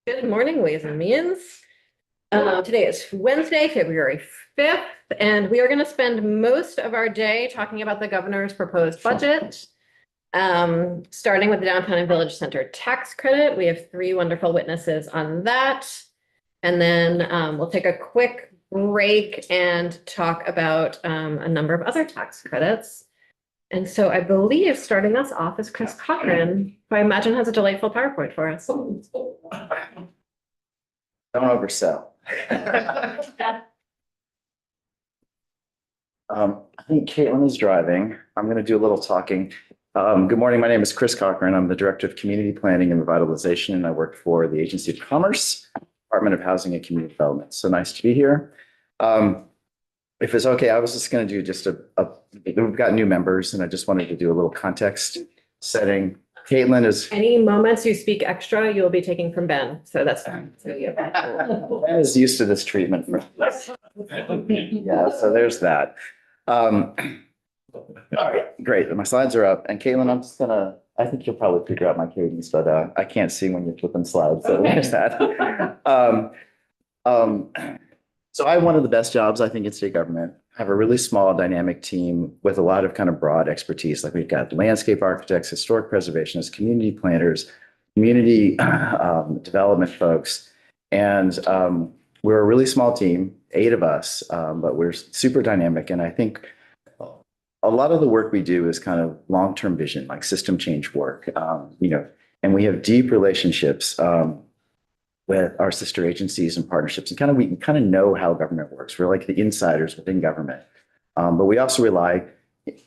Good morning, ways and means. Today is Wednesday, February 5th, and we are going to spend most of our day talking about the governor's proposed budget. Starting with the downtown and village center tax credit. We have three wonderful witnesses on that. And then we'll take a quick break and talk about a number of other tax credits. And so I believe starting us off is Chris Cochran, who I imagine has a delightful PowerPoint for us. Don't oversell. I think Caitlin is driving. I'm going to do a little talking. Good morning. My name is Chris Cochran. I'm the Director of Community Planning and Revitalization, and I work for the Agency of Commerce, Department of Housing and Community Development. So nice to be here. If it's okay, I was just going to do just we've got new members, and I just wanted to do a little context setting. Caitlin is. Any moments you speak extra, you'll be taking from Ben. So that's fine. So Ben is used to this treatment. Yeah, so there's that. All right, great. My slides are up. And Caitlin, I think you'll probably figure out my cadence, but I can't see when you're flipping slides. So there's that. So I have one of the best jobs, I think, in state government. I have a really small dynamic team with a lot of kind of broad expertise. Like we've got landscape architects, historic preservationists, community planners, community development folks. And we're a really small team, 8 of us, but we're super dynamic. And I think a lot of the work we do is kind of long-term vision, like system change work, and we have deep relationships with our sister agencies and partnerships, and we kind of know how government works. We're like the insiders within government, but we also rely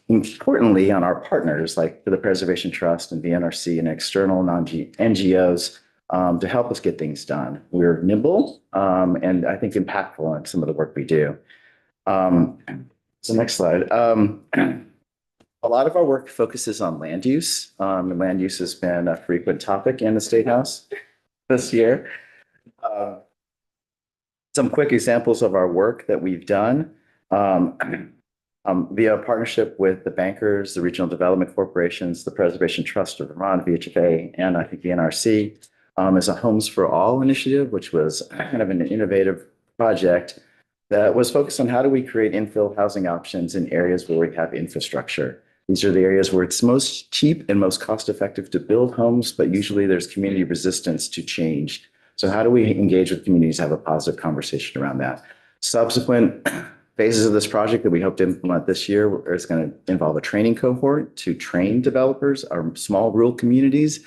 importantly on our partners, like the Preservation Trust and the NRC and external NGOs, to help us get things done. We're nimble and I think impactful in some of the work we do. So next slide. A lot of our work focuses on land use. And land use has been a frequent topic in the State House this year. Some quick examples of our work that we've done via partnership with the bankers, the regional development corporations, the Preservation Trust of Vermont, VHFA, and I think the NRC, is a Homes for All initiative, which was kind of an innovative project that was focused on how do we create infill housing options in areas where we have infrastructure. These are the areas where it's most cheap and most cost effective to build homes, but usually there's community resistance to change. So how do we engage with communities, have a positive conversation around that? Subsequent phases of this project that we hope to implement this year is going to involve a training cohort to train developers, our small rural communities.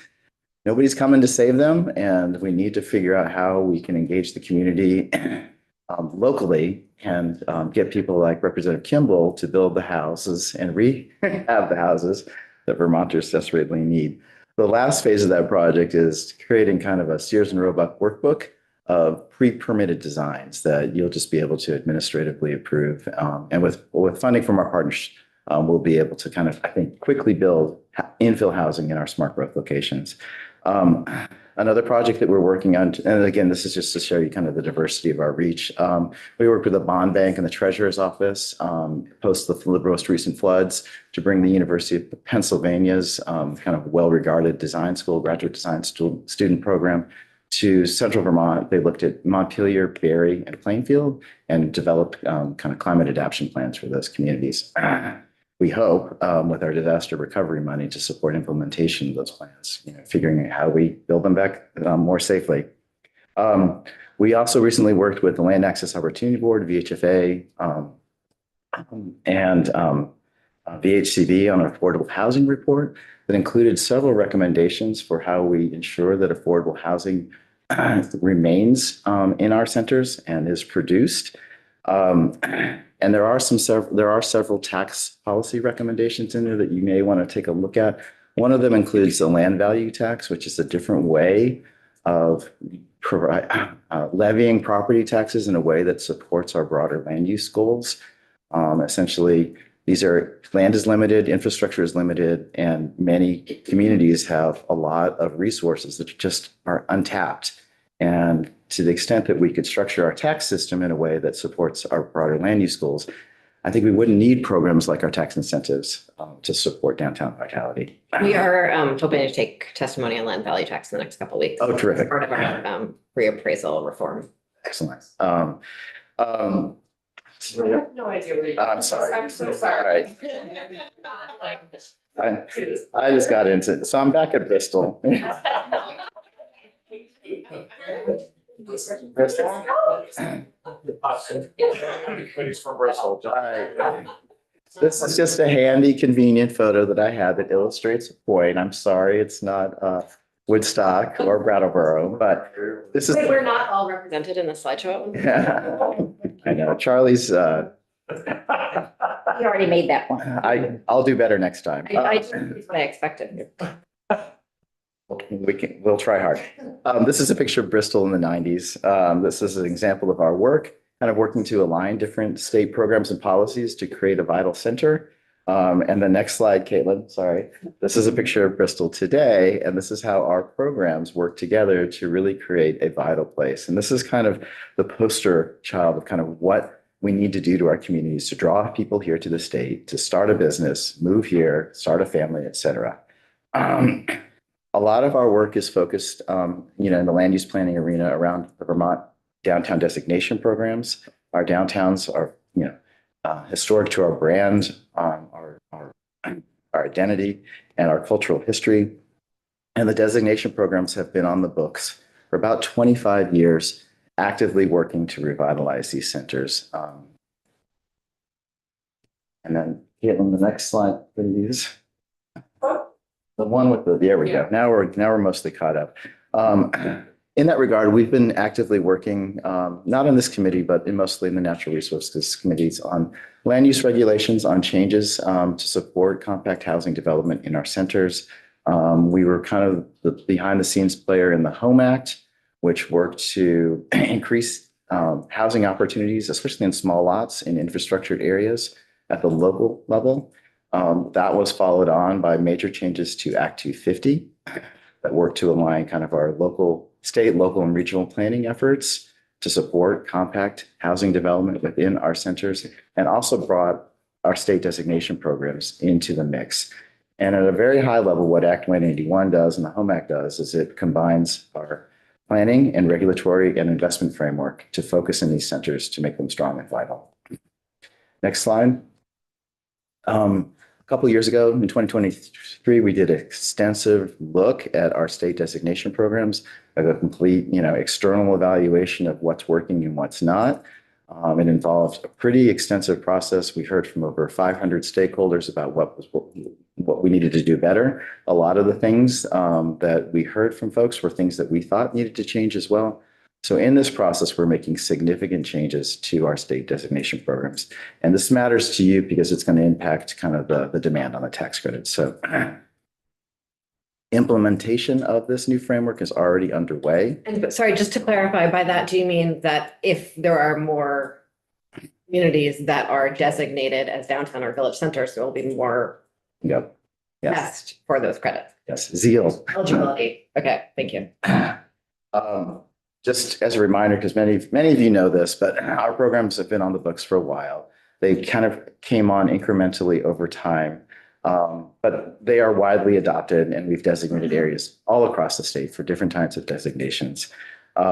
Nobody's coming to save them, and we need to figure out how we can engage the community locally and get people like Representative Kimball to build the houses and rehab the houses that Vermonters desperately need. The last phase of that project is creating kind of a Sears and Roebuck workbook of pre-permitted designs that you'll just be able to administratively approve. And with funding from our partners, we'll be able to kind of, I think, quickly build infill housing in our smart growth locations. Another project that we're working on, and again, this is just to show you kind of the diversity of our reach. We work with the Bond Bank and the Treasurer's Office post the most recent floods to bring the University of Pennsylvania's kind of well-regarded design school, graduate design student program to central Vermont. They looked at Montpelier, Barre, and Plainfield and developed kind of climate adaptation plans for those communities. We hope with our disaster recovery money to support implementation of those plans, figuring out how we build them back more safely. We also recently worked with the Land Access Opportunity Board, VHFA, and VHCB on an affordable housing report that included several recommendations for how we ensure that affordable housing remains in our centers and is produced. And there are several tax policy recommendations in there that you may want to take a look at. One of them includes the land value tax, which is a different way of levying property taxes in a way that supports our broader land use goals. Essentially, land is limited, infrastructure is limited, and many communities have a lot of resources that just are untapped. And to the extent that we could structure our tax system in a way that supports our broader land use goals, I think we wouldn't need programs like our tax incentives to support downtown vitality. We are hoping to take testimony on land value tax in the next couple of weeks. Oh, terrific. Part of our reappraisal reform. Excellent. I have no idea. I'm sorry. I'm so sorry. I just got into it. So I'm back at Bristol. Everybody's from Bristol. This is just a handy, convenient photo that I had that illustrates a point. I'm sorry, it's not Woodstock or Brattleboro, but this is. Wait, we're not all represented in the slideshow. I know, Charlie's, You already made that one. I'll do better next time. That's what I expected. We'll try hard. This is a picture of Bristol in the 90s. This is an example of our work, kind of working to align different state programs and policies to create a vital center. And the next slide, Caitlin, sorry. This is a picture of Bristol today, and this is how our programs work together to really create a vital place. And this is kind of the poster child of kind of what we need to do to our communities to draw people here to the state, to start a business, move here, start a family, et cetera. A lot of our work is focused, in the land use planning arena around the Vermont downtown designation programs. Our downtowns are, historic to our brand, our identity, and our cultural history. And the designation programs have been on the books for about 25 years, actively working to revitalize these centers. And then, Caitlin, the next slide, please. The one with there we go. Now we're mostly caught up. In that regard, we've been actively working, not on this committee, but mostly in the natural resources committees on land use regulations, on changes to support compact housing development in our centers. We were kind of the behind the scenes player in the Home Act, which worked to increase housing opportunities, especially in small lots in infrastructured areas at the local level. That was followed on by major changes to Act 250 that worked to align kind of our state, local, and regional planning efforts to support compact housing development within our centers, and also brought our state designation programs into the mix. And at a very high level, what Act 181 does and the Home Act does is it combines our planning and regulatory and investment framework to focus in these centers to make them strong and vital. Next slide. A couple of years ago, in 2023, we did an extensive look at our state designation programs, like a complete, external evaluation of what's working and what's not. It involved a pretty extensive process. We heard from over 500 stakeholders about what we needed to do better. A lot of the things that we heard from folks were things that we thought needed to change as well. So in this process, we're making significant changes to our state designation programs. And this matters to you because it's going to impact kind of the demand on the tax credit. So implementation of this new framework is already underway. And sorry, just to clarify, by that, do you mean that if there are more communities that are designated as downtown or village centers, there will be more Yep. Yes. test for those credits? Yes. Zeal. Eligibility. Okay, thank you. Just as a reminder, because many of you know this, but our programs have been on the books for a while. They kind of came on incrementally over time, but they are widely adopted, and we've designated areas all across the state for different types of designations. We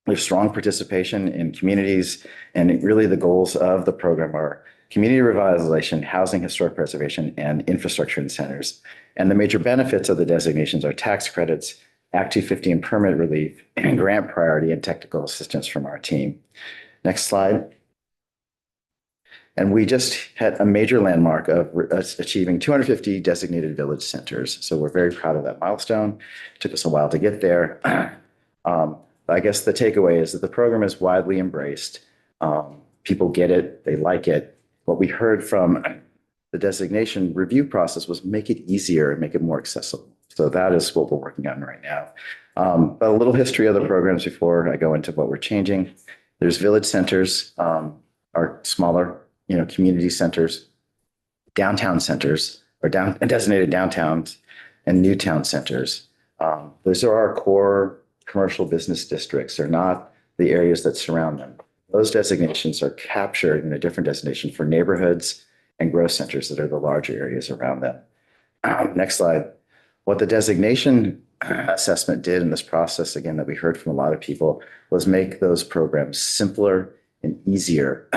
have strong participation in communities, and really the goals of the program are community revitalization, housing, historic preservation, and infrastructure in centers. And the major benefits of the designations are tax credits, Act 250 and permit relief, and grant priority and technical assistance from our team. Next slide. And we just had a major landmark of achieving 250 designated village centers. So we're very proud of that milestone. It took us a while to get there. I guess the takeaway is that the program is widely embraced. People get it, they like it. What we heard from the designation review process was make it easier and make it more accessible. So that is what we're working on right now. But a little history of the programs before I go into what we're changing. There's village centers, our smaller, community centers, downtown centers, or designated downtowns, and new town centers. Those are our core commercial business districts. They're not the areas that surround them. Those designations are captured in a different designation for neighborhoods and growth centers that are the larger areas around them. Next slide. What the designation assessment did in this process, again, that we heard from a lot of people, was make those programs simpler and easier.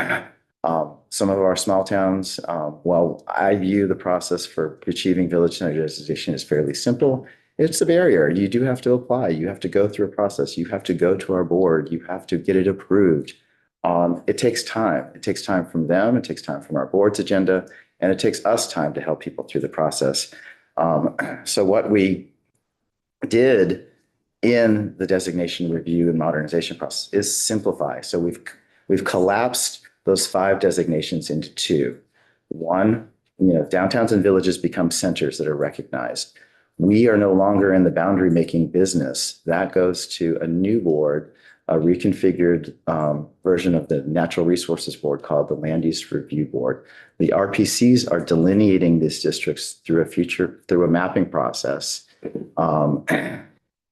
Some of our small towns, while I view the process for achieving village center designation as fairly simple, it's a barrier. You do have to apply. You have to go through a process. You have to go to our board. You have to get it approved. It takes time. It takes time from them. It takes time from our board's agenda, and it takes us time to help people through the process. So what we did in the designation review and modernization process is simplify. So we've collapsed those 5 designations into 2. One, downtowns and villages become centers that are recognized. We are no longer in the boundary making business. That goes to a new board, a reconfigured version of the Natural Resources Board called the Land Use Review Board. The RPCs are delineating these districts through a mapping process.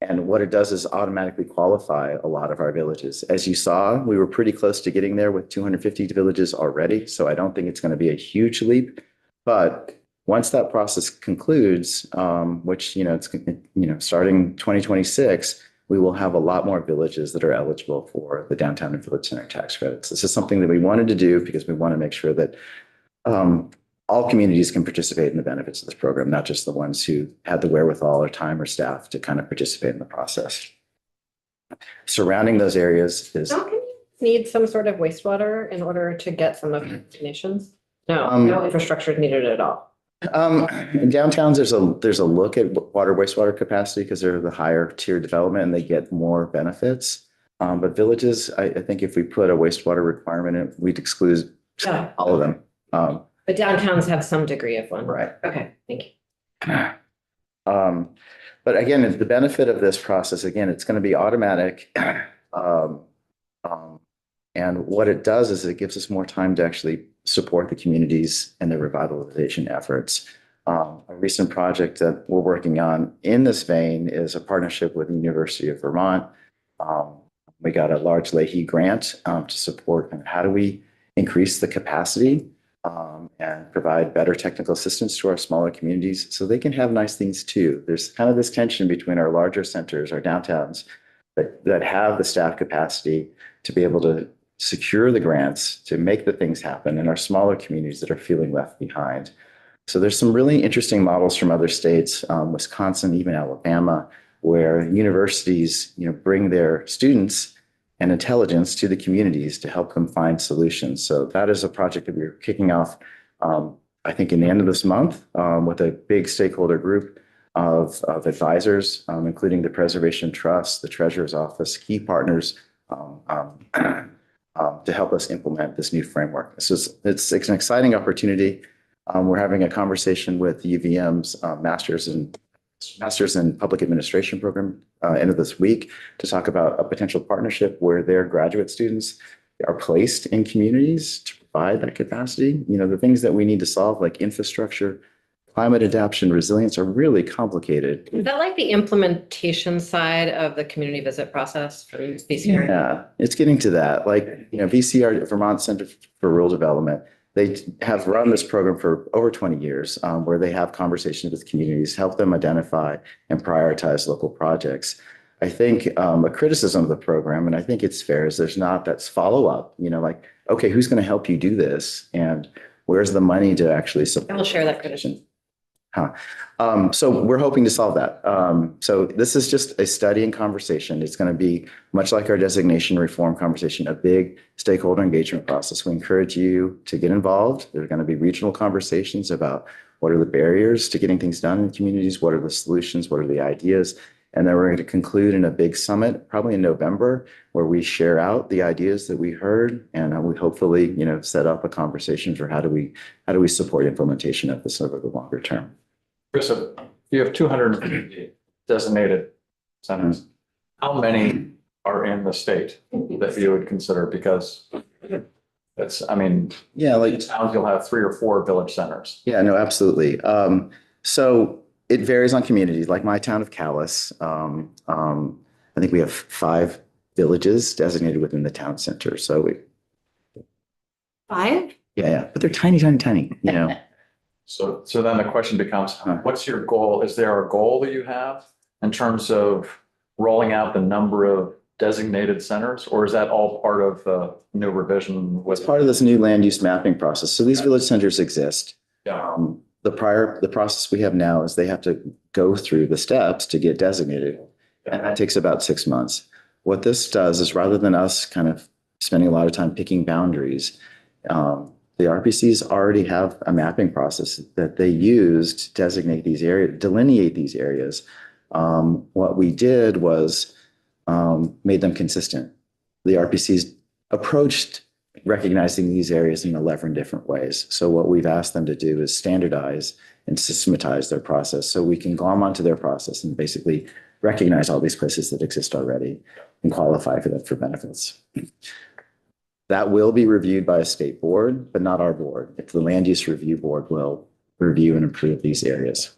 And what it does is automatically qualify a lot of our villages. As you saw, we were pretty close to getting there with 250 villages already. So I don't think it's going to be a huge leap. But once that process concludes, which, it's, starting 2026, we will have a lot more villages that are eligible for the downtown and village center tax credits. This is something that we wanted to do because we want to make sure that all communities can participate in the benefits of this program, not just the ones who had the wherewithal or time or staff to kind of participate in the process. Surrounding those areas is... Don't you need some sort of wastewater in order to get some of the designations? No, no infrastructure is needed at all. In downtowns, there's a look at wastewater capacity because they're the higher tier development and they get more benefits. But villages, I think if we put a wastewater requirement in, we'd exclude all of them. But downtowns have some degree of one. Right. Okay, thank you. But again, the benefit of this process, again, it's going to be automatic. And what it does is it gives us more time to actually support the communities and their revitalization efforts. A recent project that we're working on in this vein is a partnership with the University of Vermont. We got a large Leahy grant to support how do we increase the capacity and provide better technical assistance to our smaller communities so they can have nice things too. There's kind of this tension between our larger centers, our downtowns, that have the staff capacity to be able to secure the grants to make the things happen, and our smaller communities that are feeling left behind. So there's some really interesting models from other states, Wisconsin, even Alabama, where universities, bring their students and intelligence to the communities to help them find solutions. So that is a project that we're kicking off, I think, in the end of this month with a big stakeholder group of advisors, including the Preservation Trust, the Treasurer's Office, key partners to help us implement this new framework. So it's an exciting opportunity. We're having a conversation with UVM's Masters in Public Administration program end of this week to talk about a potential partnership where their graduate students are placed in communities to provide that capacity. The things that we need to solve, like infrastructure, climate adaptation, resilience, are really complicated. Is that like the implementation side of the community visit process for VCR? Yeah, it's getting to that. Like, VCR, Vermont Center for Rural Development, they have run this program for over 20 years, where they have conversations with communities, help them identify and prioritize local projects. I think a criticism of the program, and I think it's fair, is there's not that follow-up, like, okay, who's going to help you do this? And where's the money to actually support? I will share that criticism. So we're hoping to solve that. So this is just a study and conversation. It's going to be much like our designation reform conversation, a big stakeholder engagement process. We encourage you to get involved. There are going to be regional conversations about what are the barriers to getting things done in communities, what are the solutions, what are the ideas. And then we're going to conclude in a big summit, probably in November, where we share out the ideas that we heard, and we hopefully, set up a conversation for how do we support implementation of this over the longer term. Chris, you have 250 designated centers. How many are in the state that you would consider? Because it's, yeah, like towns, you'll have 3 or 4 village centers. Yeah, no, absolutely. So it varies on communities. Like my town of Calais, I think we have 5 villages designated within the town center. So 5? Yeah, but they're tiny, tiny, tiny, you know. So then the question becomes, Huh. what's your goal? Is there a goal that you have in terms of rolling out the number of designated centers? Or is that all part of the new revision? What's part of this new land use mapping process? So these village centers exist. Yeah. The process we have now is they have to go through the steps to get designated. And that takes about 6 months. What this does is rather than us kind of spending a lot of time picking boundaries, the RPCs already have a mapping process that they use to designate these areas, delineate these areas. What we did was made them consistent. The RPCs approached recognizing these areas in 11 different ways. So what we've asked them to do is standardize and systematize their process so we can glom onto their process and basically recognize all these places that exist already and qualify for them for benefits. That will be reviewed by a state board, but not our board. It's the Land Use Review Board will review and approve these areas.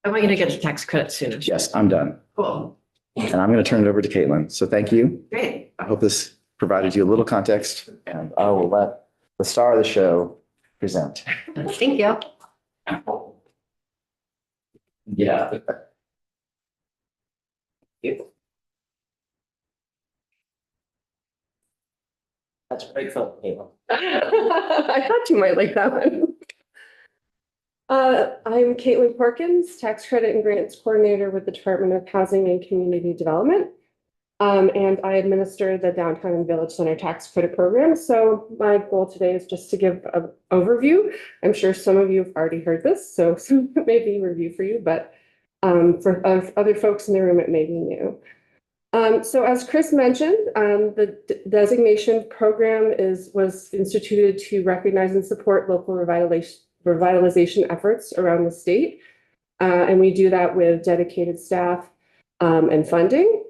I want you to get the tax credit soon. Yes, I'm done. Cool. And I'm going to turn it over to Caitlin. So thank you. Great. I hope this provided you a little context, and I will let the star of the show present. Thank you. Yeah. That's a great film, Caitlin. I thought you might like that one. I'm Caitlin Porkins, Tax Credit and Grants Coordinator with the Department of Housing and Community Development. And I administer the Downtown and Village Center Tax Credit Program. So my goal today is just to give an overview. I'm sure some of you have already heard this, so it may be a review for you, but for other folks in the room, it may be new. So as Chris mentioned, the designation program was instituted to recognize and support local revitalization efforts around the state. And we do that with dedicated staff and funding.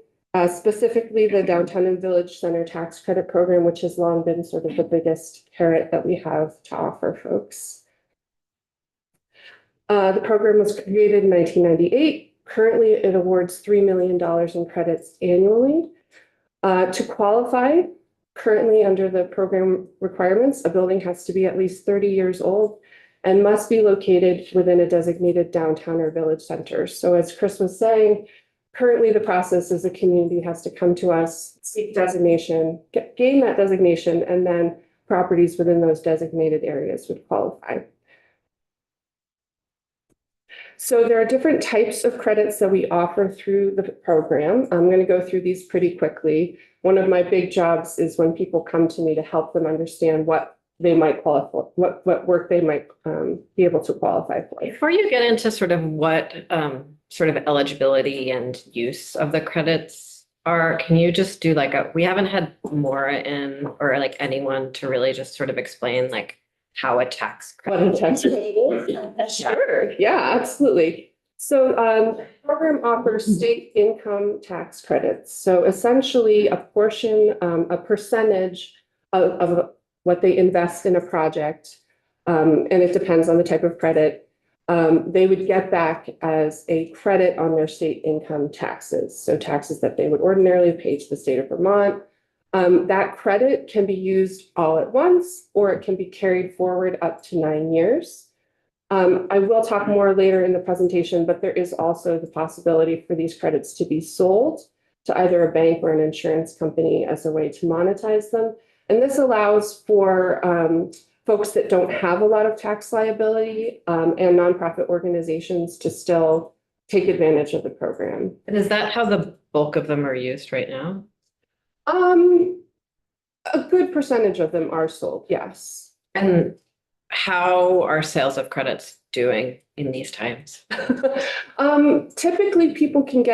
Specifically, the Downtown and Village Center Tax Credit Program, which has long been sort of the biggest carrot that we have to offer folks. The program was created in 1998. Currently, it awards $3 million in credits annually. To qualify, currently under the program requirements, a building has to be at least 30 years old and must be located within a designated downtown or village center. So as Chris was saying, currently the process is the community has to come to us, seek designation, gain that designation, and then properties within those designated areas would qualify. So there are different types of credits that we offer through the program. I'm going to go through these pretty quickly. One of my big jobs is when people come to me to help them understand what they might qualify, what work they might be able to qualify for. Before you get into sort of what sort of eligibility and use of the credits are, can you just do like we haven't had Maura in or like anyone to really just sort of explain like how a tax What credit. a tax credit is? Sure, yeah, absolutely. So the program offers state income tax credits. So essentially a portion, a percentage of what they invest in a project, and it depends on the type of credit, they would get back as a credit on their state income taxes. So taxes that they would ordinarily pay to the state of Vermont. That credit can be used all at once, or it can be carried forward up to 9 years. I will talk more later in the presentation, but there is also the possibility for these credits to be sold to either a bank or an insurance company as a way to monetize them. And this allows for folks that don't have a lot of tax liability and nonprofit organizations to still take advantage of the program. And is that how the bulk of them are used right now? A good percentage of them are sold, yes. And how are sales of credits doing in these times? Typically, people can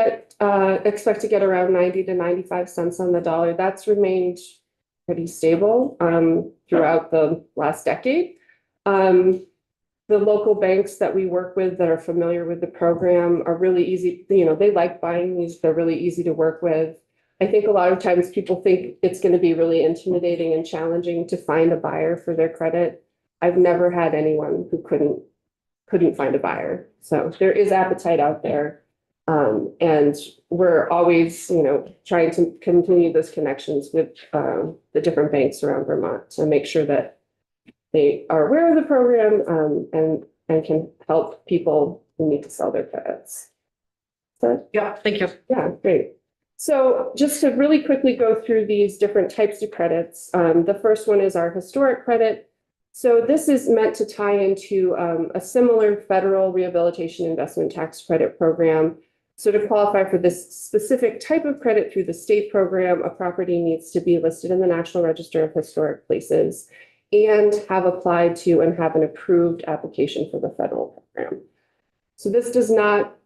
expect to get around 90 to 95 cents on the dollar. That's remained pretty stable throughout the last decade. The local banks that we work with that are familiar with the program are really easy. You know, they like buying these. They're really easy to work with. I think a lot of times people think it's going to be really intimidating and challenging to find a buyer for their credit. I've never had anyone who couldn't find a buyer. So there is appetite out there. And we're always, trying to continue those connections with the different banks around Vermont to make sure that they are aware of the program and can help people who need to sell their credits. So, Yeah, thank you. yeah, great. So just to really quickly go through these different types of credits, the first one is our historic credit. So this is meant to tie into a similar federal rehabilitation investment tax credit program. So to qualify for this specific type of credit through the state program, a property needs to be listed in the National Register of Historic Places and have applied to and have an approved application for the federal program. So this does not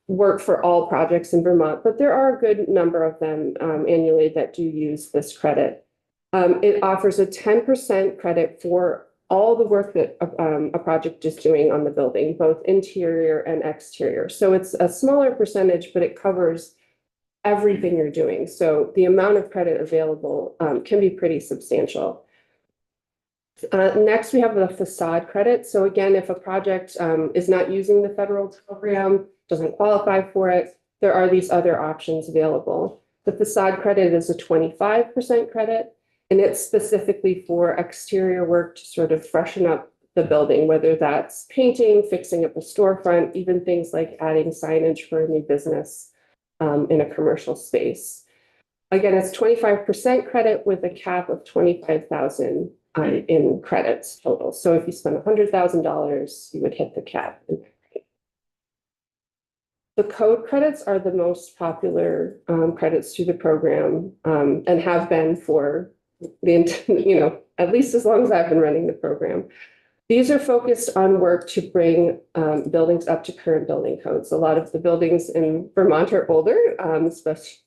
work for all projects in Vermont, but there are a good number of them annually that do use this credit. It offers a 10% credit for all the work that a project is doing on the building, both interior and exterior. So it's a smaller percentage, but it covers everything you're doing. So the amount of credit available can be pretty substantial. Next, we have the facade credit. So again, if a project is not using the federal program, doesn't qualify for it, there are these other options available. The facade credit is a 25% credit, and it's specifically for exterior work to sort of freshen up the building, whether that's painting, fixing up a storefront, even things like adding signage for a new business in a commercial space. Again, it's 25% credit with a cap of $25,000 in credits total. So if you spend $100,000, you would hit the cap. The code credits are the most popular credits through the program and have been for at least as long as I've been running the program. These are focused on work to bring buildings up to current building codes. A lot of the buildings in Vermont are older,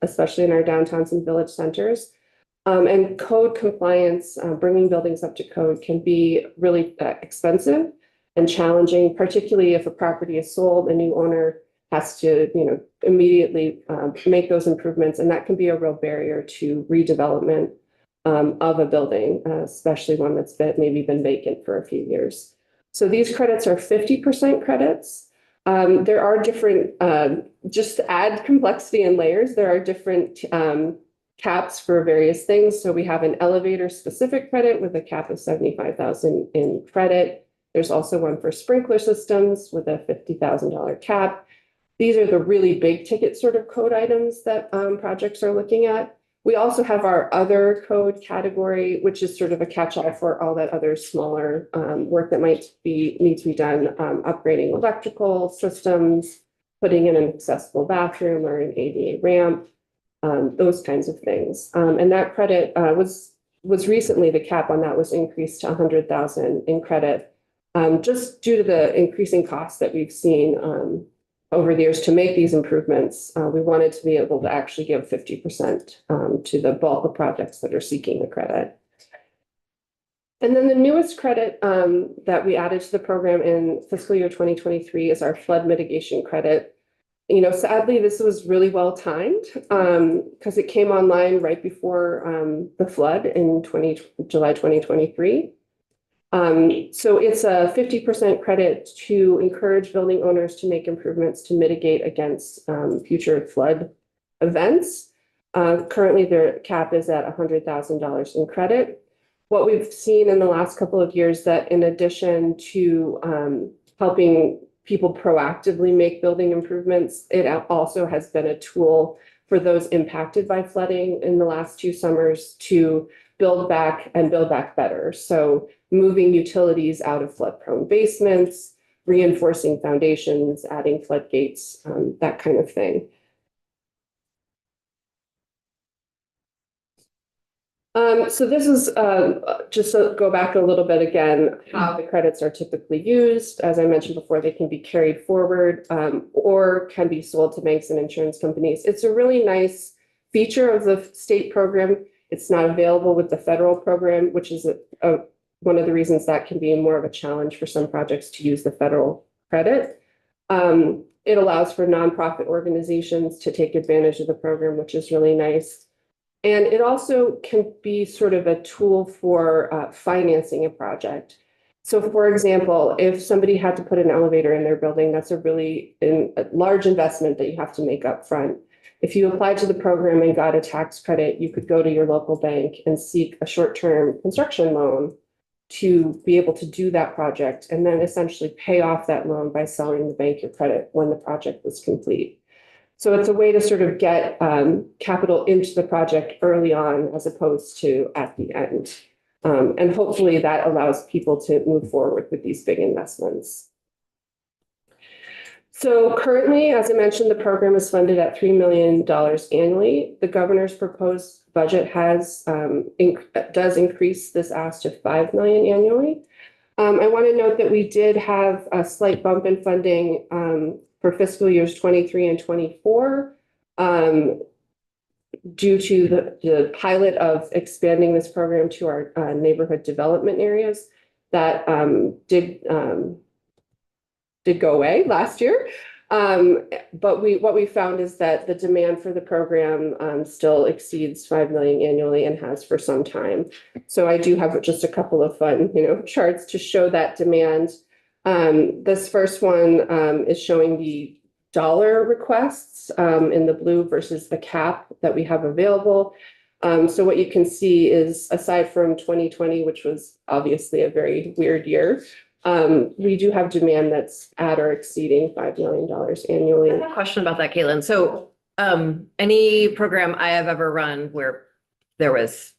especially in our downtowns and village centers. And code compliance, bringing buildings up to code can be really expensive and challenging, particularly if a property is sold, a new owner has to, immediately make those improvements. And that can be a real barrier to redevelopment of a building, especially one that's maybe been vacant for a few years. So these credits are 50% credits. There are different, just to add complexity and layers, there are different caps for various things. So we have an elevator specific credit with a cap of $75,000 in credit. There's also one for sprinkler systems with a $50,000 cap. These are the really big ticket sort of code items that projects are looking at. We also have our other code category, which is sort of a catch-all for all that other smaller work that need to be done, upgrading electrical systems, putting in an accessible bathroom or an ADA ramp, those kinds of things. And that credit was recently, the cap on that was increased to $100,000 in credit, just due to the increasing costs that we've seen over the years to make these improvements. We wanted to be able to actually give 50% to the bulk of projects that are seeking the credit. And then the newest credit that we added to the program in fiscal year 2023 is our flood mitigation credit. Sadly, this was really well timed because it came online right before the flood in July 2023. So it's a 50% credit to encourage building owners to make improvements to mitigate against future flood events. Currently, their cap is at $100,000 in credit. What we've seen in the last couple of years that in addition to helping people proactively make building improvements, it also has been a tool for those impacted by flooding in the last 2 summers to build back and build back better. So moving utilities out of flood-prone basements, reinforcing foundations, adding floodgates, that kind of thing. So this is just to go back a little bit again, how the credits are typically used. As I mentioned before, they can be carried forward or can be sold to banks and insurance companies. It's a really nice feature of the state program. It's not available with the federal program, which is one of the reasons that can be more of a challenge for some projects to use the federal credit. It allows for nonprofit organizations to take advantage of the program, which is really nice. And it also can be sort of a tool for financing a project. So for example, if somebody had to put an elevator in their building, that's a large investment that you have to make up front. If you applied to the program and got a tax credit, you could go to your local bank and seek a short-term construction loan to be able to do that project and then essentially pay off that loan by selling the bank your credit when the project was complete. So it's a way to sort of get capital into the project early on as opposed to at the end. And hopefully that allows people to move forward with these big investments. So currently, as I mentioned, the program is funded at $3 million annually. The governor's proposed budget does increase this ask to $5 million annually. I want to note that we did have a slight bump in funding for fiscal years 23 and 24 due to the pilot of expanding this program to our neighborhood development areas that did go away last year. But what we found is that the demand for the program still exceeds 5 million annually and has for some time. So I do have just a couple of fun, charts to show that demand. This first one is showing the dollar requests in the blue versus the cap that we have available. So what you can see is, aside from 2020, which was obviously a very weird year, we do have demand that's at or exceeding $5 million annually. I have a question about that, Caitlin. So any program I have ever run where there was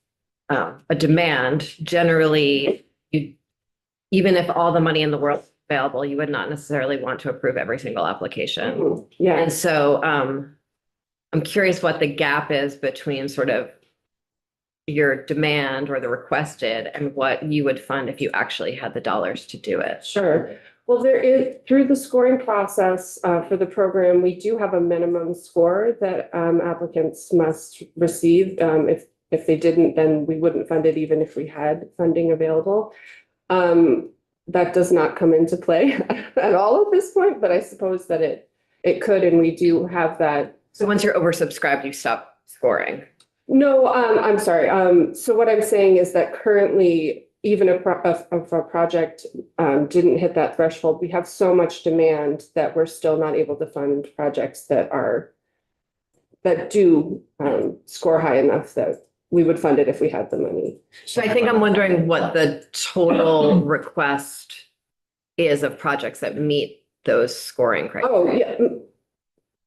a demand, generally, even if all the money in the world is available, you would not necessarily want to approve every single application. Yeah. And so I'm curious what the gap is between sort of your demand or the requested and what you would fund if you actually had the dollars to do it. Sure. Well, there is, through the scoring process for the program, we do have a minimum score that applicants must receive. If they didn't, then we wouldn't fund it even if we had funding available. That does not come into play at all at this point, but I suppose that it could, and we do have that. So once you're oversubscribed, you stop scoring. No, I'm sorry. So what I'm saying is that currently, even if a project didn't hit that threshold, we have so much demand that we're still not able to fund projects that do score high enough that we would fund it if we had the money. So I think I'm wondering what the total request is of projects that meet those scoring criteria. Oh, yeah.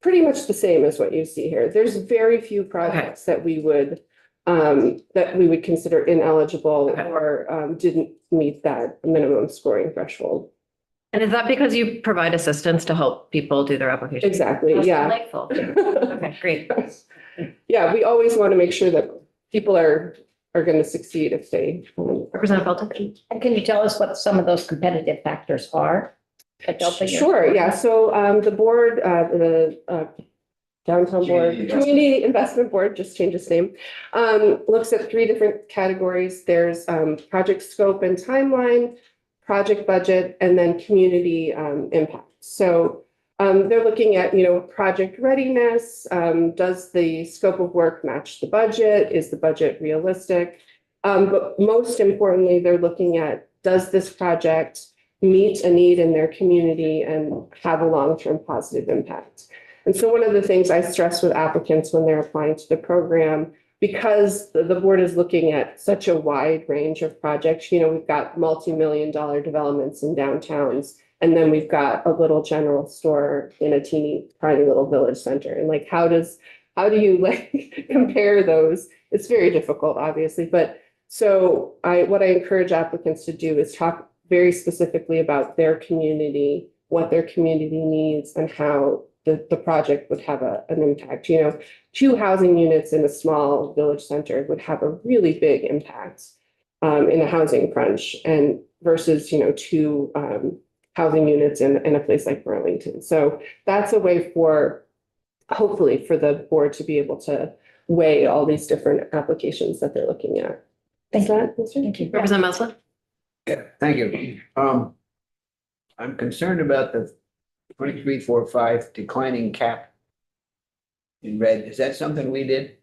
Pretty much the same as what you see here. There's very few projects that we would consider ineligible or didn't meet that minimum scoring threshold. And is that because you provide assistance to help people do their application? Exactly, That's yeah. delightful. Okay, great. Yeah, we always want to make sure that people are going to succeed if they. Representative Felton? And can you tell us what some of those competitive factors are? Sure, yeah. So the board, the downtown board, Community Investment Board, just changed its name, looks at 3 different categories. There's project scope and timeline, project budget, and then community impact. So they're looking at, project readiness. Does the scope of work match the budget? Is the budget realistic? But most importantly, they're looking at, does this project meet a need in their community and have a long-term positive impact? And so one of the things I stress with applicants when they're applying to the program, because the board is looking at such a wide range of projects, we've got multi-million-dollar developments in downtowns, and then we've got a little general store in a tiny little village center. And how do you compare those? It's very difficult, obviously. But so what I encourage applicants to do is talk very specifically about their community, what their community needs, and how the project would have an impact. 2 housing units in a small village center would have a really big impact in a housing crunch, and versus 2 housing units in a place like Burlington. So that's a way hopefully for the board to be able to weigh all these different applications that they're looking at. Thank you. Thank you. Representative Mosley? Yeah, thank you. I'm concerned about the 2345 declining cap in red. Is that something we did?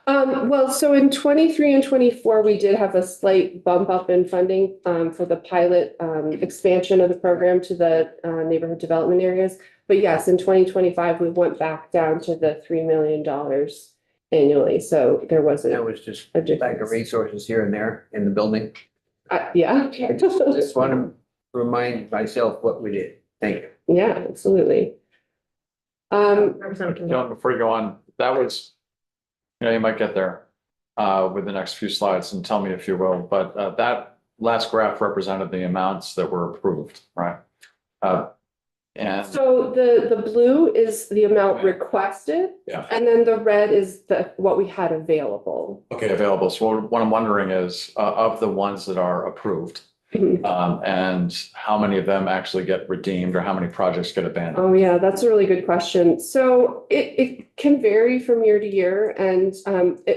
Well, so in 23 and 24, we did have a slight bump up in funding for the pilot expansion of the program to the neighborhood development areas. But yes, in 2025, we went back down to the $3 million annually. So there was That a, was just a lack of difference. resources here and there in the building. Yeah. Just want to remind myself what we did. Thank you. Yeah, absolutely. Representative Kim. John, before you go on, that was, you might get there with the next few slides and tell me if you will, but that last graph represented the amounts that were approved, right? And So the blue is the amount requested. Yeah. And then the red is what we had available. okay, available. So what I'm wondering is of the ones that are approved, and how many of them actually get redeemed or how many projects get abandoned? Oh, yeah, that's a really good question. So it can vary from year to year. And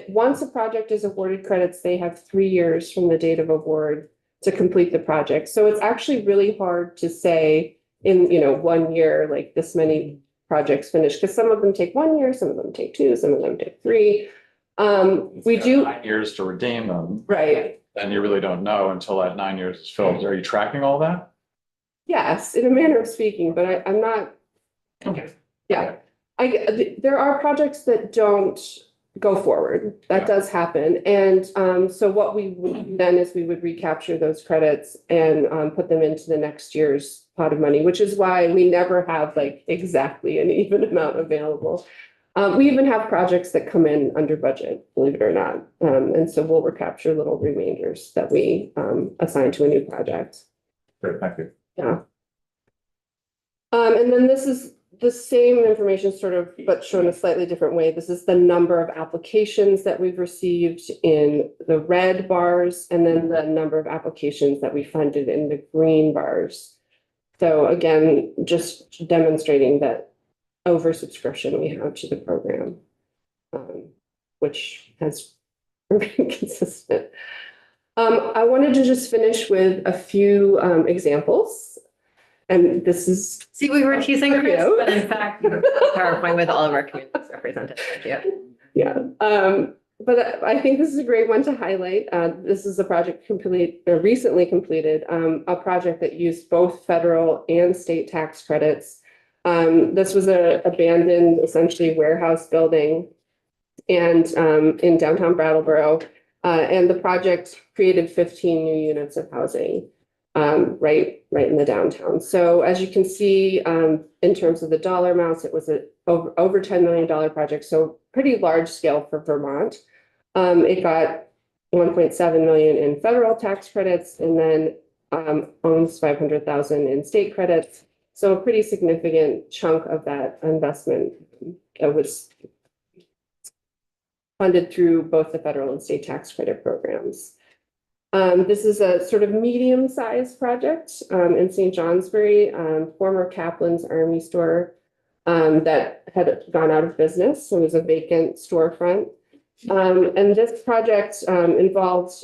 once a project is awarded credits, they have 3 years from the date of award to complete the project. So it's actually really hard to say in, 1 year, like this many projects finished, because some of them take 1 year, some of them take 2, some of them take 3. We It's got do, 9 years to redeem them, right. and you really don't know until that 9 years is filled. Are you tracking all that? Yes, in a manner of speaking, but I'm not. Okay. Yeah, there are projects that don't go forward. That Yeah. does happen. And so what we would do then is we would recapture those credits and put them into the next year's pot of money, which is why we never have like exactly an even amount available. We even have projects that come in under budget, believe it or not. And so we'll recapture little remainders that we assign to a new project. Great, thank you. Yeah. And then this is the same information sort of, but shown a slightly different way. This is the number of applications that we've received in the red bars, and then the number of applications that we funded in the green bars. So again, just demonstrating that oversubscription we have to the program, which has remained consistent. I wanted to just finish with a few examples. And this is. See, we were teasing Chris, You. but in fact, PowerPoint with all of our communities represented. Yeah. Yeah, but I think this is a great one to highlight. This is a project recently completed, a project that used both federal and state tax credits. This was a abandoned, essentially warehouse building and in downtown Brattleboro. And the project created 15 new units of housing. Right in the downtown. So as you can see, in terms of the dollar amounts, it was over $10 million project. So pretty large scale for Vermont. It got 1.7 million in federal tax credits and then almost 500,000 in state credits. So a pretty significant chunk of that investment was funded through both the federal and state tax credit programs. This is a sort of medium-sized project in St. Johnsbury, former Kaplan's Army store that had gone out of business. So it was a vacant storefront. And this project involved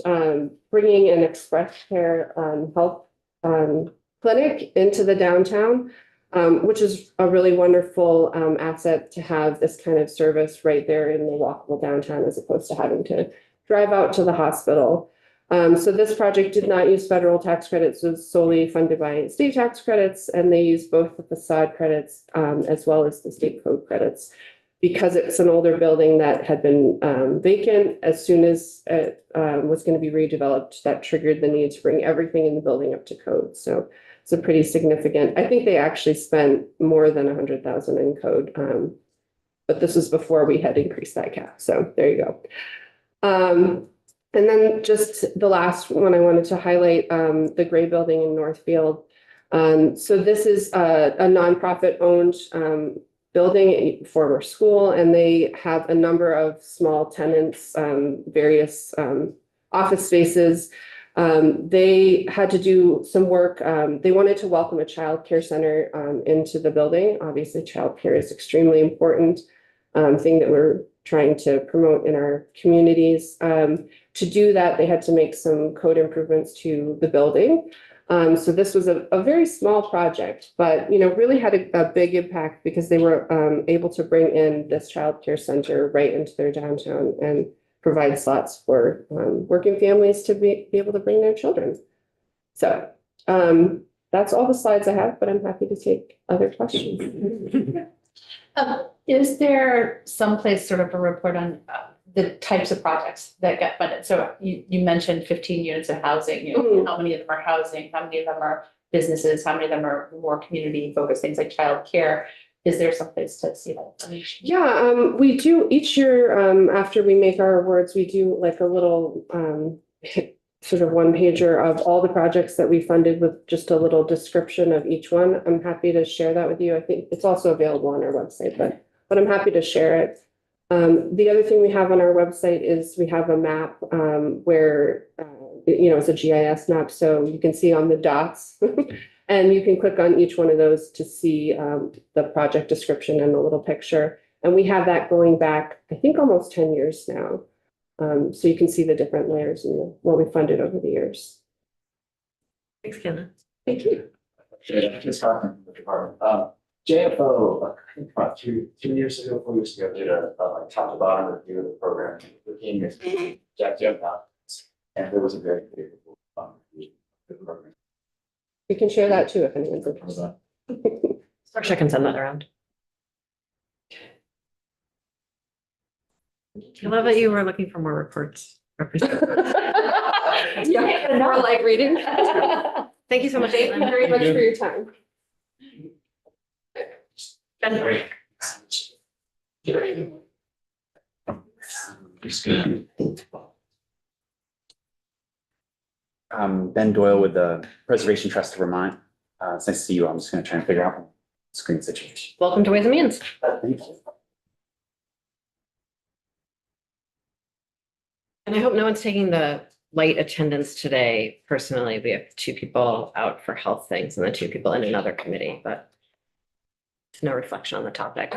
bringing an express care health clinic into the downtown, which is a really wonderful asset to have this kind of service right there in the walkable downtown as opposed to having to drive out to the hospital. So this project did not use federal tax credits, it was solely funded by state tax credits, and they used both the facade credits as well as the state code credits. Because it's an older building that had been vacant, as soon as it was going to be redeveloped, that triggered the need to bring everything in the building up to code. So it's a pretty significant, I think they actually spent more than 100,000 in code. But this was before we had increased that cap. So there you go. And then just the last one I wanted to highlight, the gray building in Northfield. So this is a nonprofit owned building, a former school, and they have a number of small tenants, various office spaces. They had to do some work. They wanted to welcome a child care center into the building. Obviously, child care is extremely important thing that we're trying to promote in our communities. To do that, they had to make some code improvements to the building. So this was a very small project, but, really had a big impact because they were able to bring in this childcare center right into their downtown and provide slots for working families to be able to bring their children. So that's all the slides I have, but I'm happy to take other questions. Is there someplace sort of a report on the types of projects that get funded? So you mentioned 15 units of housing, how many of them are housing, how many of them are businesses, how many of them are more community focused, things like childcare? Is there someplace to see that information? Yeah, we do each year, after we make our awards, we do like a little sort of one pager of all the projects that we funded with just a little description of each one. I'm happy to share that with you. I think it's also available on our website, but I'm happy to share it. The other thing we have on our website is we have a map where, it's a GIS map, so you can see on the dots. And you can click on each one of those to see the project description and a little picture. And we have that going back, I think, almost 10 years now. So you can see the different layers and what we funded over the years. Thanks, Kenna. Thank you. Just talking to the department. JFO, I think about two years ago, 4 years ago, did a like top to bottom review of the program. It came with Jack and there was a very favorable review of the program. We can share that too if anyone's interested. Sarsha can send that around. I love that you were looking for more reports. Yeah, more like reading. Thank you so much. Thank you very much for your time. Ben Doyle with the Preservation Trust of Vermont. It's nice to see you. I'm just going to try and figure out the screen situation. Welcome to Ways and Means. Thank you. And I hope no one's taking the light attendance today. Personally, we have 2 people out for health things and the 2 people in another committee, but it's no reflection on the topic.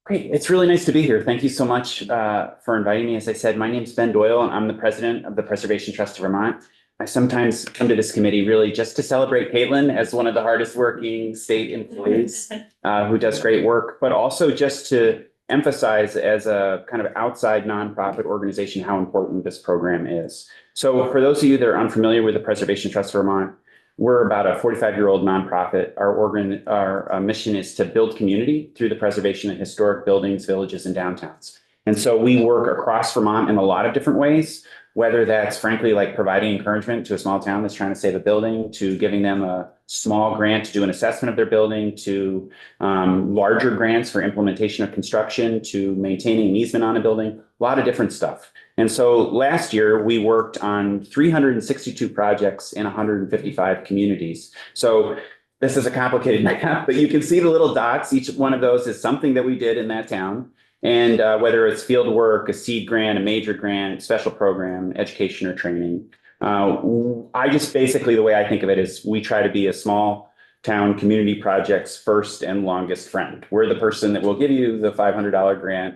Great. It's really nice to be here. Thank you so much for inviting me. As I said, my name is Ben Doyle and I'm the president of the Preservation Trust of Vermont. I sometimes come to this committee really just to celebrate Caitlin as one of the hardest working state employees who does great work, but also just to emphasize as a kind of outside nonprofit organization how important this program is. So for those of you that are unfamiliar with the Preservation Trust of Vermont, we're about a 45-year-old nonprofit. Our mission is to build community through the preservation of historic buildings, villages, and downtowns. And so we work across Vermont in a lot of different ways, whether that's frankly like providing encouragement to a small town that's trying to save a building, to giving them a small grant to do an assessment of their building, to larger grants for implementation of construction, to maintaining an easement on a building, a lot of different stuff. And so last year we worked on 362 projects in 155 communities. So this is a complicated map, but you can see the little dots. Each one of those is something that we did in that town. And whether it's field work, a seed grant, a major grant, special program, education or training. I just basically, the way I think of it is we try to be a small town community project's first and longest friend. We're the person that will give you the $500 grant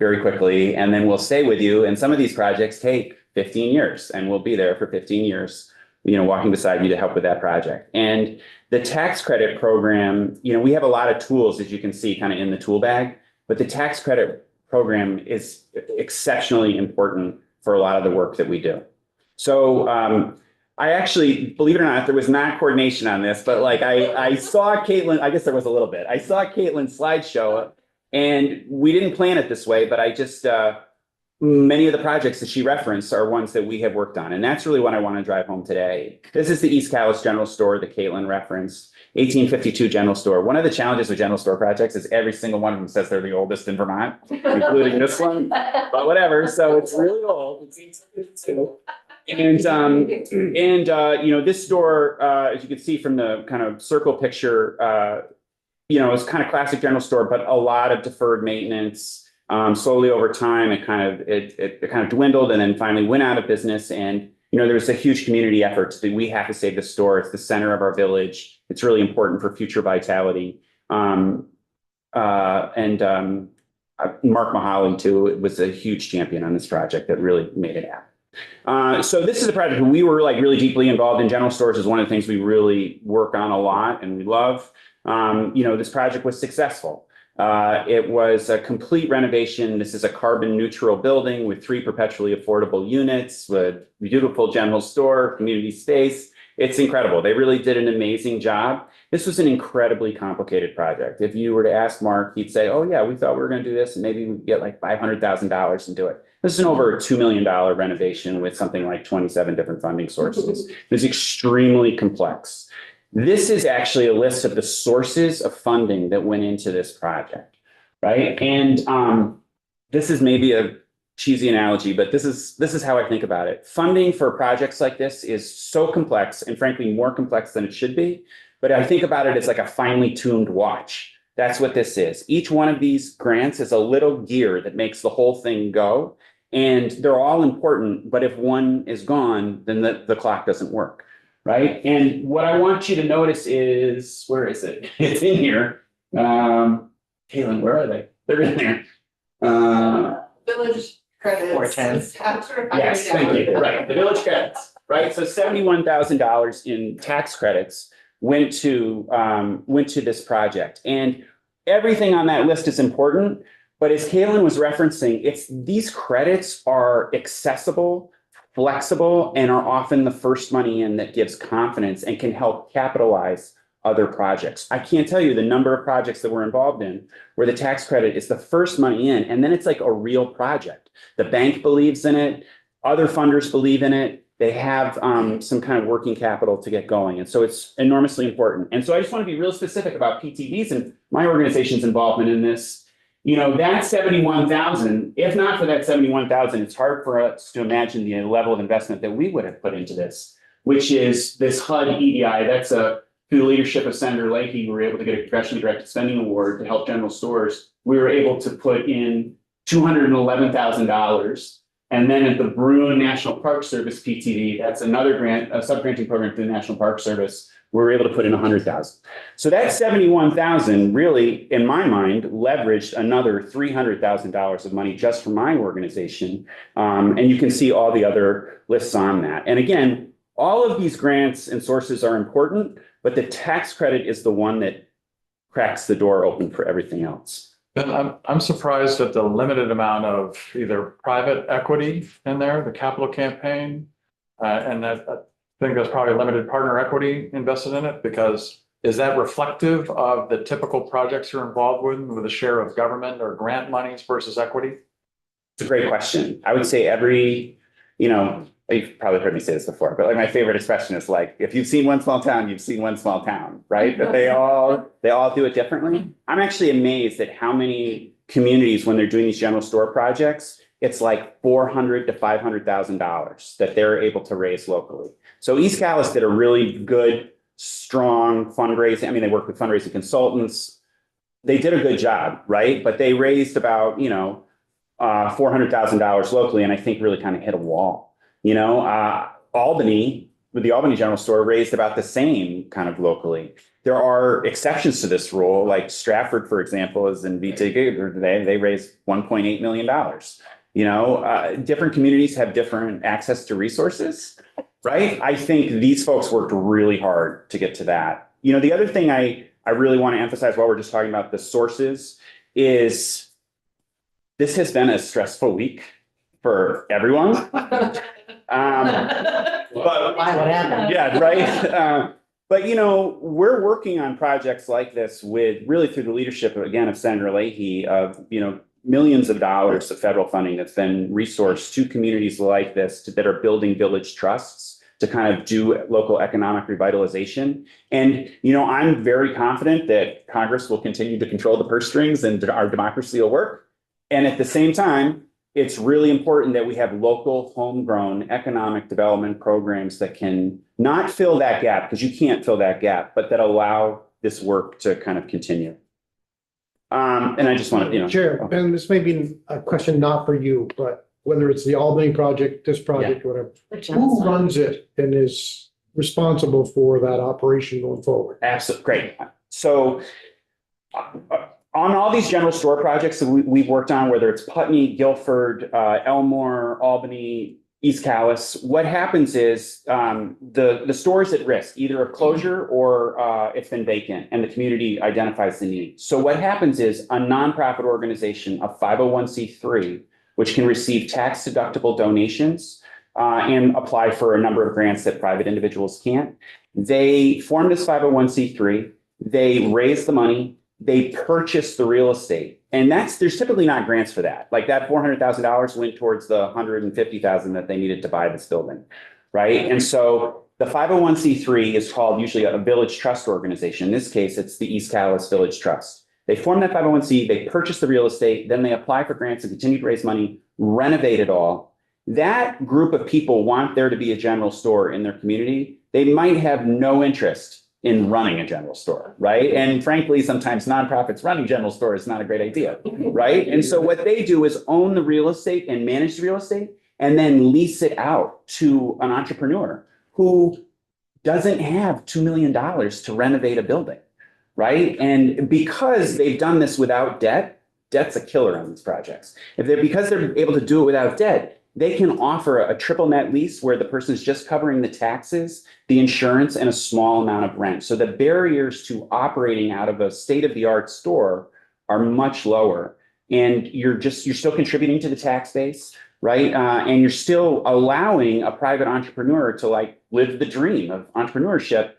very quickly, and then we'll stay with you. And some of these projects take 15 years and we'll be there for 15 years, walking beside you to help with that project. And the tax credit program, we have a lot of tools, as you can see, kind of in the tool bag. But the tax credit program is exceptionally important for a lot of the work that we do. So I actually, believe it or not, there was not coordination on this, but like I saw Caitlin, I guess there was a little bit. I saw Caitlin's slideshow and we didn't plan it this way, but I just, many of the projects that she referenced are ones that we have worked on. And that's really what I want to drive home today. This is the East Calais General Store that Caitlin referenced. 1852 General Store. One of the challenges with general store projects is every single one of them says they're the oldest in Vermont, including this one, but whatever. So it's really old. And this store, as you can see from the kind of circle picture, it's kind of classic general store, but a lot of deferred maintenance. Slowly over time, it kind of dwindled and then finally went out of business. And there was a huge community effort that we have to save the store. It's the center of our village. It's really important for future vitality. I Mark Mahaly too was a huge champion on this project that really made it happen. So this is a project we were like really deeply involved in. General stores is one of the things we really work on a lot and we love. This project was successful. It was a complete renovation. This is a carbon neutral building with 3 perpetually affordable units, with beautiful general store, community space. It's incredible. They really did an amazing job. This was an incredibly complicated project. If you were to ask Mark, he'd say, oh yeah, we thought we were going to do this and maybe we'd get like $500,000 and do it. This is an over $2 million renovation with something like 27 different funding sources. It's extremely complex. This is actually a list of the sources of funding that went into this project, right? And this is maybe a cheesy analogy, but this is how I think about it. Funding for projects like this is so complex and frankly more complex than it should be. But I think about it as like a finely tuned watch. That's what this is. Each one of these grants is a little gear that makes the whole thing go. And they're all important, but if one is gone, then the clock doesn't work, right? And what I want you to notice is, where is it? It's in here. Caitlin, where are they? They're in there. Village credits. Yes, thank you. Right, the village credits, right? So $71,000 in tax credits went to this project. And everything on that list is important. But as Caitlin was referencing, these credits are accessible, flexible, and are often the first money in that gives confidence and can help capitalize other projects. I can't tell you the number of projects that we're involved in where the tax credit is the first money in, and then it's like a real project. The bank believes in it, other funders believe in it, they have some kind of working capital to get going. And so it's enormously important. And so I just want to be real specific about PTVs and my organization's involvement in this. That 71,000, if not for that 71,000, it's hard for us to imagine the level of investment that we would have put into this, which is this HUD EDI. That's through the leadership of Senator Leahy, we were able to get a congressionally directed spending award to help general stores. We were able to put in $211,000. And then at the Bruin National Park Service PTV, that's another grant, a sub-granting program through the National Park Service, we were able to put in 100,000. So that 71,000 really, in my mind, leveraged another $300,000 of money just for my organization. And you can see all the other lists on that. And again, all of these grants and sources are important, but the tax credit is the one that cracks the door open for everything else. And I'm surprised at the limited amount of either private equity in there, the capital campaign, and that I think there's probably limited partner equity invested in it, because is that reflective of the typical projects you're involved with a share of government or grant monies versus equity? It's a great question. I would say you've probably heard me say this before, but like my favorite expression is like, if you've seen one small town, you've seen one small town, right? But they all do it differently. I'm actually amazed at how many communities, when they're doing these general store projects, it's like $400,000 to $500,000 that they're able to raise locally. So East Calais did a really good, strong fundraising. I mean, they worked with fundraising consultants. They did a good job, right? But they raised about, $400,000 locally, and I think really kind of hit a wall. Albany, with the Albany General Store, raised about the same kind of locally. There are exceptions to this rule, like Stratford, for example, is in VTG. They raised $1.8 million. Different communities have different access to resources, right? I think these folks worked really hard to get to that. The other thing I really want to emphasize while we're just talking about the sources is this has been a stressful week for everyone. But What happened? yeah, right. But we're working on projects like this with really through the leadership again of Senator Leahy of millions of dollars of federal funding that's been resourced to communities like this that are building village trusts to kind of do local economic revitalization. And I'm very confident that Congress will continue to control the purse strings and our democracy will work. And at the same time, it's really important that we have local homegrown economic development programs that can not fill that gap, because you can't fill that gap, but that allow this work to kind of continue. And I just want to, Chair, and this may be a question not for you, but whether it's the Albany project, this project, whatever, who runs it and is responsible for that operation going forward? Absolutely. Great. So on all these general store projects that we've worked on, whether it's Putney, Guilford, Elmore, Albany, East Calais, what happens is the store is at risk, either of closure or it's been vacant and the community identifies the need. So what happens is a nonprofit organization, a 501c3, which can receive tax deductible donations and apply for a number of grants that private individuals can't. They form this 501c3, they raise the money, they purchase the real estate. And there's typically not grants for that. Like that $400,000 went towards the $150,000 that they needed to buy this building, right? And so the 501c3 is called usually a village trust organization. In this case, it's the East Calais Village Trust. They form that 501c, they purchase the real estate, then they apply for grants and continue to raise money, renovate it all. That group of people want there to be a general store in their community. They might have no interest in running a general store, right? And frankly, sometimes nonprofits running general store is not a great idea, right? And so what they do is own the real estate and manage the real estate and then lease it out to an entrepreneur who doesn't have $2 million to renovate a building, right? And because they've done this without debt, debt's a killer on these projects. Because they're able to do it without debt, they can offer a triple net lease where the person is just covering the taxes, the insurance, and a small amount of rent. So the barriers to operating out of a state-of-the-art store are much lower. And you're still contributing to the tax base, right? And you're still allowing a private entrepreneur to live the dream of entrepreneurship,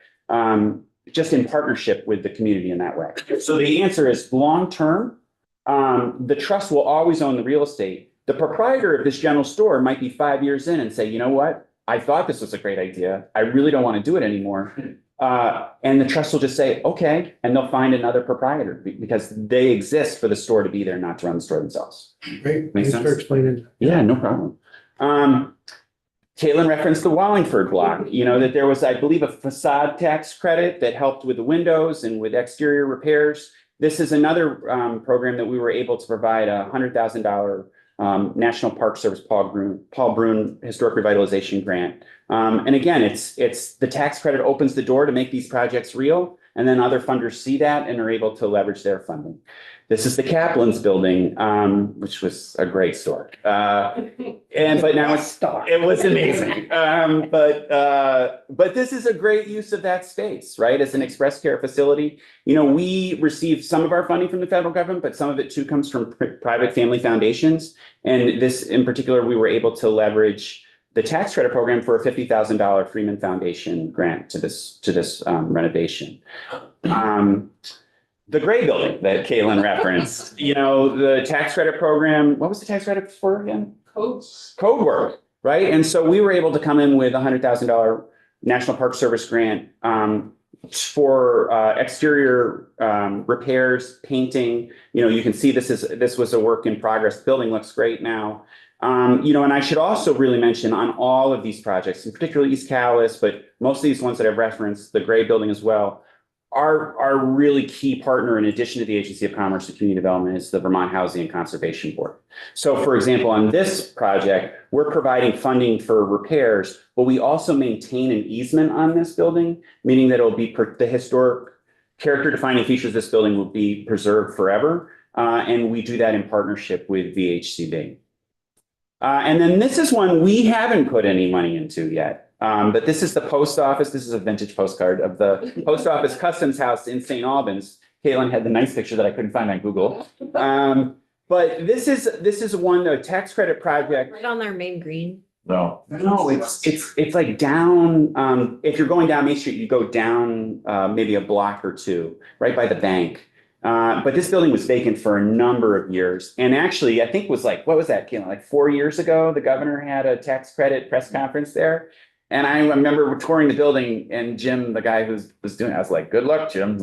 just in partnership with the community in that way. So the answer is long-term, the trust will always own the real estate. The proprietor of this general store might be 5 years in and say, you know what? I thought this was a great idea. I really don't want to do it anymore. And the trust will just say, okay, and they'll find another proprietor because they exist for the store to be there, not to run the store themselves. Great. Makes Thanks for sense? explaining. Yeah, no problem. Caitlin referenced the Wallingford block, that there was, I believe, a facade tax credit that helped with the windows and with exterior repairs. This is another program that we were able to provide a $100,000 National Park Service Paul Brun Historic Revitalization Grant. And again, it's the tax credit opens the door to make these projects real, and then other funders see that and are able to leverage their funding. This is the Kaplan's building, which was a great store. But now it was amazing. But this is a great use of that space, right? As an express care facility. We receive some of our funding from the federal government, but some of it too comes from private family foundations. And this in particular, we were able to leverage the tax credit program for a $50,000 Freeman Foundation grant to this renovation. The gray building that Caitlin referenced, the tax credit program, what was the tax credit for again? Code work, right? And so we were able to come in with a $100,000 National Park Service grant for exterior repairs, painting. You can see this was a work in progress. The building looks great now. And I should also really mention on all of these projects, in particular East Calais, but most of these ones that I've referenced, the gray building as well, our really key partner, in addition to the Agency of Commerce and Community Development, is the Vermont Housing and Conservation Board. So, for example, on this project, we're providing funding for repairs, but we also maintain an easement on this building, meaning that it'll be the historic character-defining features of this building will be preserved forever, and we do that in partnership with VHCB. And then this is one we haven't put any money into yet. But this is the post office. This is a vintage postcard of the post office customs house in St. Albans. Caitlin had the nice picture that I couldn't find on Google. But this is one, a tax credit project. Right on their main green. No. No, it's like down, if you're going down Main Street, you go down maybe a block or two, right by the bank. But this building was vacant for a number of years. And actually, I think it was what was that, Caitlin? 4 years ago, the governor had a tax credit press conference there. And I remember touring the building and Jim, the guy who was doing it, I was like, good luck, Jim.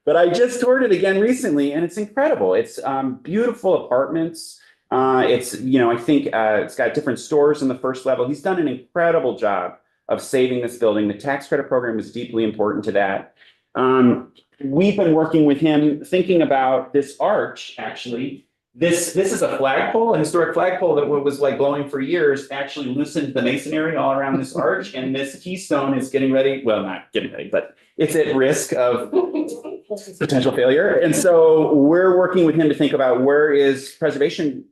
But I just toured it again recently and it's incredible. It's beautiful apartments. It's, I think it's got different stores in the first level. He's done an incredible job of saving this building. The tax credit program is deeply important to that. We've been working with him thinking about this arch, actually. This is a flagpole, a historic flagpole that was blowing for years, actually loosened the masonry all around this arch. And this keystone is getting ready. Well, not getting ready, but it's at risk of potential failure. And so we're working with him to think about where is Preservation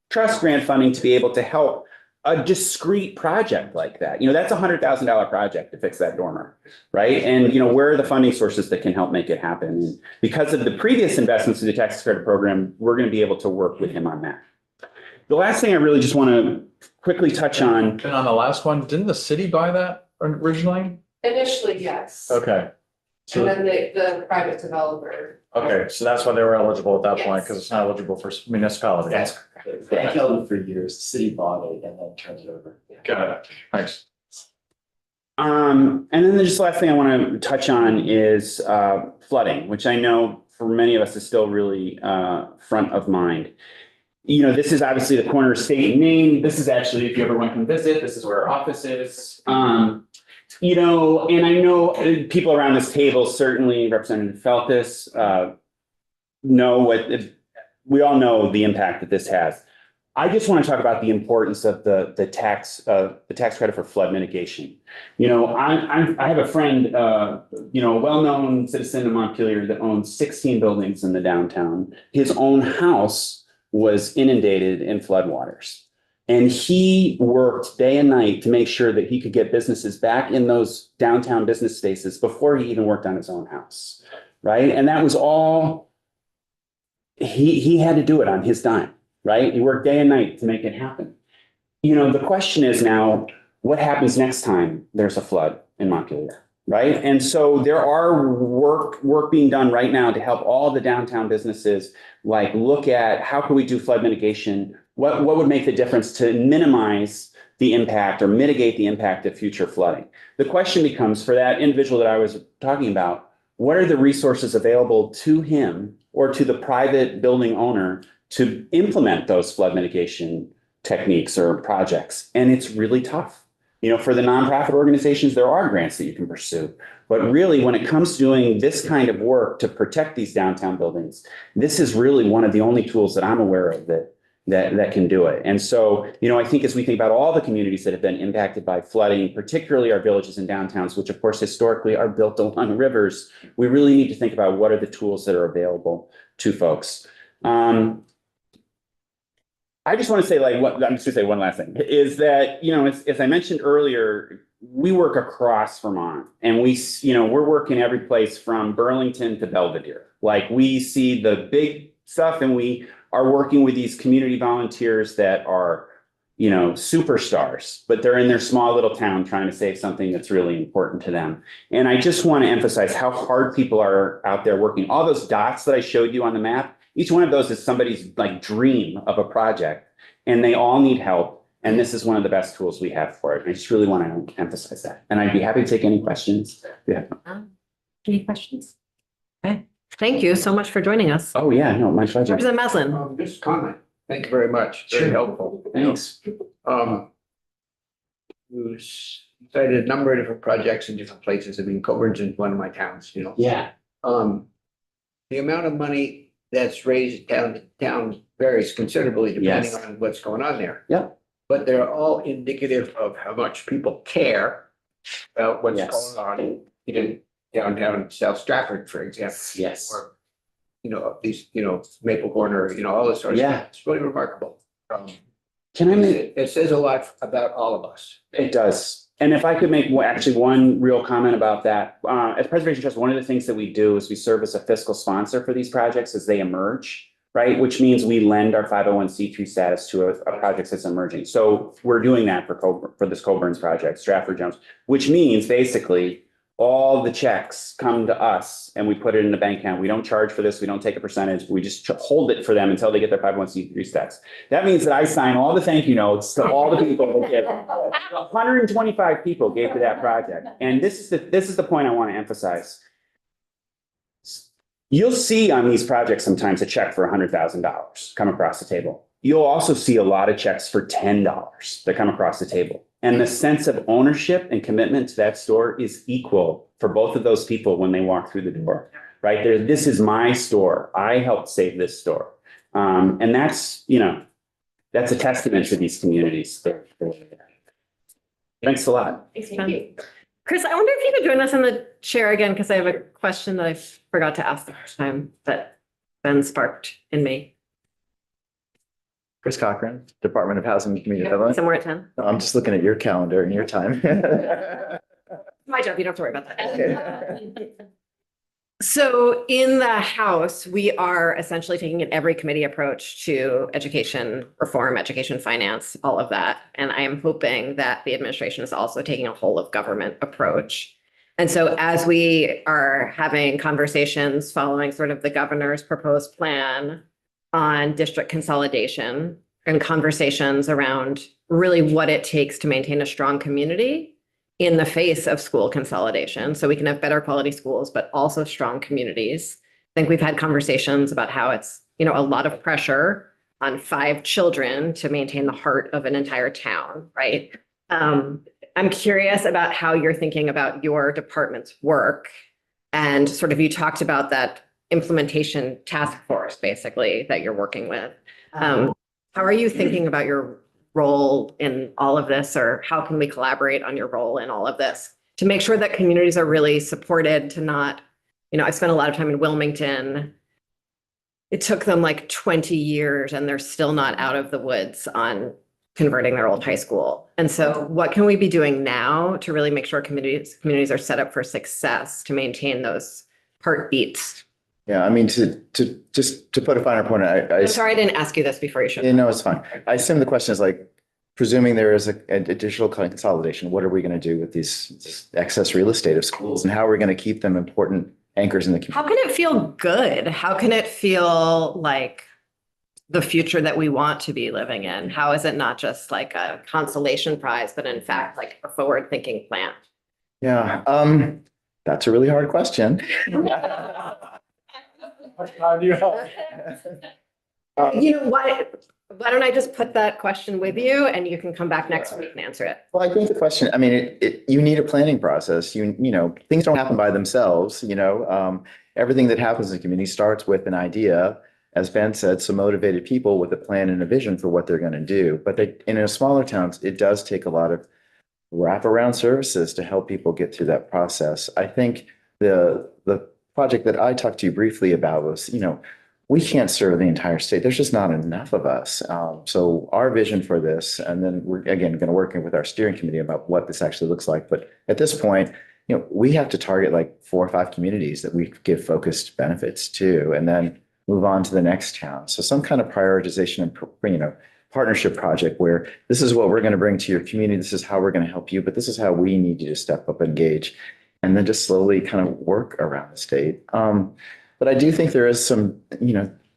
Trust grant funding to be able to help a discrete project like that. That's $100,000 project to fix that dormer, right? And, where are the funding sources that can help make it happen? And because of the previous investments in the tax credit program, we're going to be able to work with him on that. The last thing I really just want to quickly touch on. And on the last one, didn't the city buy that originally? Initially, yes. Okay. And So, then the private developer. okay, so that's why they were eligible at that point, Yes. because it's not eligible for municipalities. They held it for years, the city bought it and then turned it over. Got it. Thanks. And then the just last thing I want to touch on is flooding, which I know for many of us is still really front of mind. This is obviously the corner of State and Main. This is actually, if you ever want to come visit, this is where our office is. And I know people around this table, certainly Representative Feltus, we all know the impact that this has. I just want to talk about the importance of the tax credit for flood mitigation. I have a friend, a well-known citizen of Montpelier that owns 16 buildings in the downtown. His own house was inundated in floodwaters. And he worked day and night to make sure that he could get businesses back in those downtown business spaces before he even worked on his own house, right? And that was all, he had to do it on his dime, right? He worked day and night to make it happen. The question is now, what happens next time there's a flood in Montpelier, right? And so there are work being done right now to help all the downtown businesses, like look at how can we do flood mitigation? What would make the difference to minimize the impact or mitigate the impact of future flooding? The question becomes, for that individual that I was talking about, what are the resources available to him or to the private building owner to implement those flood mitigation techniques or projects? And it's really tough. For the nonprofit organizations, there are grants that you can pursue. But really, when it comes to doing this kind of work to protect these downtown buildings, this is really one of the only tools that I'm aware of that can do it. And so, I think as we think about all the communities that have been impacted by flooding, particularly our villages and downtowns, which of course historically are built along rivers, we really need to think about what are the tools that are available to folks. I just want to say, I'm just going to say one last thing, is that, as I mentioned earlier, we work across Vermont and we're working every place from Burlington to Belvedere. We see the big stuff and we are working with these community volunteers that are, superstars, but they're in their small little town trying to save something that's really important to them. And I just want to emphasize how hard people are out there working. All those dots that I showed you on the map, each one of those is somebody's dream of a project, and they all need help. And this is one of the best tools we have for it. I just really want to emphasize that. And I'd be happy to take any questions. Yeah. Any questions? Okay, thank you so much for joining us. Oh, yeah, no, my pleasure. Representative Maslin. Just comment. Thank you very much. Very helpful. Thanks. You cited a number of different projects in different places. I mean, Coburn's in one of my towns, Yeah. The amount of money that's raised down varies considerably depending Yes. on what's going on there. Yep. But they're all indicative of how much people care about what's Yes. going on in downtown South Stratford, for example. Yes. Or, these, Maple Corner, all this sort of Yeah. stuff. It's really remarkable. Can I make? It says a lot about all of us. It does. And if I could make actually one real comment about that, as Preservation Trust, one of the things that we do is we serve as a fiscal sponsor for these projects as they emerge, right? Which means we lend our 501c3 status to a project that's emerging. So we're doing that for this Coburn's project, Stratford Jones, which means basically all the checks come to us and we put it in the bank account. We don't charge for this. We don't take a percentage. We just hold it for them until they get their 501c3 status. That means that I sign all the thank you notes to all the people that give. 125 people gave to that project. And this is the point I want to emphasize. You'll see on these projects sometimes a check for $100,000 come across the table. You'll also see a lot of checks for $10 that come across the table. And the sense of ownership and commitment to that store is equal for both of those people when they walk through the door, right? This is my store. I helped save this store. And that's a testament to these communities. Thanks a lot. Thank you. Chris, I wonder if you could join us in the chair again, because I have a question that I forgot to ask the first time that Ben sparked in me. Chris Cochran, Department of Housing and Community Development. Somewhere at 10. I'm just looking at your calendar and your time. My job, you don't have to worry about that. So in the House, we are essentially taking an every committee approach to education reform, education finance, all of that. And I am hoping that the administration is also taking a whole of government approach. And so as we are having conversations following sort of the governor's proposed plan on district consolidation and conversations around really what it takes to maintain a strong community in the face of school consolidation, so we can have better quality schools, but also strong communities. I think we've had conversations about how it's, a lot of pressure on 5 children to maintain the heart of an entire town, right? I'm curious about how you're thinking about your department's work. And sort of you talked about that implementation task force, basically, that you're working with. How are you thinking about your role in all of this, or how can we collaborate on your role in all of this to make sure that communities are really supported to not, I spent a lot of time in Wilmington. It took them like 20 years and they're still not out of the woods on converting their old high school. And so what can we be doing now to really make sure communities are set up for success to maintain those heartbeats? Yeah, I mean, to put a finer point, I'm sorry I didn't ask you this before you showed up. No, it's fine. I assume the question is like, presuming there is an additional consolidation, what are we going to do with this excess real estate of schools, and how are we going to keep them important anchors in the community? How can it feel good? How can it feel like the future that we want to be living in? How is it not just like a consolation prize, but in fact, like a forward-thinking plan? Yeah, that's a really hard question. Why don't I just put that question with you and you can come back next week and answer it? Well, I think the question, I mean, you need a planning process. Things don't happen by themselves, everything that happens in the community starts with an idea, as Ben said, some motivated people with a plan and a vision for what they're going to do. But in a smaller towns, it does take a lot of wraparound services to help people get through that process. I think the project that I talked to you briefly about was, we can't serve the entire state. There's just not enough of us. So our vision for this, and then we're again going to work with our steering committee about what this actually looks like. But at this point, we have to target like 4 or 5 communities that we give focused benefits to, and then move on to the next town. So some kind of prioritization and, partnership project where this is what we're going to bring to your community. This is how we're going to help you, but this is how we need you to step up and engage, and then just slowly kind of work around the state. But I do think there is some,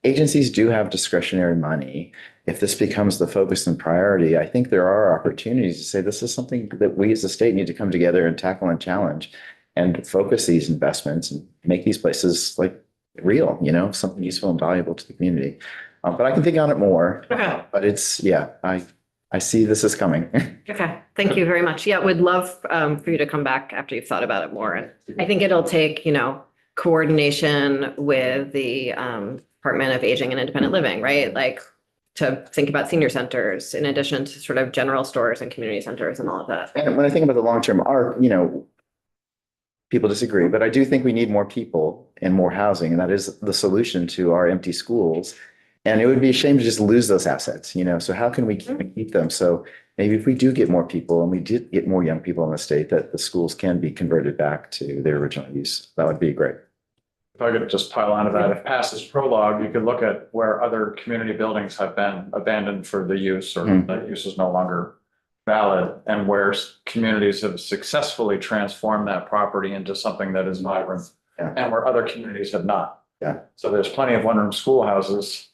agencies do have discretionary money. If this becomes the focus and priority, I think there are opportunities to say this is something that we as a state need to come together and tackle and challenge and focus these investments and make these places like real, something useful and valuable to the community. But I can think on it more. Okay. But I see this is coming. Okay, thank you very much. Yeah, would love for you to come back after you've thought about it more. And I think it'll take, coordination with the Department of Aging and Independent Living, right? Like to think about senior centers in addition to sort of general stores and community centers and all of that. And when I think about the long-term arc, people disagree, but I do think we need more people and more housing, and that is the solution to our empty schools. And it would be a shame to just lose those assets, so how can we keep them? So maybe if we do get more people and we did get more young people in the state, that the schools can be converted back to their original use. That would be great. If I could just pile onto that, if past is prologue, you could look at where other community buildings have been abandoned for the use, or that use is no longer valid, and where communities have successfully transformed that property into something that is vibrant, and where other communities have not. Yeah. So there's plenty of one-room schoolhouses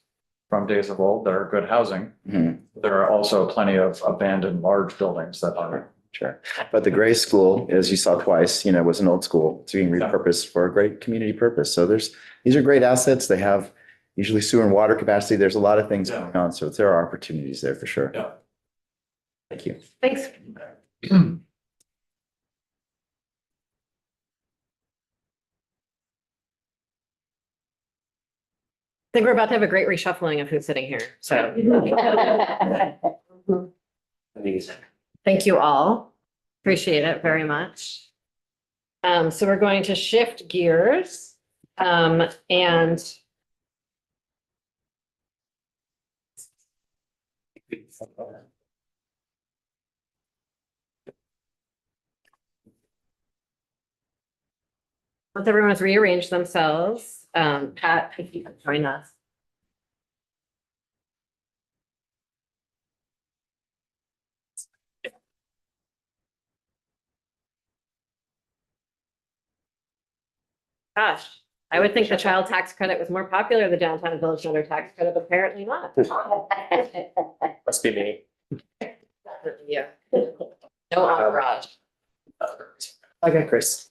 from days of old that are good housing. There are also plenty of abandoned large buildings that are. Sure. But the Gray School, as you saw twice, was an old school. It's being repurposed for a great community purpose. So these are great assets. They have usually sewer and water capacity. There's a lot of things going on. So there are opportunities there for sure. Yeah. Thank you. Thanks. I think we're about to have a great reshuffling of who's sitting here. So thank you all. Appreciate it very much. So we're going to shift gears, and once everyone has rearranged themselves, Pat, if you could join us. Gosh, I would think the child tax credit was more popular, the downtown village center tax credit, apparently not. Must be me. Yeah. No entourage. Okay, Chris.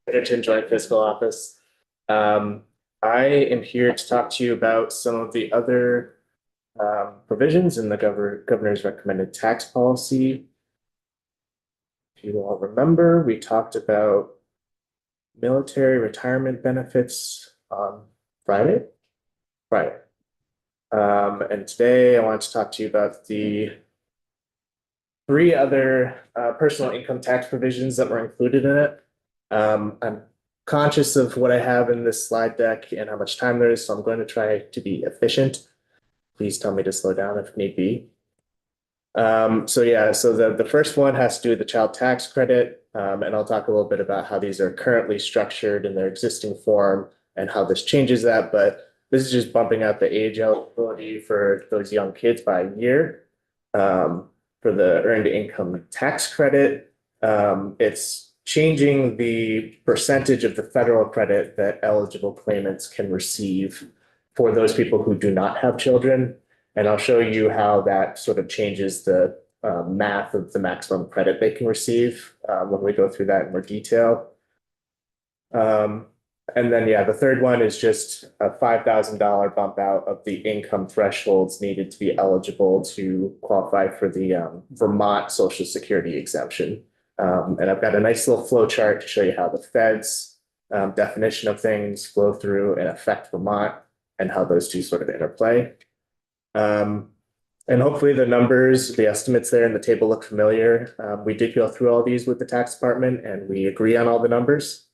Edgerton Joint Fiscal Office. I am here to talk to you about some of the other provisions in the governor's recommended tax policy. If you all remember, we talked about military retirement benefits on Friday. And today I want to talk to you about the three other personal income tax provisions that were included in it. I'm conscious of what I have in this slide deck and how much time there is, so I'm going to try to be efficient. Please tell me to slow down if need be. So the first one has to do with the child tax credit, and I'll talk a little bit about how these are currently structured in their existing form and how this changes that. But this is just bumping out the age eligibility for those young kids by a year. For the earned income tax credit, it's changing the percentage of the federal credit that eligible claimants can receive for those people who do not have children. And I'll show you how that sort of changes the math of the maximum credit they can receive when we go through that in more detail. And then, the third one is just a $5,000 bump out of the income thresholds needed to be eligible to qualify for the Vermont Social Security exemption. And I've got a nice little flow chart to show you how the feds definition of things flow through and affect Vermont and how those two sort of interplay. And hopefully the numbers, the estimates there in the table look familiar. We did go through all these with the tax department and we agree on all the numbers.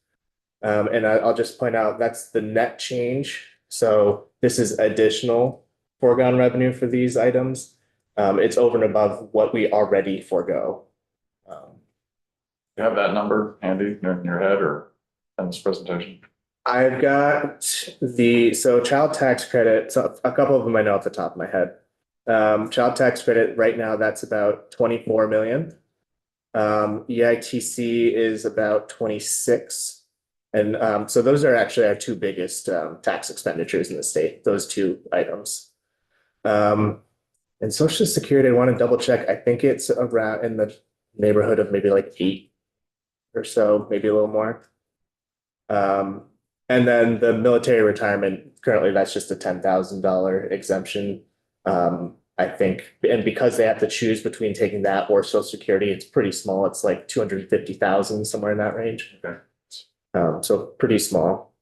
And I'll just point out that's the net change. So this is additional foregone revenue for these items. It's over and above what we already forego. You have that number handy in your head or in this presentation? I've got so child tax credit, so a couple of them I know off the top of my head. Child tax credit right now, that's about 24 million. EITC is about 26. And so those are actually our two biggest tax expenditures in the state, those two items. And Social Security, I want to double check. I think it's around in the neighborhood of maybe like 8 or so, maybe a little more. And then the military retirement, currently that's just a $10,000 exemption. I think, and because they have to choose between taking that or Social Security, it's pretty small. It's like 250,000, somewhere in that range. Okay. So pretty small.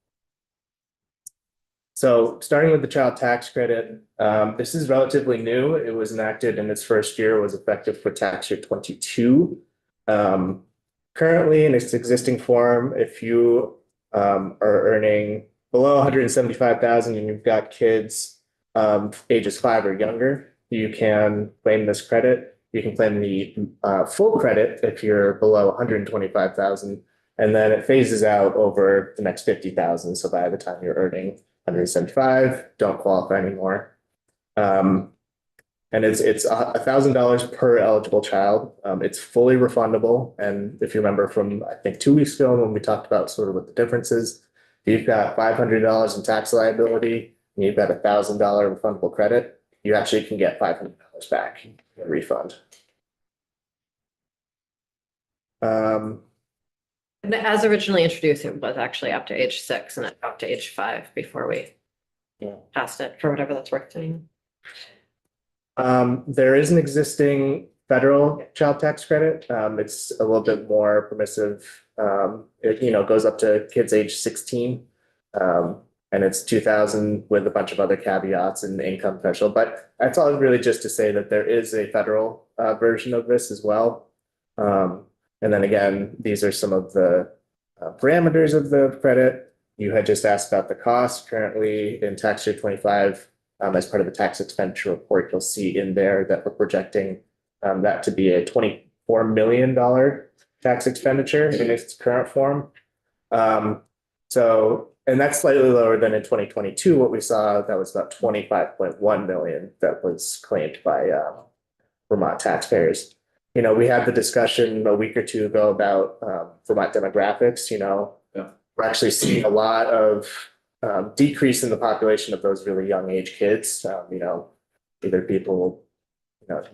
So starting with the child tax credit, this is relatively new. It was enacted in its first year, was effective for tax year 22. Currently in its existing form, if you are earning below 175,000 and you've got kids ages 5 or younger, you can claim this credit. You can claim the full credit if you're below 125,000, and then it phases out over the next 50,000. So by the time you're earning 175, don't qualify anymore. And it's $1,000 per eligible child. It's fully refundable. And if you remember from, I think 2 weeks ago, when we talked about sort of what the difference is, if you've got $500 in tax liability and you've got $1,000 refundable credit, you actually can get $500 back in a refund. As originally introduced, it was actually up to age 6 and up to age 5 before we passed it, for whatever that's worth to you. There is an existing federal child tax credit. It's a little bit more permissive. It goes up to kids age 16. And it's 2,000 with a bunch of other caveats and income threshold. But that's all really just to say that there is a federal version of this as well. And then again, these are some of the parameters of the credit. You had just asked about the cost currently in tax year 25. As part of the tax expenditure report, you'll see in there that we're projecting that to be a $24 million tax expenditure in its current form. And that's slightly lower than in 2022. What we saw, that was about 25.1 million that was claimed by Vermont taxpayers. You know, we had the discussion a week or two ago about Vermont demographics. You know, we're actually seeing a lot of decrease in the population of those really young age kids. You know, either people, you know,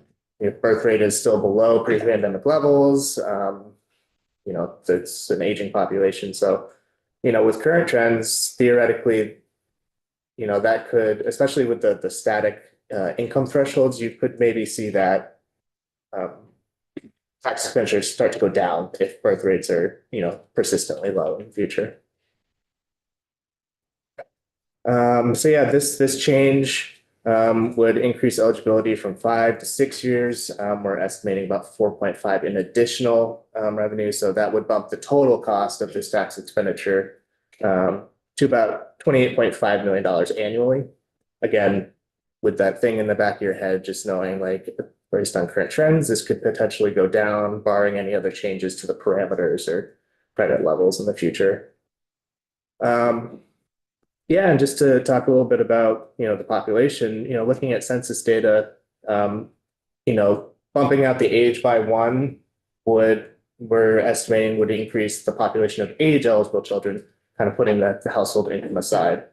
birth rate is still below pre-pandemic levels. You know, it's an aging population. So, you know, with current trends, theoretically, you know, that could, especially with the static income thresholds, you could maybe see that tax expenditures start to go down if birth rates are, you know, persistently low in the future. So yeah, this change would increase eligibility from 5 to 6 years. We're estimating about 4.5 in additional revenue. So that would bump the total cost of this tax expenditure to about $28.5 million annually. Again, with that thing in the back of your head, just knowing like based on current trends, this could potentially go down, barring any other changes to the parameters or credit levels in the future. Yeah, and just to talk a little bit about, you know, the population, you know, looking at census data, you know, bumping out the age by 1 we're estimating would increase the population of age eligible children, kind of putting the household income aside,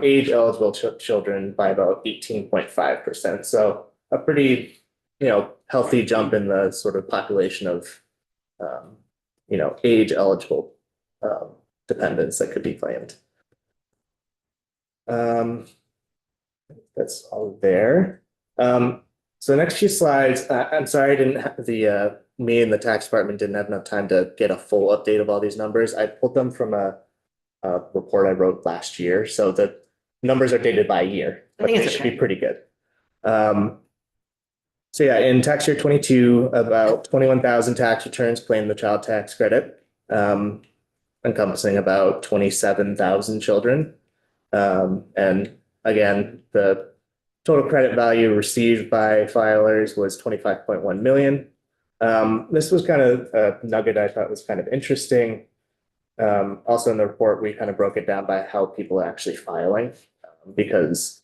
age eligible children by about 18.5%. So a pretty, you know, healthy jump in the sort of population of, you know, age eligible dependents that could be claimed. That's all there. So the next few slides, I'm sorry, I didn't have me and the tax department didn't have enough time to get a full update of all these numbers. I pulled them from a report I wrote last year. So the numbers are dated by year, but they should be pretty good. So yeah, in tax year 22, about 21,000 tax returns claimed the child tax credit, encompassing about 27,000 children. And again, the total credit value received by filers was 25.1 million. This was kind of a nugget I thought was kind of interesting. Also in the report, we kind of broke it down by how people are actually filing, because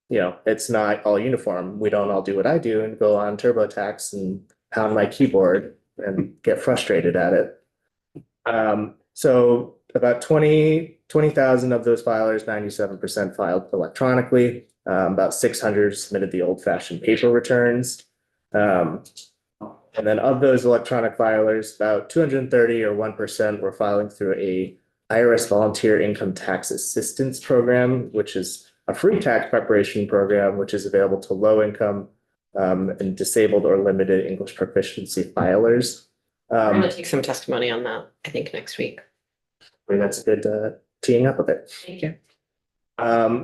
you know, it's not all uniform. We don't all do what I do and go on TurboTax and pound my keyboard and get frustrated at it. So about 20,000 of those filers, 97% filed electronically. About 600 submitted the old-fashioned paper returns. And then of those electronic filers, about 230 or 1% were filing through a IRS Volunteer Income Tax Assistance Program, which is a free tax preparation program, which is available to low-income and disabled or limited English proficiency filers. We're going to take some testimony on that, I think, next week. I mean, that's a good teeing up of it. Thank you.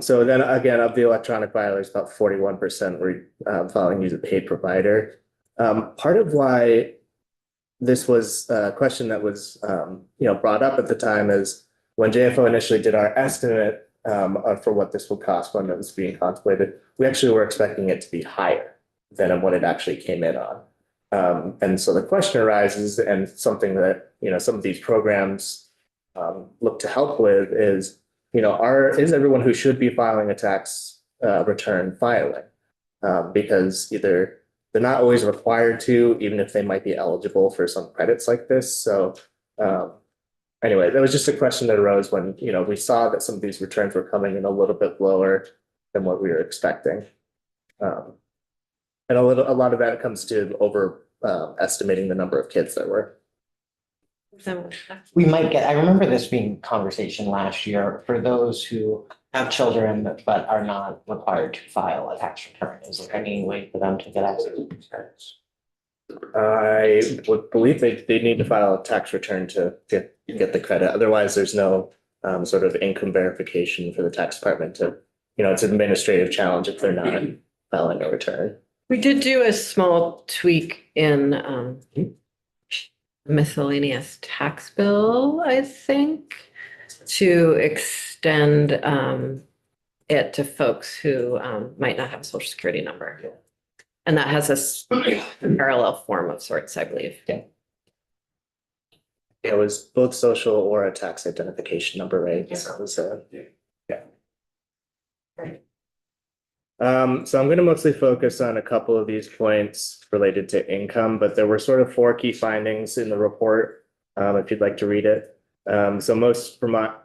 So then again, of the electronic filers, about 41% were filing use a paid provider. Part of why this was a question that was you know, brought up at the time is when JFO initially did our estimate for what this would cost when it was being contemplated, we actually were expecting it to be higher than what it actually came in on. And so the question arises, and something that, you know, some of these programs look to help with is, you know, is everyone who should be filing a tax return filing? Because either they're not always required to, even if they might be eligible for some credits like this. So anyway, that was just a question that arose when, you know, we saw that some of these returns were coming in a little bit lower than what we were expecting. And a lot of that comes to estimating the number of kids that were. We might get, I remember this being conversation last year for those who have children but are not required to file a tax return. Is there any way for them to get access to these credits? I would believe they need to file a tax return to get the credit. Otherwise, there's no sort of income verification for the tax department to, you know, it's an administrative challenge if they're not filing a return. We did do a small tweak in miscellaneous tax bill, I think, to extend it to folks who might not have a social security number. And that has a parallel form of sorts, I believe. It was both social or a tax identification number, right? So it was yeah. So I'm gonna mostly focus on a couple of these points related to income, but there were sort of four key findings in the report, if you'd like to read it. So most Vermont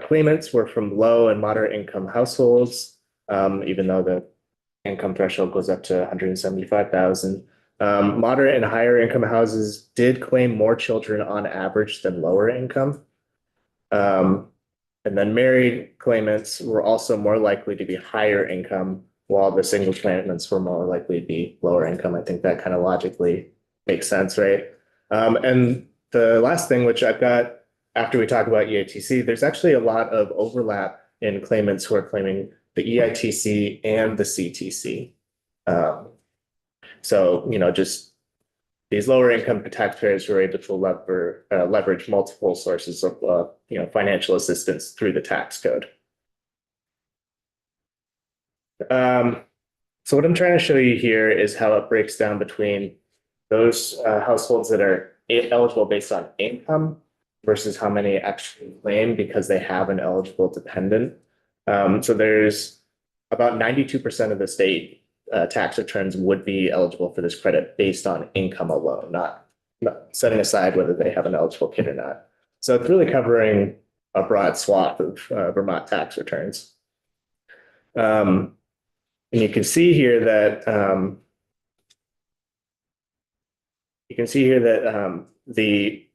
claimants were from low and moderate income households, even though the income threshold goes up to 175,000. Moderate and higher income houses did claim more children on average than lower income. And then married claimants were also more likely to be higher income, while the single claimants were more likely to be lower income. I think that kind of logically makes sense, right? And the last thing, which I've got after we talk about EITC, there's actually a lot of overlap in claimants who are claiming the EITC and the CTC. So, just these lower income taxpayers who are able to leverage multiple sources of, financial assistance through the tax code. So what I'm trying to show you here is how it breaks down between those households that are eligible based on income versus how many actually claim because they have an eligible dependent. So there's about 92% of the state tax returns would be eligible for this credit based on income alone, not setting aside whether they have an eligible kid or not. So it's really covering a broad swath of Vermont tax returns. And you can see here that the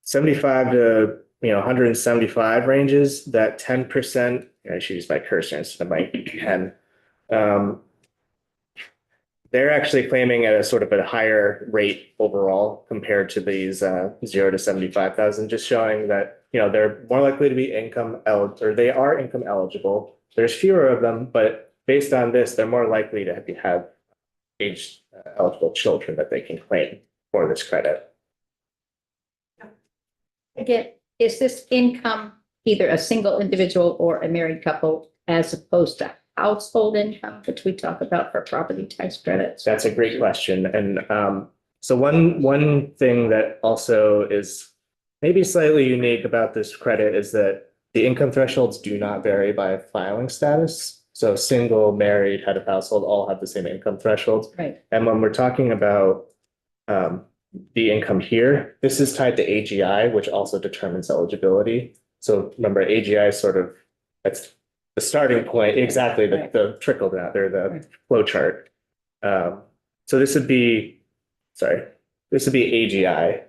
75 to 175 ranges, that 10%, I should use my cursor instead of my pen. They're actually claiming at a sort of a higher rate overall compared to these 0 to 75,000, just showing that they're more likely to be income eligible, or they are income eligible. There's fewer of them, but based on this, they're more likely to have age eligible children that they can claim for this credit. Again, is this income either a single individual or a married couple as opposed to household income, which we talk about for property tax credits? That's a great question. And so one thing that also is maybe slightly unique about this credit is that the income thresholds do not vary by filing status. So single, married, head of household all have the same income thresholds. Right. And when we're talking about the income here, this is tied to AGI, which also determines eligibility. So remember, AGI is that's the starting point, exactly, the trickle down there, the flow chart. So this would be AGI,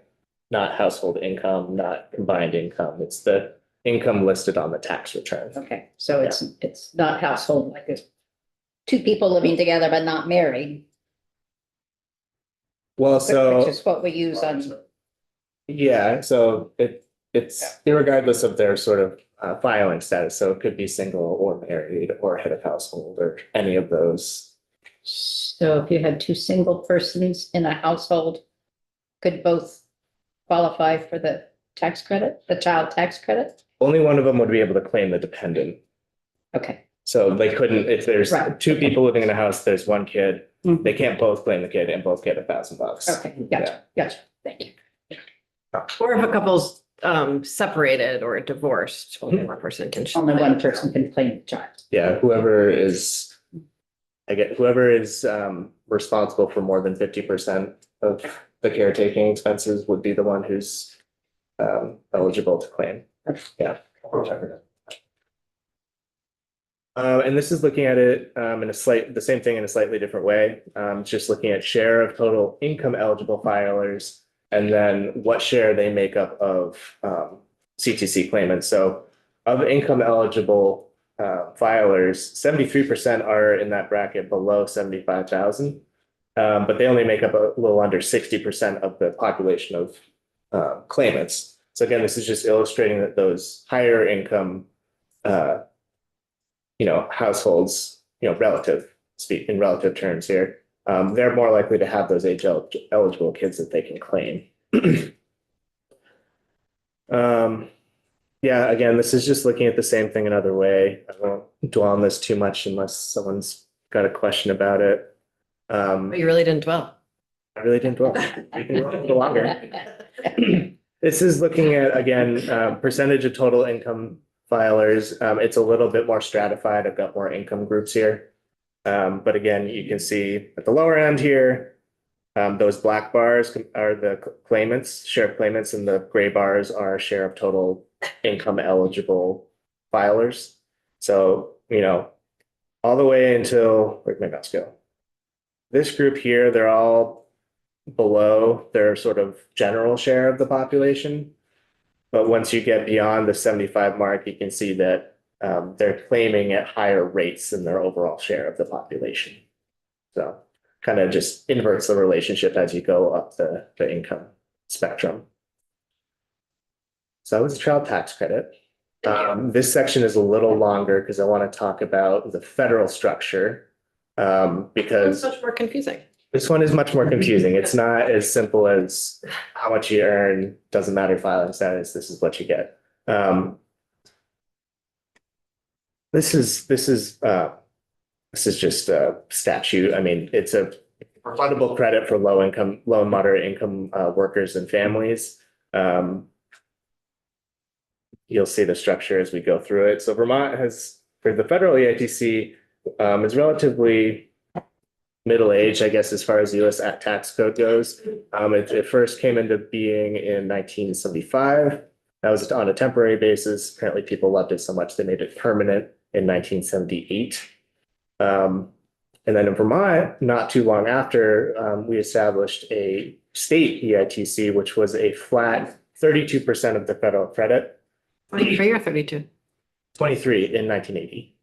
not household income, not combined income. It's the income listed on the tax return. Okay, so it's not household, like it's two people living together but not married, Well, which is what we use on. yeah, so it's irregardless of their sort of filing status. So it could be single or married or head of household or any of those. So if you had two single persons in a household, could both qualify for the tax credit, the child tax credit? Only one of them would be able to claim the dependent. Okay. So they couldn't, if there's Right. two people living in a house, there's one kid, Mhm. they can't both claim the kid and both get $1,000. Okay, gotcha, thank you. Or if a couple's separated or divorced, only one person can. Only one person can claim the child. Yeah, whoever is responsible for more than 50% of the caretaking expenses would be the one who's eligible to claim. Yeah. And this is looking at it the same thing in a slightly different way. Just looking at share of total income eligible filers and then what share they make up of CTC claimants. So of income eligible filers, 73% are in that bracket below 75,000. But they only make up a little under 60% of the population of claimants. So again, this is just illustrating that those higher income households, in relative terms here, they're more likely to have those eligible kids that they can claim. Yeah, again, this is just looking at the same thing another way. I won't dwell on this too much unless someone's got a question about it. But you really didn't dwell. I really didn't dwell. We can go a little longer. This is looking at, again, percentage of total income filers. It's a little bit more stratified. I've got more income groups here. But again, you can see at the lower end here, those black bars are the claimants, share of claimants, and the gray bars are share of total income eligible filers. So, all the way until, where'd my mouse go? This group here, they're all below their sort of general share of the population. But once you get beyond the 75 mark, you can see that they're claiming at higher rates than their overall share of the population. So kind of just inverts the relationship as you go up the income spectrum. So that was a child tax credit. This section is a little longer because I want to talk about the federal structure. It's Because much more confusing. this one is much more confusing. It's not as simple as how much you earn, doesn't matter filing status, this is what you get. This is just a statute. I mean, it's a refundable credit for low and moderate income workers and families. You'll see the structure as we go through it. So Vermont has, for the federal EITC, is relatively middle-aged, I guess, as far as the US tax code goes. It first came into being in 1975. That was on a temporary basis. Apparently people loved it so much they made it permanent in 1978. And then in Vermont, not too long after, we established a state EITC, which was a flat 32% of the federal credit. 23 or 32? 23 in 1980.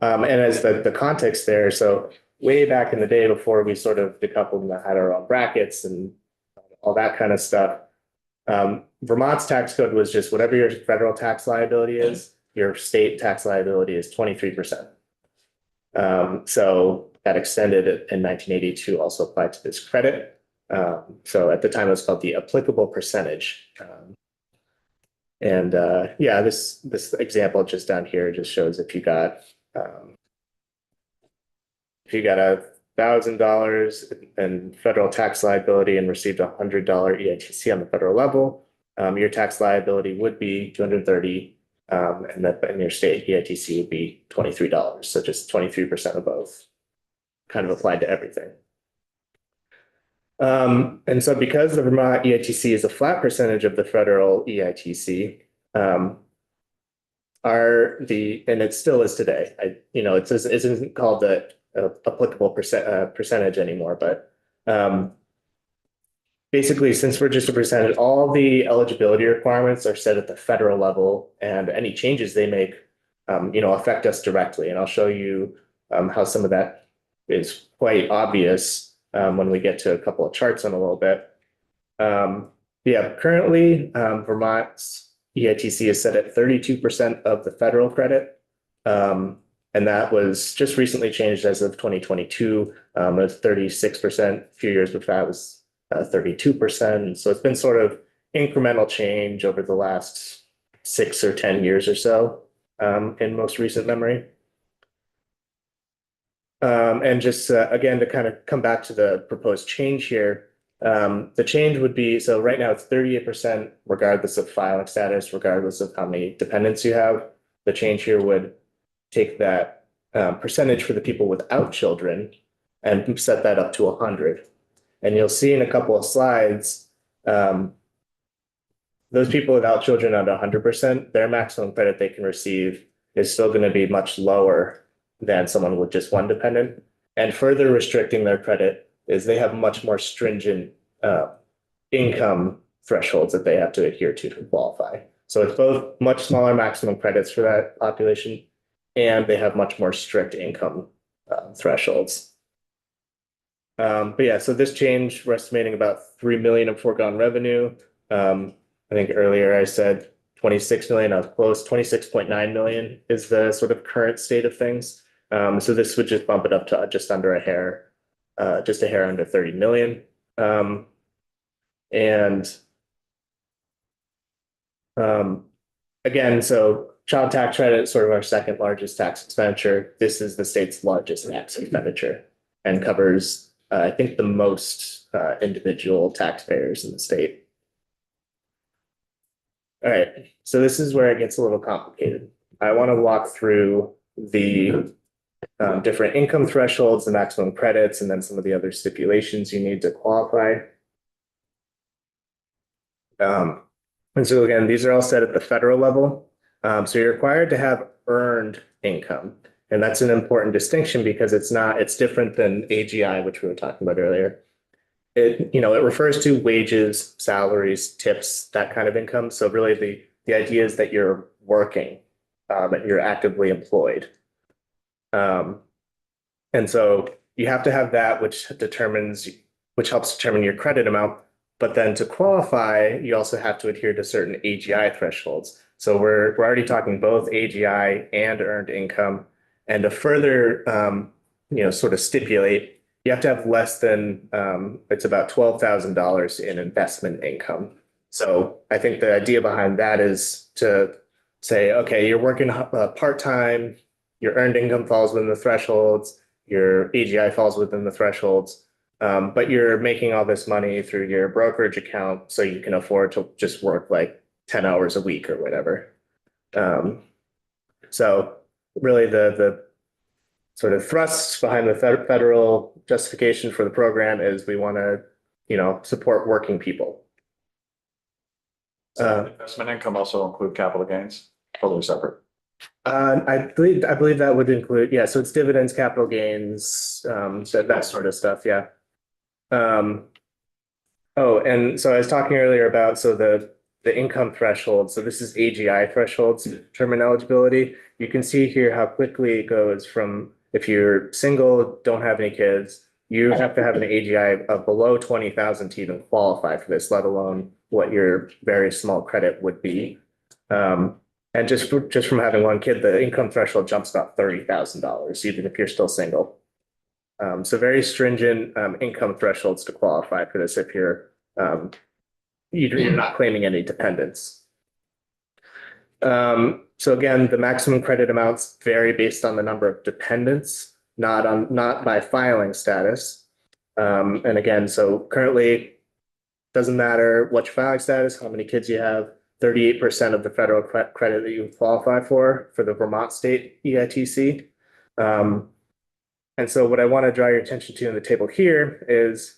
And as the context there, so way back in the day before we sort of decoupled and had our own brackets and all that kind of stuff, Vermont's tax code was just whatever your federal tax liability is, your state tax liability is 23%. So that extended in 1980 to also apply to this credit. So at the time it was called the applicable percentage. Yeah, this example just down here just shows if you got $1,000 in federal tax liability and received $100 EITC on the federal level, your tax liability would be $230, and your state EITC would be $23. So just 23% of both, kind of applied to everything. And so because the Vermont EITC is a flat percentage of the federal EITC, and it still is today. It isn't called the applicable percentage anymore, but basically, since we're just a percentage, all the eligibility requirements are set at the federal level, and any changes they make, affect us directly. And I'll show you how some of that is quite obvious when we get to a couple of charts in a little bit. Yeah, currently, Vermont's EITC is set at 32% of the federal credit. And that was just recently changed as of 2022. It was 36%. A few years before that was 32%. So it's been sort of incremental change over the last 6 or 10 years or so in most recent memory. And just again, to kind of come back to the proposed change here, the change would be, so right now it's 38% regardless of filing status, regardless of how many dependents you have. The change here would take that percentage for the people without children and set that up to 100. And you'll see in a couple of slides, those people without children at 100%, their maximum credit they can receive is still going to be much lower than someone with just one dependent. And further restricting their credit is they have much more stringent income thresholds that they have to adhere to qualify. So it's both much smaller maximum credits for that population, and they have much more strict income thresholds. But yeah, so this change, we're estimating about 3 million in foregone revenue. I think earlier I said 26 million, I was close, 26.9 million is the sort of current state of things. So this would just bump it up to just under a hair. just a hair under 30 million. And again, so child tax credit is sort of our second largest tax expenditure. This is the state's largest tax expenditure and covers, I think, the most individual taxpayers in the state. All right, so this is where it gets a little complicated. I want to walk through the different income thresholds, the maximum credits, and then some of the other stipulations you need to qualify. And so again, these are all set at the federal level. So you're required to have earned income. And that's an important distinction because it's different than AGI, which we were talking about earlier. It refers to wages, salaries, tips, that kind of income. So really the idea is that you're working, that you're actively employed. And so you have to have that, which helps determine your credit amount. But then to qualify, you also have to adhere to certain AGI thresholds. So we're already talking both AGI and earned income. And to further, sort of stipulate, you have to have less than, it's about $12,000 in investment income. So I think the idea behind that is to say, okay, you're working part-time, your earned income falls within the thresholds, your AGI falls within the thresholds. But you're making all this money through your brokerage account, so you can afford to just work like 10 hours a week or whatever. So really the sort of thrust behind the federal justification for the program is we want to, support working people. Investment income also include capital gains, totally separate. I believe that would include, yeah, so it's dividends, capital gains, that sort of stuff, yeah. And so I was talking earlier about, so the income threshold. So this is AGI thresholds, determine eligibility. You can see here how quickly it goes from, if you're single, don't have any kids, you have to have an AGI of below 20,000 to even qualify for this, let alone what your very small credit would be. And just from having one kid, the income threshold jumps about $30,000, even if you're still single. So very stringent income thresholds to qualify for this if you're not claiming any dependents. So again, the maximum credit amounts vary based on the number of dependents, not by filing status. And again, so currently, doesn't matter what your filing status, how many kids you have, 38% of the federal credit that you qualify for the Vermont state EITC. And so what I want to draw your attention to in the table here is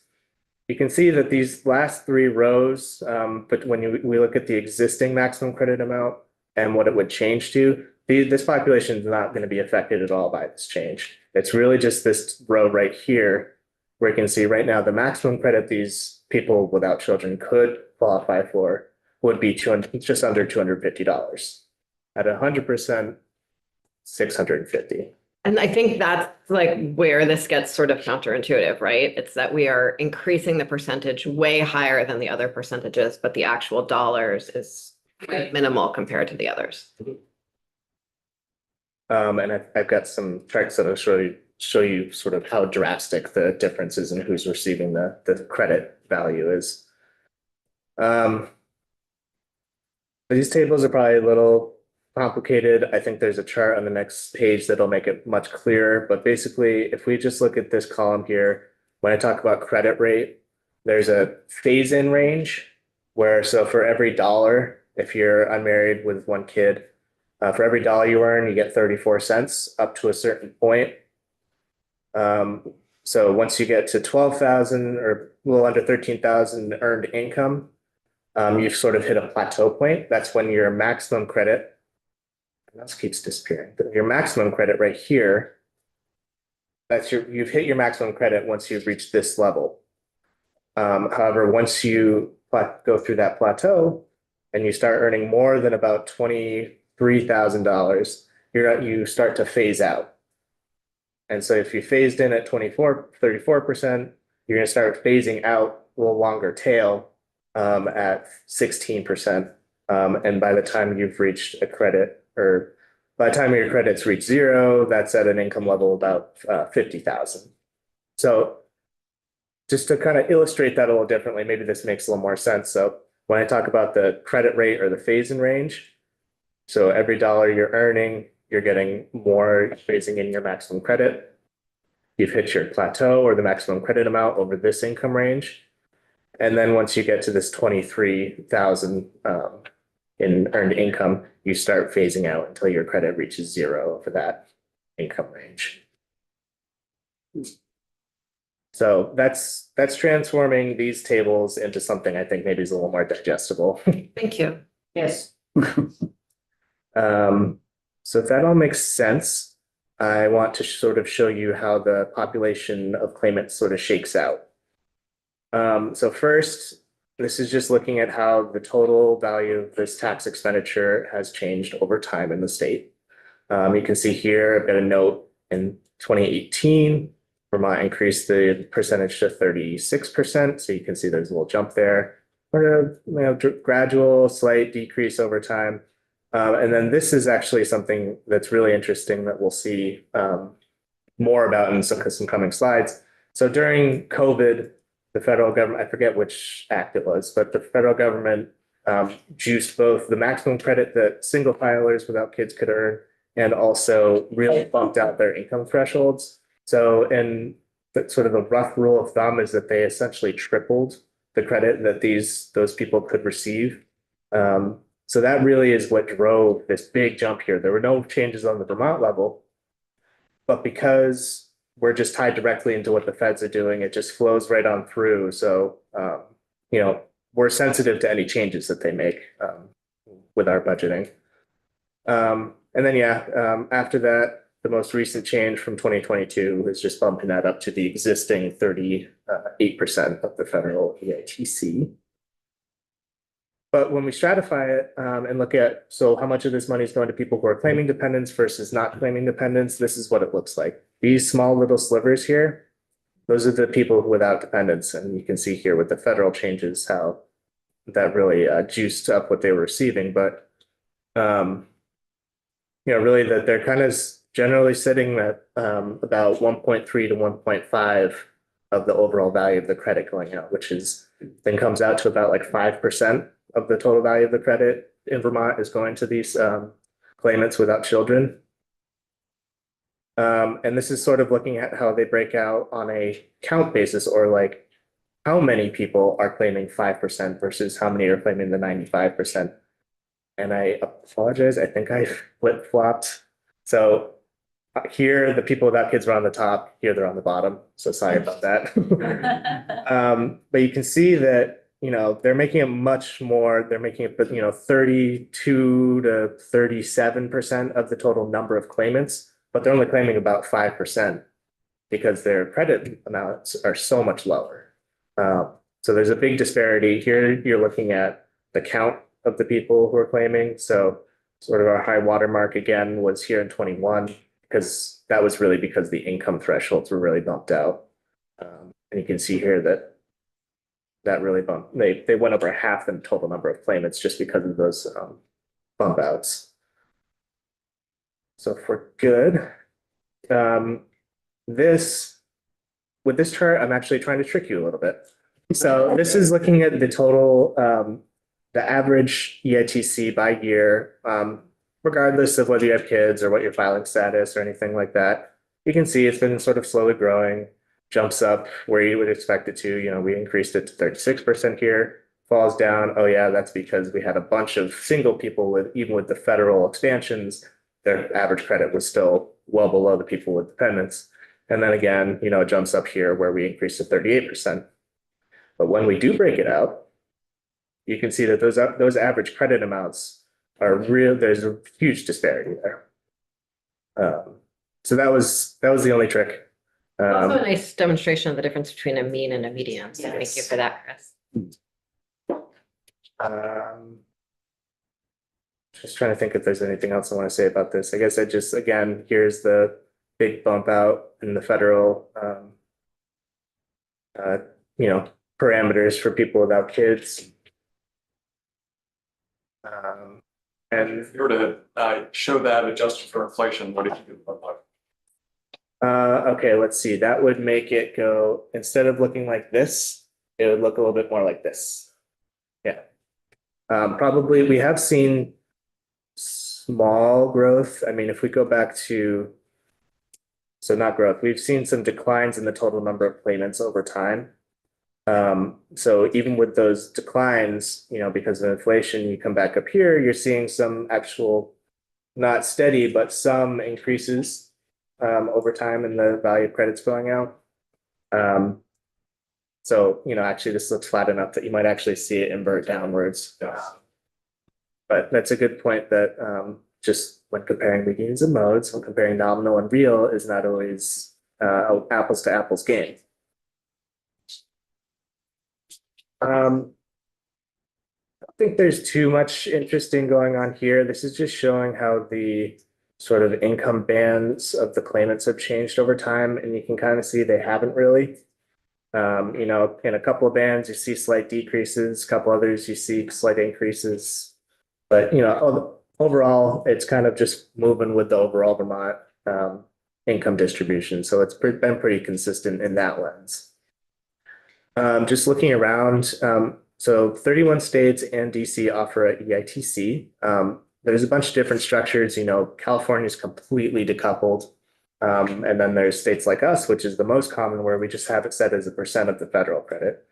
you can see that these last three rows, but when we look at the existing maximum credit amount and what it would change to, this population is not going to be affected at all by this change. It's really just this row right here where you can see right now the maximum credit these people without children could qualify for would be just under $250. At 100%, $650. And I think that's like where this gets sort of counterintuitive, right? It's that we are increasing the percentage way higher than the other percentages, but the actual dollars is minimal compared to the others. And I've got some charts that will show you sort of how drastic the differences in who's receiving the credit value is. These tables are probably a little complicated. I think there's a chart on the next page that'll make it much clearer. But basically, if we just look at this column here, when I talk about credit rate, there's a phase-in range where, so for every dollar, if you're unmarried with one kid, for every dollar you earn, you get 34 cents up to a certain point. So once you get to 12,000 or a little under 13,000 earned income, you've sort of hit a plateau point. That's when your maximum credit, and this keeps disappearing, your maximum credit right here, you've hit your maximum credit once you've reached this level. However, once you go through that plateau and you start earning more than about $23,000, you start to phase out. And so if you phased in at 34%, you're going to start phasing out a little longer tail at 16%. And by the time you've reached a credit, or by the time your credits reach zero, that's at an income level about 50,000. So just to kind of illustrate that a little differently, maybe this makes a little more sense. So when I talk about the credit rate or the phase-in range, so every dollar you're earning, you're getting more phasing in your maximum credit. You've hit your plateau or the maximum credit amount over this income range. And then once you get to this 23,000 in earned income, you start phasing out until your credit reaches zero for that income range. So that's transforming these tables into something I think maybe is a little more digestible. Thank you. Yes. So if that all makes sense, I want to sort of show you how the population of claimants sort of shakes out. So first, this is just looking at how the total value of this tax expenditure has changed over time in the state. You can see here, I've got a note in 2018, Vermont increased the percentage to 36%. So you can see there's a little jump there, or gradual slight decrease over time. And then this is actually something that's really interesting that we'll see more about in some coming slides. So during COVID, the federal government, I forget which act it was, but the federal government juiced both the maximum credit that single filers without kids could earn and also really bumped out their income thresholds. So in the, sort of a rough rule of thumb is that they essentially tripled the credit that those people could receive. So that really is what drove this big jump here. There were no changes on the Vermont level, but because we're just tied directly into what the feds are doing, it just flows right on through. So, we're sensitive to any changes that they make with our budgeting. And then, after that, the most recent change from 2022 is just bumping that up to the existing 38% of the federal EITC. But when we stratify it and look at, so how much of this money is going to people who are claiming dependence versus not claiming dependence, this is what it looks like. These small little slivers here, those are the people without dependence. And you can see here with the federal changes, how that really juiced up what they were receiving. But, really that they're kind of generally sitting at about 1.3 to 1.5 of the overall value of the credit going out, which is then comes out to about like 5% of the total value of the credit in Vermont is going to these claimants without children. And this is sort of looking at how they break out on a count basis, or like how many people are claiming 5% versus how many are claiming the 95%. And I apologize, I think I flip-flopped. So here, the people without kids are on the top, here they're on the bottom. So sorry about that. But you can see that, they're making it much more, they're making it, 32 to 37% of the total number of claimants, but they're only claiming about 5% because their credit amounts are so much lower. So there's a big disparity here. You're looking at the count of the people who are claiming. So sort of our high watermark again was here in 21, because that was really because the income thresholds were really bumped out. And you can see here that really bumped, they went over half the total number of claimants just because of those bump outs. So if we're good, with this chart, I'm actually trying to trick you a little bit. So this is looking at the total, the average EITC by year, regardless of whether you have kids or what your filing status or anything like that. You can see it's been sort of slowly growing, jumps up where you would expect it to. We increased it to 36% here, falls down. Oh yeah, that's because we had a bunch of single people even with the federal expansions, their average credit was still well below the people with dependents. And then again, it jumps up here where we increased to 38%. But when we do break it out, you can see that those average credit amounts are real. There's a huge disparity there. So that was the only trick. Also a nice demonstration of the difference between a mean and a median. So thank you for that, Chris. Just trying to think if there's anything else I want to say about this. I guess again, here's the big bump out in the federal, parameters for people without kids. And if you were to show that adjusted for inflation, what do you think it would look like? Okay, let's see. That would make it go, instead of looking like this, it would look a little bit more like this. Yeah. Probably we have seen small growth. I mean, if we go back to, so not growth, we've seen some declines in the total number of claimants over time. So even with those declines, you know, because of inflation, you come back up here, you're seeing some actual, not steady, but some increases over time in the value of credits going out. So, you know, actually this looks flat enough that you might actually see it invert downwards. But that's a good point that just when comparing medians and modes, when comparing nominal and real is not always apples to apples game. I don't think there's too much interesting going on here. This is just showing how the sort of income bands of the claimants have changed over time, and you can kind of see they haven't really. You know, in a couple of bands, you see slight decreases, a couple others, you see slight increases. But, you know, overall, it's kind of just moving with the overall Vermont income distribution. So it's been pretty consistent in that lens. Just looking around, so 31 states and DC offer a EITC. There's a bunch of different structures, you know, California is completely decoupled. And then there's states like us, which is the most common, where we just have it set as a % of the federal credit.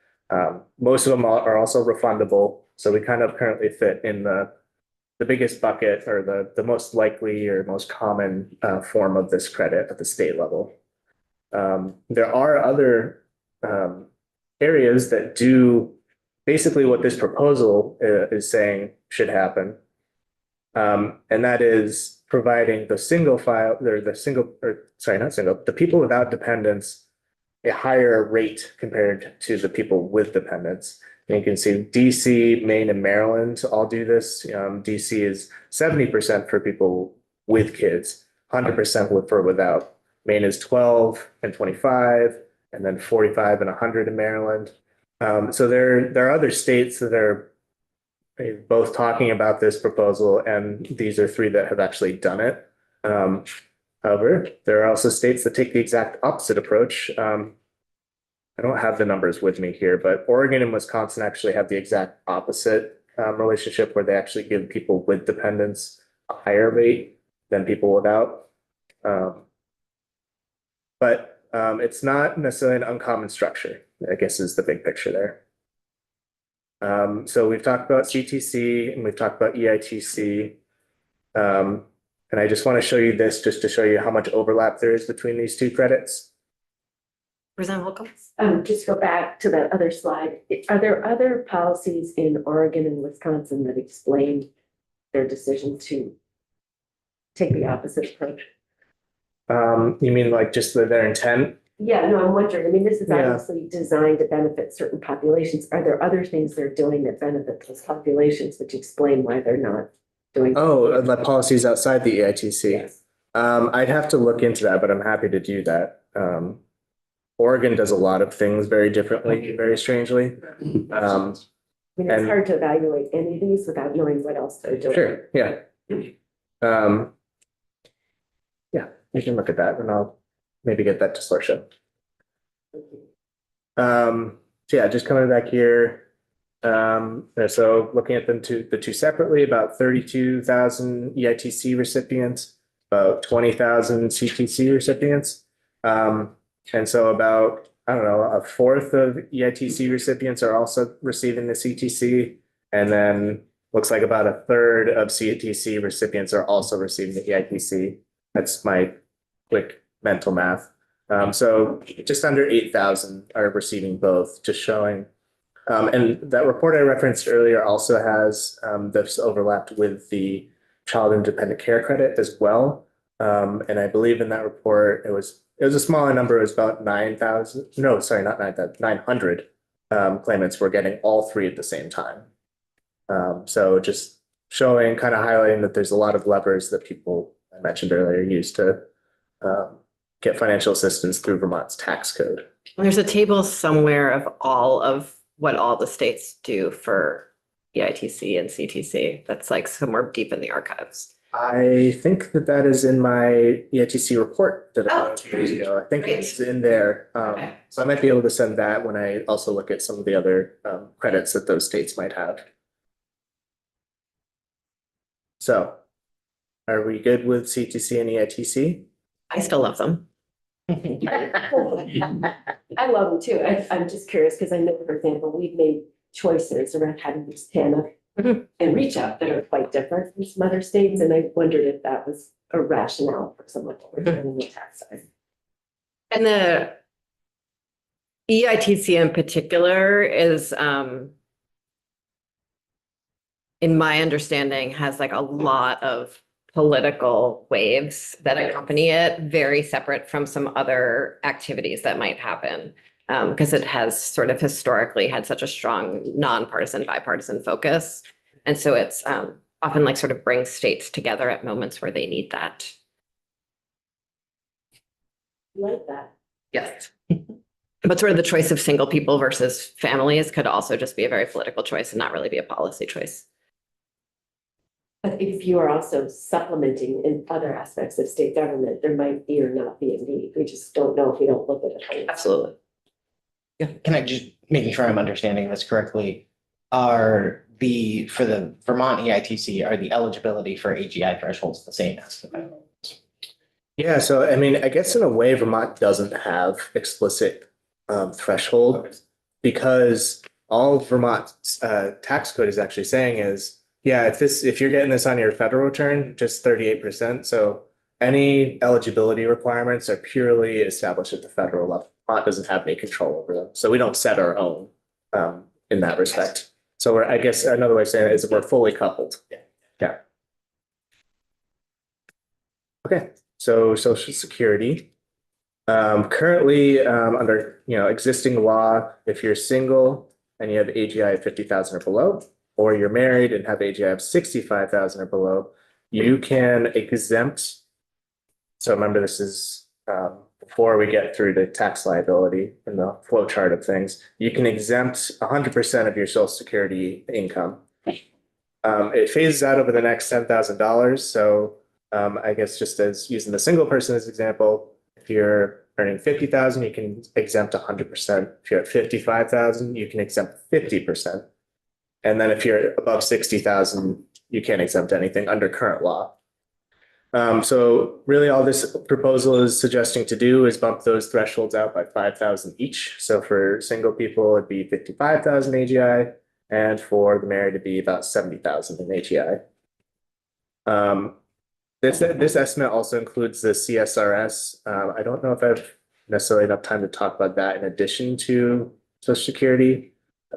Most of them are also refundable. So we kind of currently fit in the biggest bucket, or the most likely or most common form of this credit at the state level. There are other areas that do basically what this proposal is saying should happen. And that is providing the the people without dependents a higher rate compared to the people with dependents. And you can see DC, Maine, and Maryland all do this. DC is 70% for people with kids, 100% for without. Maine is 12 and 25, and then 45 and 100 in Maryland. So there are other states that are both talking about this proposal, and these are 3 that have actually done it. However, there are also states that take the exact opposite approach. I don't have the numbers with me here, but Oregon and Wisconsin actually have the exact opposite relationship, where they actually give people with dependents a higher rate than people without. But it's not necessarily an uncommon structure, I guess, is the big picture there. So we've talked about CTC and we've talked about EITC. And I just want to show you this just to show you how much overlap there is between these 2 credits. Representative Holcomb? Just go back to that other slide. Are there other policies in Oregon and Wisconsin that explain their decision to take the opposite approach? You mean like just their intent? Yeah, no, I'm wondering. I mean, this is Yeah. obviously designed to benefit certain populations. Are there other things they're doing that benefit those populations, which explain why they're not doing? Oh, the policies outside the EITC. Yes. I'd have to look into that, but I'm happy to do that. Oregon does a lot of things very differently, very strangely. I mean, and- it's hard to evaluate any of these without knowing what else they're doing. Sure, yeah. Yeah, you can look at that and I'll maybe get that to Sorsha. So yeah, just coming back here. So looking at them the two separately, about 32,000 EITC recipients, about 20,000 CTC recipients. And so about, I don't know, a fourth of EITC recipients are also receiving the CTC. And then looks like about a third of CTC recipients are also receiving the EITC. That's my quick mental math. So just under 8,000 are receiving both, just showing. And that report I referenced earlier also has this overlapped with the Child Independent Care Credit as well. And I believe in that report, it was a smaller number. It was about 9,000. No, sorry, not 9,000, 900 claimants were getting all 3 at the same time. So just showing, kind of highlighting that there's a lot of levers that people I mentioned earlier use to get financial assistance through Vermont's tax code. There's a table somewhere of what all the states do for EITC and CTC. That's like somewhere deep in the archives. I think that that is in my EITC report that I Oh. got 2 days ago. I think Great. it's in there. Okay. So I might be able to send that when I also look at some of the other credits that those states might have. So are we good with CTC and EITC? I still love them. I love them too. I'm just curious because I know, for example, we've made choices around how to use TANF Mhm. and reach out that are quite different from some other states. And I wondered if that was a rationale for some of what we're doing on the tax side. And the EITC in particular is, in my understanding, has like a lot of political waves that accompany it, very separate from some other activities that might happen. Because it has sort of historically had such a strong nonpartisan, bipartisan focus. And so it's often like sort of brings states together at moments where they need that. Like that. Yes. But sort of the choice of single people versus families could also just be a very political choice and not really be a policy choice. But if you are also supplementing in other aspects of state government, there might be or not be a need. We just don't know if we don't look at it. Absolutely. Can I just, making sure I'm understanding this correctly, for the Vermont EITC, are the eligibility for AGI thresholds the same as the federal? Yeah, so I mean, I guess in a way Vermont doesn't have explicit threshold because all Vermont's tax code is actually saying is, yeah, if you're getting this on your federal return, just 38%. So any eligibility requirements are purely established at the federal level. Vermont doesn't have any control over them. So we don't set our own in that respect. So I guess another way of saying it is we're fully coupled. Yeah. Okay, so Social Security. Currently, under existing law, if you're single and you have AGI of 50,000 or below, or you're married and have AGI of 65,000 or below, you can exempt. So remember, this is before we get through the tax liability in the flow chart of things. You can exempt 100% of your Social Security income. It phases out over the next $10,000. So I guess just as using the single person as example, if you're earning 50,000, you can exempt 100%. If you're at 55,000, you can exempt 50%. And then if you're above 60,000, you can't exempt anything under current law. So really all this proposal is suggesting to do is bump those thresholds out by 5,000 each. So for single people, it'd be 55,000 AGI, and for the married, it'd be about 70,000 in AGI. This estimate also includes the CSRS. I don't know if I have necessarily enough time to talk about that in addition to Social Security,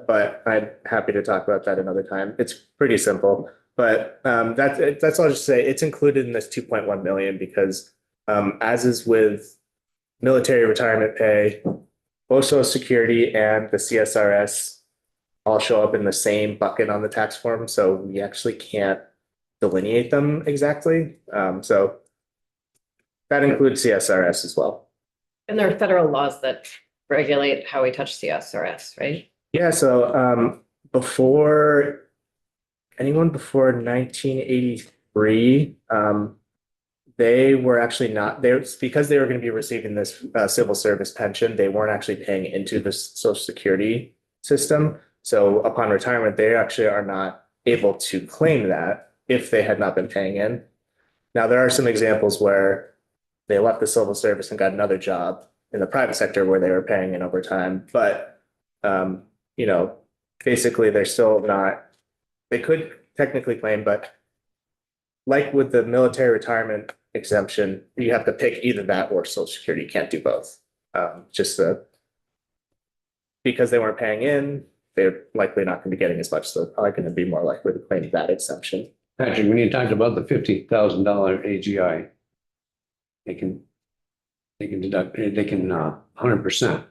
but I'm happy to talk about that another time. It's pretty simple. But that's all. Just say it's included in this 2.1 million because as is with military retirement pay, both Social Security and the CSRS all show up in the same bucket on the tax form. So we actually can't delineate them exactly. So that includes CSRS as well. And there are federal laws that regulate how we touch CSRS, right? Yeah. So anyone before 1983, they were actually not there because they were going to be receiving this civil service pension. They weren't actually paying into the Social Security system. So upon retirement, they actually are not able to claim that if they had not been paying in. Now, there are some examples where they left the civil service and got another job in the private sector where they were paying in over time. But, basically they're still not, they could technically claim, but like with the military retirement exemption, you have to pick either that or Social Security. You can't do both. Because they weren't paying in, they're likely not going to be getting as much. So they're probably going to be more likely to claim that exemption. Patrick, when you talked about the $50,000 AGI, they can deduct, they can 100%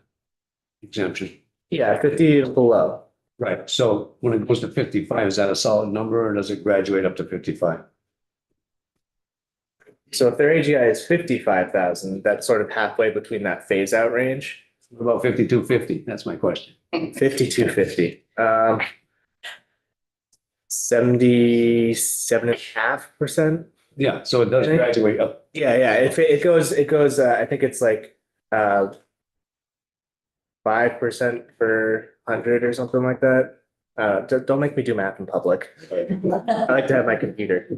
exemption. Yeah, 50 is below. Right. So when it goes to 55, is that a solid number or does it graduate up to 55? So if their AGI is 55,000, that's sort of halfway between that phase out range. What about 5250? That's my question. 5250. 77.5%. Yeah, so it does graduate up. Yeah, yeah, it goes, I think it's like, 5% per 100 or something like that. Don't make me do math in public. I like to have my computer.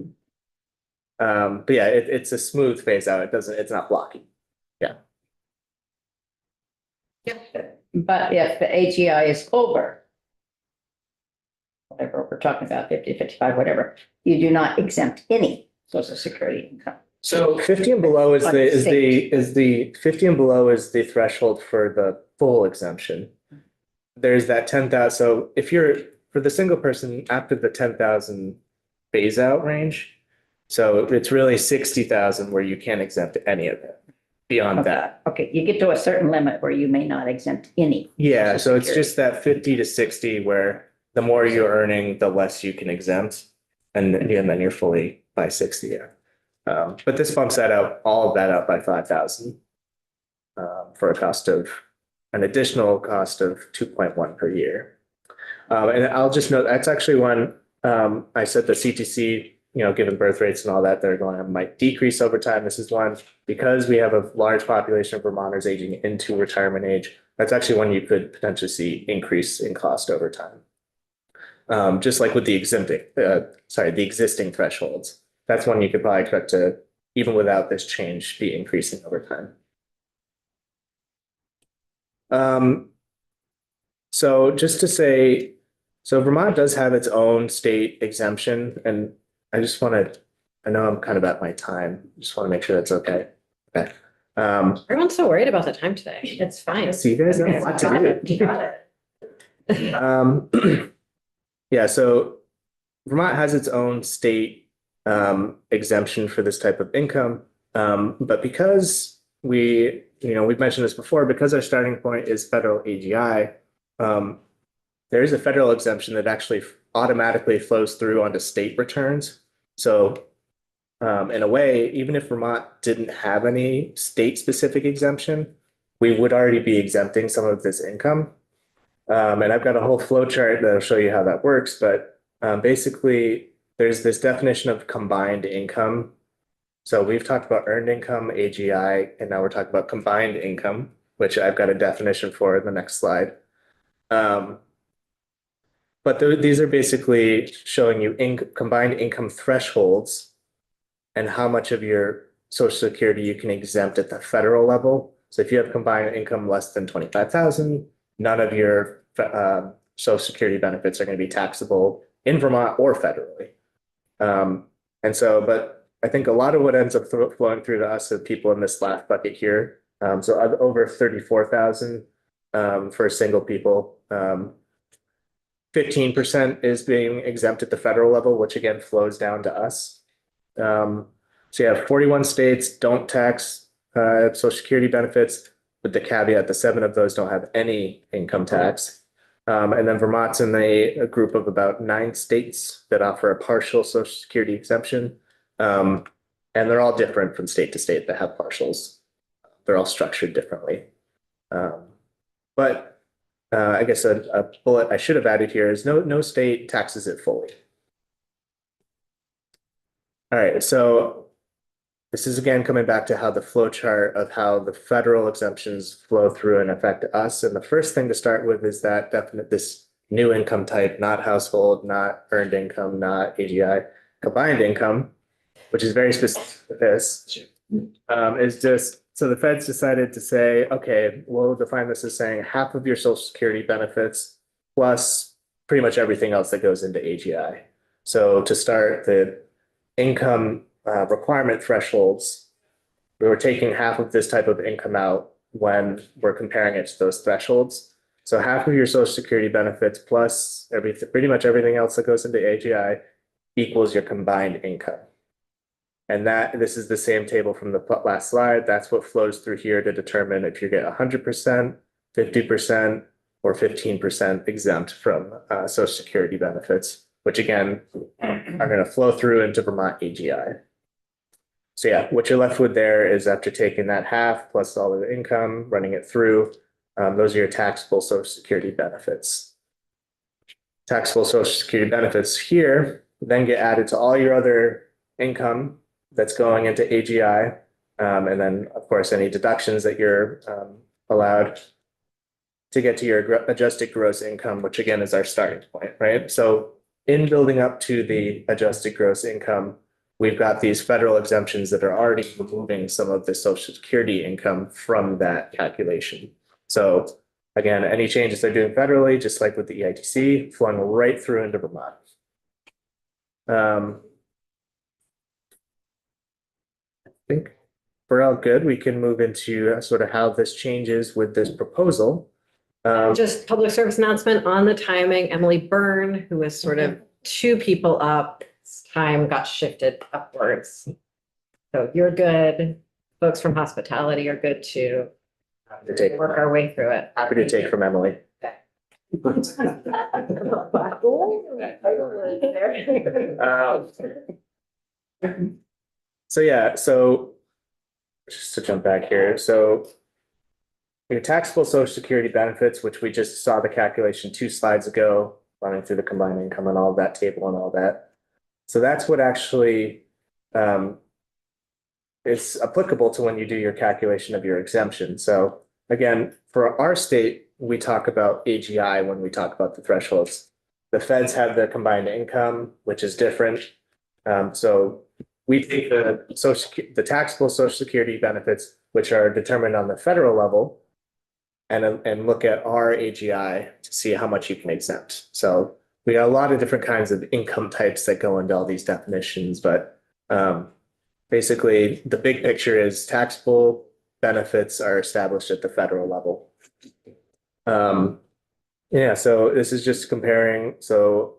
But yeah, it's a smooth phase out. It's not blocky. But if the AGI is over, whatever we're talking about, 50, 55, whatever, you do not exempt any social security income. So 50 and below is the 50 and below is the threshold for the full exemption. There's that 10,000. So if you're for the single person after the 10,000 phase out range, so it's really 60,000 where you can't exempt any of it beyond that. Okay, you get to a certain limit where you may not exempt any. Yeah, so it's Social just that 50 to 60 where the more you're earning, the less you can exempt. And then you're fully by 60, yeah. But this bumps that out, all of that out by 5,000. For a cost of, an additional cost of 2.1 per year. And I'll just note, that's actually one, I said the CTC, given birth rates and all that, they're going to might decrease over time. This is one, because we have a large population of Vermonters aging into retirement age. That's actually one you could potentially see increase in cost over time. Just like with the existing thresholds. That's one you could probably expect to, even without this change, be increasing over time. So just to say, so Vermont does have its own state exemption, and I know I'm kind of at my time. Just want to make sure that's okay. Okay. Everyone's so worried about the time today. It's fine. See you guys have a lot to do. Got it. Yeah, so Vermont has its own state exemption for this type of income. But because we've mentioned this before, because our starting point is federal AGI, there is a federal exemption that actually automatically flows through onto state returns. So in a way, even if Vermont didn't have any state specific exemption, we would already be exempting some of this income. And I've got a whole flow chart that'll show you how that works. But basically, there's this definition of combined income. So we've talked about earned income, AGI, and now we're talking about combined income, which I've got a definition for in the next slide. But these are basically showing you combined income thresholds and how much of your Social Security you can exempt at the federal level. So if you have combined income less than 25,000, none of your Social Security benefits are going to be taxable in Vermont or federally. But I think a lot of what ends up flowing through to us are people in this last bucket here. So over 34,000 for single people. 15% is being exempt at the federal level, which again flows down to us. So you have 41 states don't tax Social Security benefits, with the caveat that 7 of those don't have any income tax. And then Vermont's in a group of about 9 states that offer a partial Social Security exemption. And they're all different from state to state that have partials. They're all structured differently. But I guess a bullet I should have added here is no state taxes it fully. All right, so this is again coming back to how the flow chart of how the federal exemptions flow through and affect us. And the first thing to start with is that this new income type, not household, not earned income, not AGI, combined income, which is very specific to this, is just, so the feds decided to say, okay, we'll define this as saying half of your Social Security benefits plus pretty much everything else that goes into AGI. So to start, the income requirement thresholds, we were taking half of this type of income out when we're comparing it to those thresholds. So half of your Social Security benefits plus pretty much everything else that goes into AGI equals your combined income. And this is the same table from the last slide. That's what flows through here to determine if you get 100%, 50%, or 15% exempt from Social Security benefits, which again are going to flow through into Vermont AGI. So yeah, what you're left with there is after taking that half plus all of the income, running it through, those are your taxable Social Security benefits. Taxable Social Security benefits here then get added to all your other income that's going into AGI. And then, of course, any deductions that you're allowed to get to your adjusted gross income, which again is our starting point, right? So in building up to the adjusted gross income, we've got these federal exemptions that are already removing some of the Social Security income from that calculation. So again, any changes they're doing federally, just like with the EITC, flowing right through into Vermont. I think we're all good. We can move into sort of how this changes with this proposal. Just public service announcement on the timing. Emily Byrne, who was sort of 2 people up, time got shifted upwards. So you're good. Folks from hospitality are good too. Happy to take, Work our way through it. happy to take from Emily. So yeah, so just to jump back here, so your taxable Social Security benefits, which we just saw the calculation 2 slides ago, running through the combined income and all of that table and all that. So that's what actually is applicable to when you do your calculation of your exemption. So again, for our state, we talk about AGI when we talk about the thresholds. The feds have their combined income, which is different. So we take the taxable Social Security benefits, which are determined on the federal level, and look at our AGI to see how much you can exempt. So we got a lot of different kinds of income types that go into all these definitions, but basically the big picture is taxable benefits are established at the federal level. Yeah, so this is just comparing. So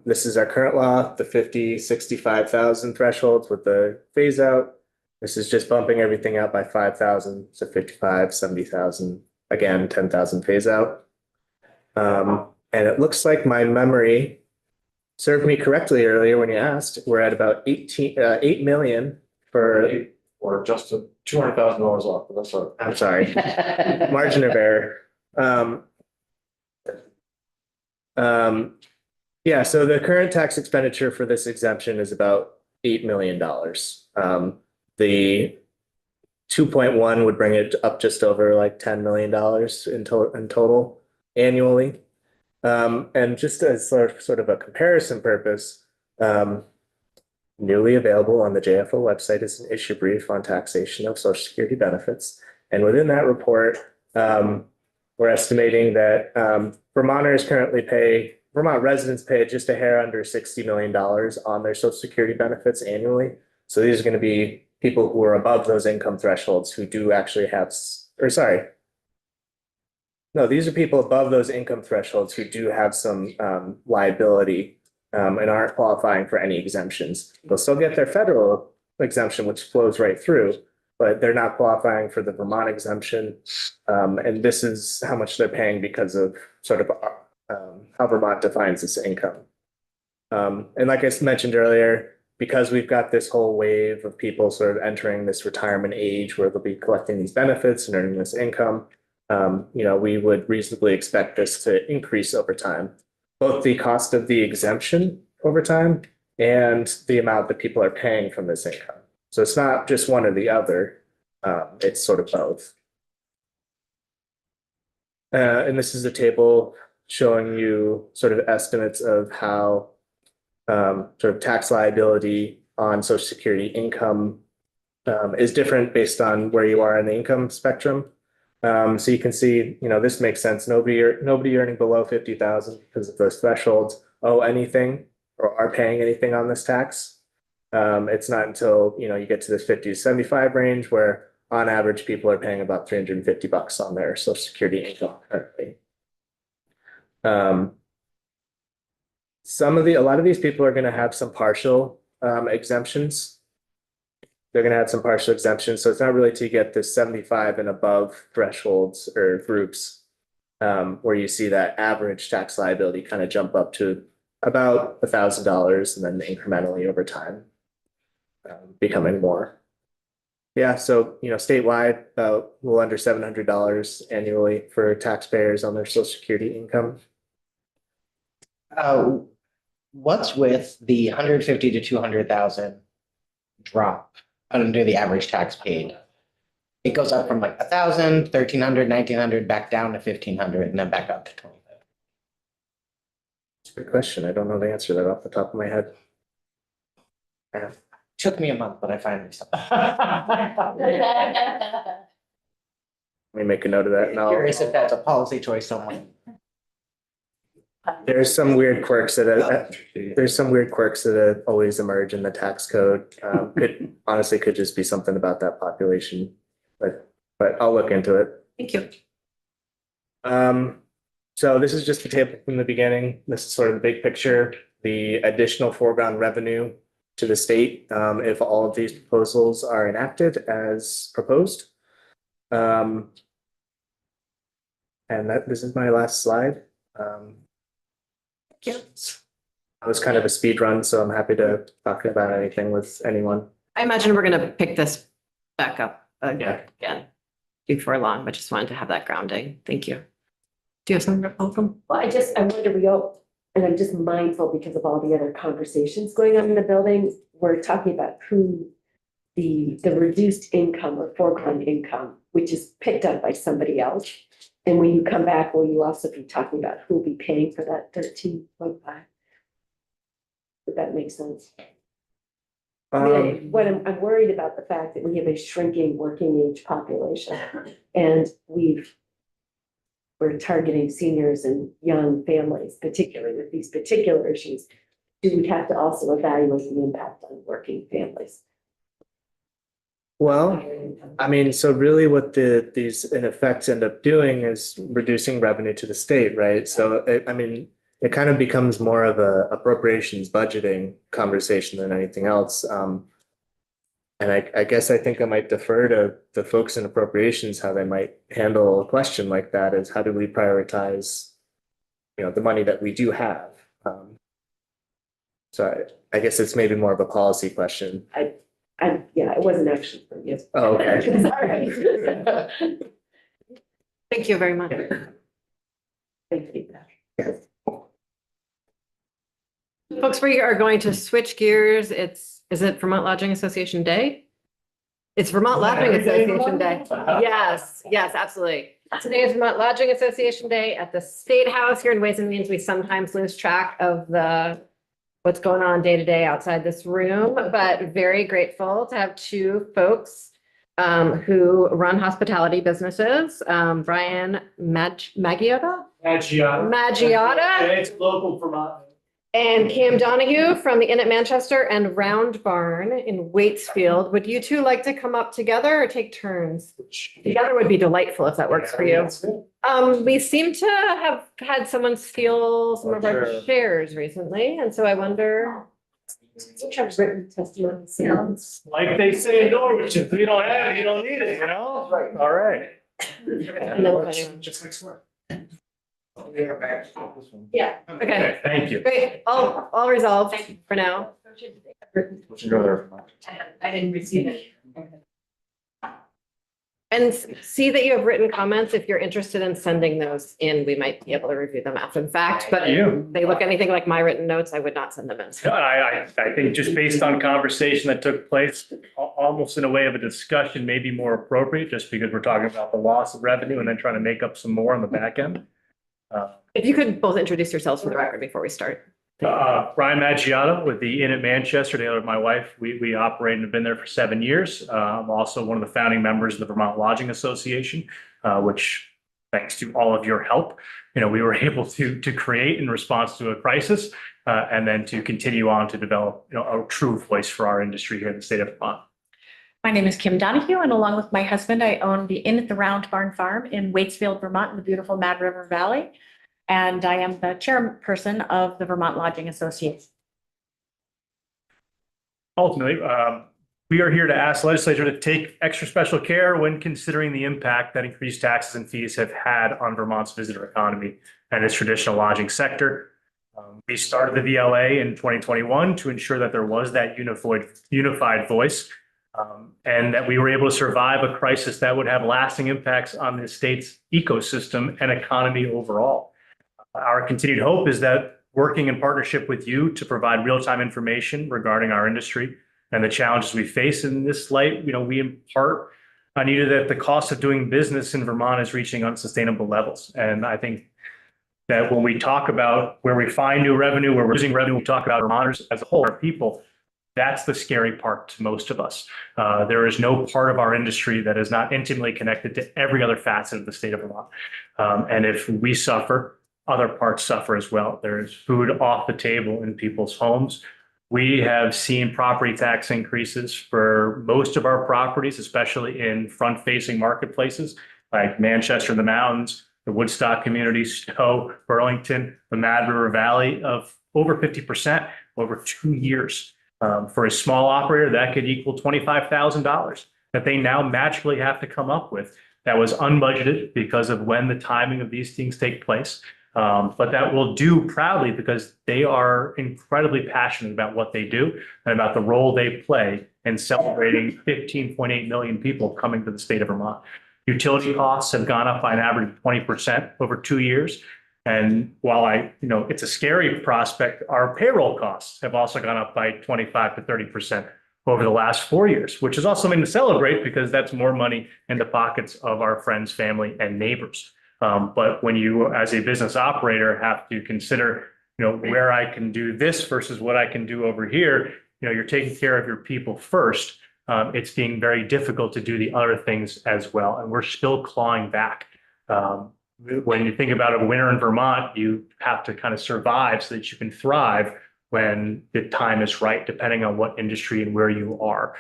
this is our current law, the 50, 65,000 thresholds with the phase out. This is just bumping everything out by 5,000, so 55, 70,000, again, 10,000 phase out. And it looks like my memory served me correctly earlier when you asked. We're at about 8 million for. Or just $200,000 off, but that's all right. I'm sorry, margin of error. Yeah, so the current tax expenditure for this exemption is about $8 million. The 2.1 would bring it up just over like $10 million in total annually. And just as sort of a comparison purpose, newly available on the JFO website is an issue brief on taxation of Social Security benefits. And within that report, we're estimating that Vermont residents pay just a hair under $60 million on their Social Security benefits annually. So these are going to be people who are above those income thresholds who do actually have, these are people above those income thresholds who do have some liability and aren't qualifying for any exemptions. They'll still get their federal exemption, which flows right through, but they're not qualifying for the Vermont exemption. And this is how much they're paying because of sort of how Vermont defines this income. And like I mentioned earlier, because we've got this whole wave of people sort of entering this retirement age where they'll be collecting these benefits and earning this income, we would reasonably expect this to increase over time, both the cost of the exemption over time and the amount that people are paying from this income. So it's not just one or the other, it's sort of both. And this is a table showing you sort of estimates of how sort of tax liability on Social Security income is different based on where you are in the income spectrum. So you can see, this makes sense. Nobody earning below 50,000 because of those thresholds owe anything or are paying anything on this tax. It's not until, you get to this 50 to 75 range where on average people are paying about $350 on their Social Security income currently. A lot of these people are going to have some partial exemptions. They're going to have some partial exemptions. So it's not really to get the 75 and above thresholds or groups where you see that average tax liability kind of jump up to about $1,000 and then incrementally over time becoming more. Yeah, so statewide, about a little under $700 annually for taxpayers on their Social Security income. What's with the 150 to 200,000 drop under the average tax paid. It goes up from like 1,000, 1,300, 1,900, back down to 1,500, and then back up to 2,500. It's a good question. I don't know the answer to that off the top of my head. Yeah. Took me a month, but I finally stopped. Let me make a note of that now. Curious if that's a policy choice somewhere. There's some weird quirks that always emerge in the tax code. Could just be something about that population, but I'll look into it. Thank you. So this is just the table from the beginning. This is sort of the big picture, the additional foregone revenue to the state, if all of these proposals are enacted as proposed. And this is my last slide. It was kind of a speed run, so I'm happy to talk about anything with anyone. I imagine we're gonna pick this back up Yeah. again before long, but just wanted to have that grounding. Thank you. Do you have something, Malcolm? Well, I wonder, we all, and I'm just mindful because of all the other conversations going on in the building, we're talking about who the reduced income or foregone income, which is picked up by somebody else. And when you come back, will you also be talking about who will be paying for that 13.5? Would that make sense? I mean, what I'm worried about the fact that we have a shrinking working age population and we're targeting seniors and young families, particularly with these particular issues. Do we have to also evaluate the impact on working families? Well, I mean, so really what these in effect end up doing is reducing revenue to the state, right? So it kind of becomes more of a appropriations budgeting conversation than anything else. And I guess I think I might defer to the folks in appropriations, how they might handle a question like that is how do we prioritize, the money that we do have? So I guess it's maybe more of a policy question. Yeah, it wasn't actually for you. Oh, okay. Sorry. Thank you very much. Thank you. Folks, we are going to switch gears. Is it Vermont Lodging Association Day? It's Vermont Lodging Association Day. Yes, absolutely. Today is Vermont Lodging Association Day at the State House here in Ways and Means. We sometimes lose track of what's going on day to day outside this room, but very grateful to have two folks who run hospitality businesses. Brian Maggiota? Maggiota. It's local Vermont. And Cam Donahue from the Inn at Manchester and Round Barn in Waitsfield. Would you two like to come up together or take turns? Together would be delightful if that works for you. We seem to have had someone steal some of our chairs recently, and so I wonder. Written testimony sounds. Like they say in Norwich, if you don't have it, you don't need it, All right. Just next door. Yeah, okay, Thank you. great, all resolved for now. We should go there. I didn't receive it. And see that you have written comments. If you're interested in sending those in, we might be able to review them after the fact, but if they look anything like my written notes, I would not send them in. I think just based on conversation that took place, almost in a way of a discussion, may be more appropriate, just because we're talking about the loss of revenue and then trying to make up some more on the back end. If you could both introduce yourselves for the record before we start. Brian Maggiota with the Inn at Manchester, together with my wife. We operate and have been there for 7 years. I'm also one of the founding members of the Vermont Lodging Association, which, thanks to all of your help, we were able to create in response to a crisis, and then to continue on to develop, a true voice for our industry here in the state of Vermont. My name is Kim Donahue, and along with my husband, I own the Inn at the Round Barn Farm in Waitsfield, Vermont, in the beautiful Mad River Valley. And I am the chairperson of the Vermont Lodging Association. Ultimately, we are here to ask the legislature to take extra special care when considering the impact that increased taxes and fees have had on Vermont's visitor economy and its traditional lodging sector. We started the VLA in 2021 to ensure that there was that unified voice, and that we were able to survive a crisis that would have lasting impacts on the state's ecosystem and economy overall. Our continued hope is that working in partnership with you to provide real-time information regarding our industry and the challenges we face in this light, we impart on you that the cost of doing business in Vermont is reaching unsustainable levels. And I think that when we talk about where we find new revenue, where we're losing revenue, we talk about Vermonters as a whole, our people, that's the scary part to most of us. There is no part of our industry that is not intimately connected to every other facet of the state of Vermont. And if we suffer, other parts suffer as well. There's food off the table in people's homes. We have seen property tax increases for most of our properties, especially in front-facing marketplaces like Manchester in the mountains, the Woodstock community, Stowe, Burlington, the Mad River Valley, of over 50% over 2 years. For a small operator, that could equal $25,000 that they now magically have to come up with. That was unbudgeted because of when the timing of these things take place. But that will do proudly because they are incredibly passionate about what they do and about the role they play in celebrating 15.8 million people coming to the state of Vermont. Utility costs have gone up by an average of 20% over 2 years. And while it's a scary prospect, our payroll costs have also gone up by 25 to 30% over the last 4 years, which is also something to celebrate because that's more money in the pockets of our friends, family, and neighbors. But when you, as a business operator, have to consider, where I can do this versus what I can do over here, you're taking care of your people first. It's being very difficult to do the other things as well. And we're still clawing back. When you think about a winter in Vermont, you have to kind of survive so that you can thrive when the time is right, depending on what industry and where you are.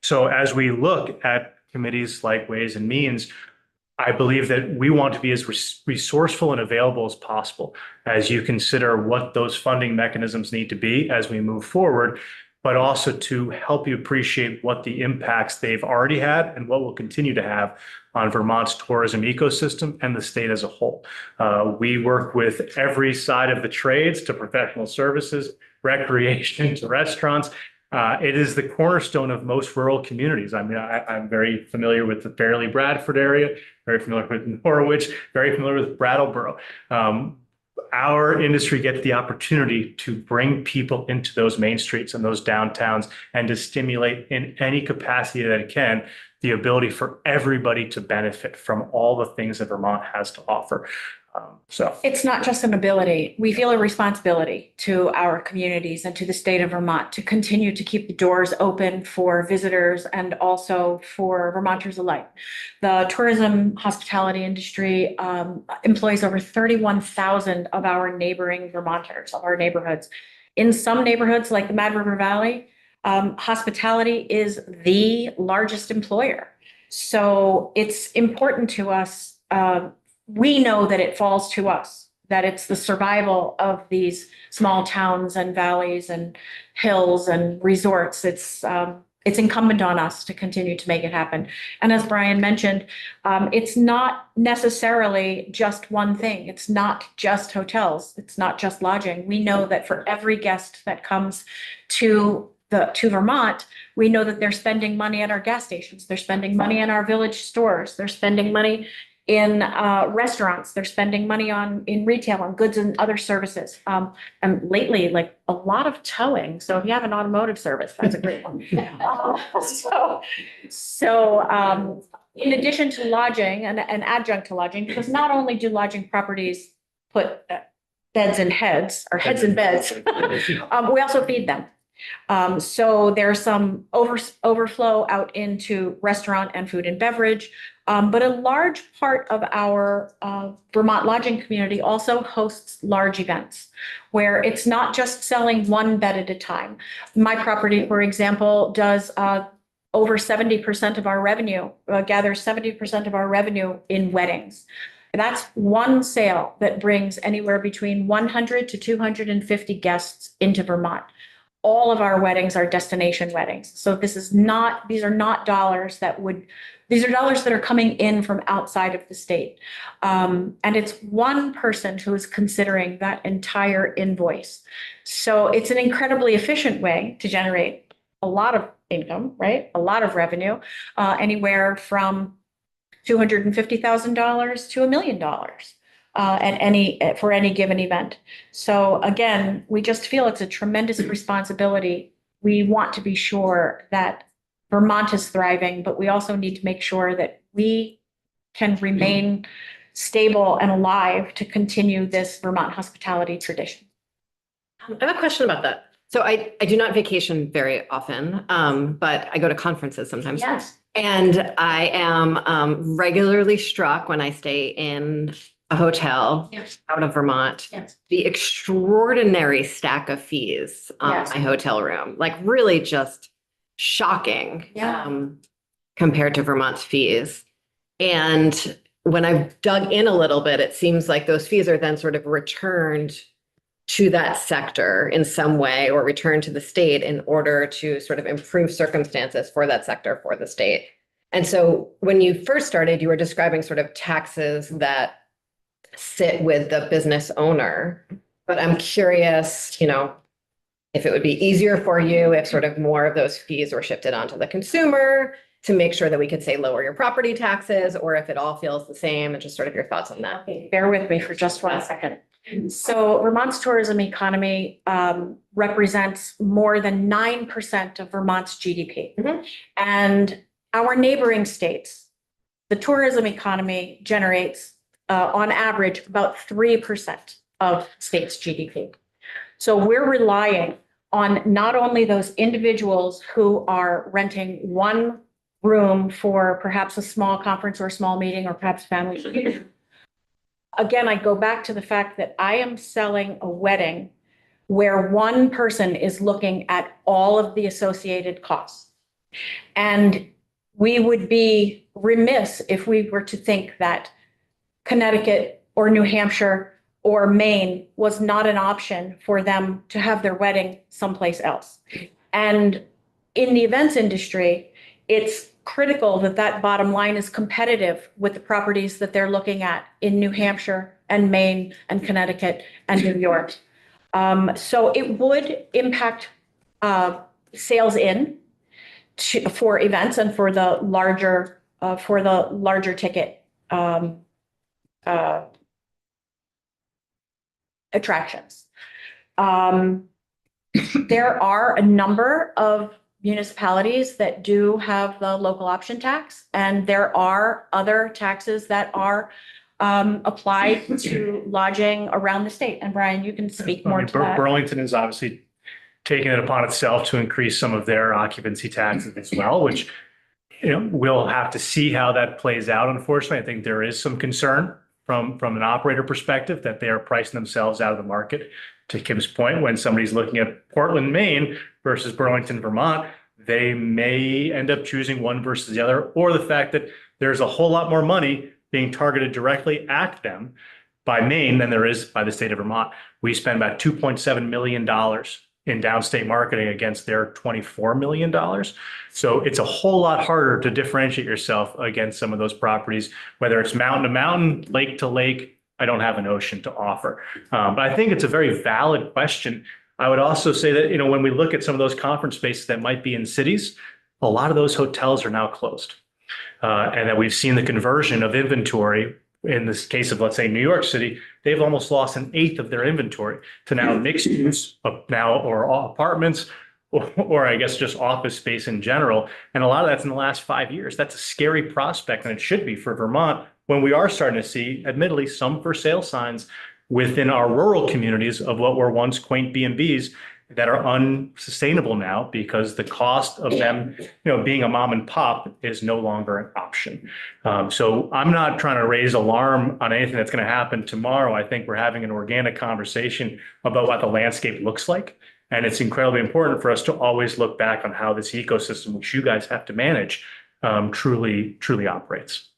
So as we look at committees like Ways and Means, I believe that we want to be as resourceful and available as possible as you consider what those funding mechanisms need to be as we move forward, but also to help you appreciate what the impacts they've already had and what will continue to have on Vermont's tourism ecosystem and the state as a whole. We work with every side of the trades, to professional services, recreation, to restaurants. It is the cornerstone of most rural communities. I mean, I'm very familiar with the Fairleigh Bradford area, very familiar with Norwich, very familiar with Brattleboro. Our industry gets the opportunity to bring people into those main streets and those downtowns and to stimulate in any capacity that it can the ability for everybody to benefit from all the things that Vermont has to offer. So it's not just an ability. We feel a responsibility to our communities and to the state of Vermont to continue to keep the doors open for visitors and also for Vermonters alike. The tourism hospitality industry employs over 31,000 of our neighboring Vermonters, of our neighborhoods. In some neighborhoods like the Mad River Valley, hospitality is the largest employer. So it's important to us. We know that it falls to us, that it's the survival of these small towns and valleys and hills and resorts. It's incumbent on us to continue to make it happen. And as Brian mentioned, it's not necessarily just one thing. It's not just hotels. It's not just lodging. We know that for every guest that comes to Vermont, we know that they're spending money at our gas stations. They're spending money in our village stores. They're spending money in restaurants. They're spending money in retail, on goods and other services. And lately, like a lot of towing. So if you have an automotive service, that's a great one. So in addition to lodging and adjunct to lodging, because not only do lodging properties put beds in heads or heads in beds, we also feed them. So there's some overflow out into restaurant and food and beverage. But a large part of our Vermont lodging community also hosts large events where it's not just selling one bed at a time. My property, for example, does over 70% of our revenue, gathers 70% of our revenue in weddings. And that's one sale that brings anywhere between 100 to 250 guests into Vermont. All of our weddings are destination weddings. So these are not dollars these are dollars that are coming in from outside of the state. And it's one person who is considering that entire invoice. So it's an incredibly efficient way to generate a lot of income, right? A lot of revenue, anywhere from $250,000 to $1 million. For any given event. So again, we just feel it's a tremendous responsibility we want to be sure that Vermont is thriving, but we also need to make sure that we can remain stable and alive to continue this Vermont hospitality tradition. I have a question about that. So I do not vacation very often, but I go to conferences sometimes. Yes. And I am regularly struck when I stay in a hotel Yes. out of Vermont, Yes. the extraordinary stack of fees on Yes. my hotel room, like really just shocking Yeah. compared to Vermont's fees. And when I've dug in a little bit, it seems like those fees are then sort of returned to that sector in some way or returned to the state in order to sort of improve circumstances for that sector for the state. And so when you first started, you were describing sort of taxes that sit with the business owner. But I'm curious, you know, if it would be easier for you if sort of more of those fees were shifted onto the consumer to make sure that we could say lower your property taxes, or if it all feels the same, and just sort of your thoughts on that. Okay, bear with me for just 1 second. So Vermont's tourism economy represents more than 9% of Vermont's GDP. Mhm. And our neighboring states, the tourism economy generates on average about 3% of state's GDP. So we're relying on not only those individuals who are renting one room for perhaps a small conference or a small meeting or perhaps family. Again, I go back to the fact that I am selling a wedding where one person is looking at all of the associated costs. And we would be remiss if we were to think that Connecticut or New Hampshire or Maine was not an option for them to have their wedding someplace else. And in the events industry, it's critical that that bottom line is competitive with the properties that they're looking at in New Hampshire and Maine and Connecticut and New York. So it would impact sales for events and for the larger ticket attractions. There are a number of municipalities that do have the local option tax, and there are other taxes that are applied to lodging around the state. And Brian, you can speak more to that. Burlington is obviously taking it upon itself to increase some of their occupancy taxes as well, which, you know, we'll have to see how that plays out. Unfortunately, I think there is some concern from an operator perspective that they are pricing themselves out of the market. To Kim's point, when somebody's looking at Portland, Maine versus Burlington, Vermont, they may end up choosing one versus the other, or the fact that there's a whole lot more money being targeted directly at them by Maine than there is by the state of Vermont. We spend about $2.7 million in downstate marketing against their $24 million. So it's a whole lot harder to differentiate yourself against some of those properties, whether it's mountain to mountain, lake to lake. I don't have an ocean to offer. But I think it's a very valid question. I would also say that, you know, when we look at some of those conference spaces that might be in cities, a lot of those hotels are now closed. And that we've seen the conversion of inventory. In this case of, let's say, New York City, they've almost lost 1/8 of their inventory to now mixed use of now or apartments or I guess just office space in general. And a lot of that's in the last 5 years. That's a scary prospect, and it should be for Vermont, when we are starting to see, admittedly, some for sale signs within our rural communities of what were once quaint B&Bs that are unsustainable now because the cost of them, you know, being a mom and pop is no longer an option. So I'm not trying to raise alarm on anything that's going to happen tomorrow. I think we're having an organic conversation about what the landscape looks like. And it's incredibly important for us to always look back on how this ecosystem, which you guys have to manage, truly operates.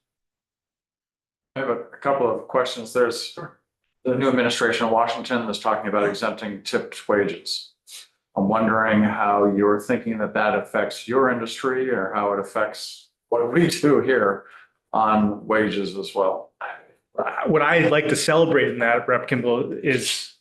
I have a couple of questions. There's the new administration in Washington that's talking about exempting tipped wages. I'm wondering how you're thinking that that affects your industry or how it affects what we do here on wages as well. What I'd like to celebrate in that, Rep. Kimball, is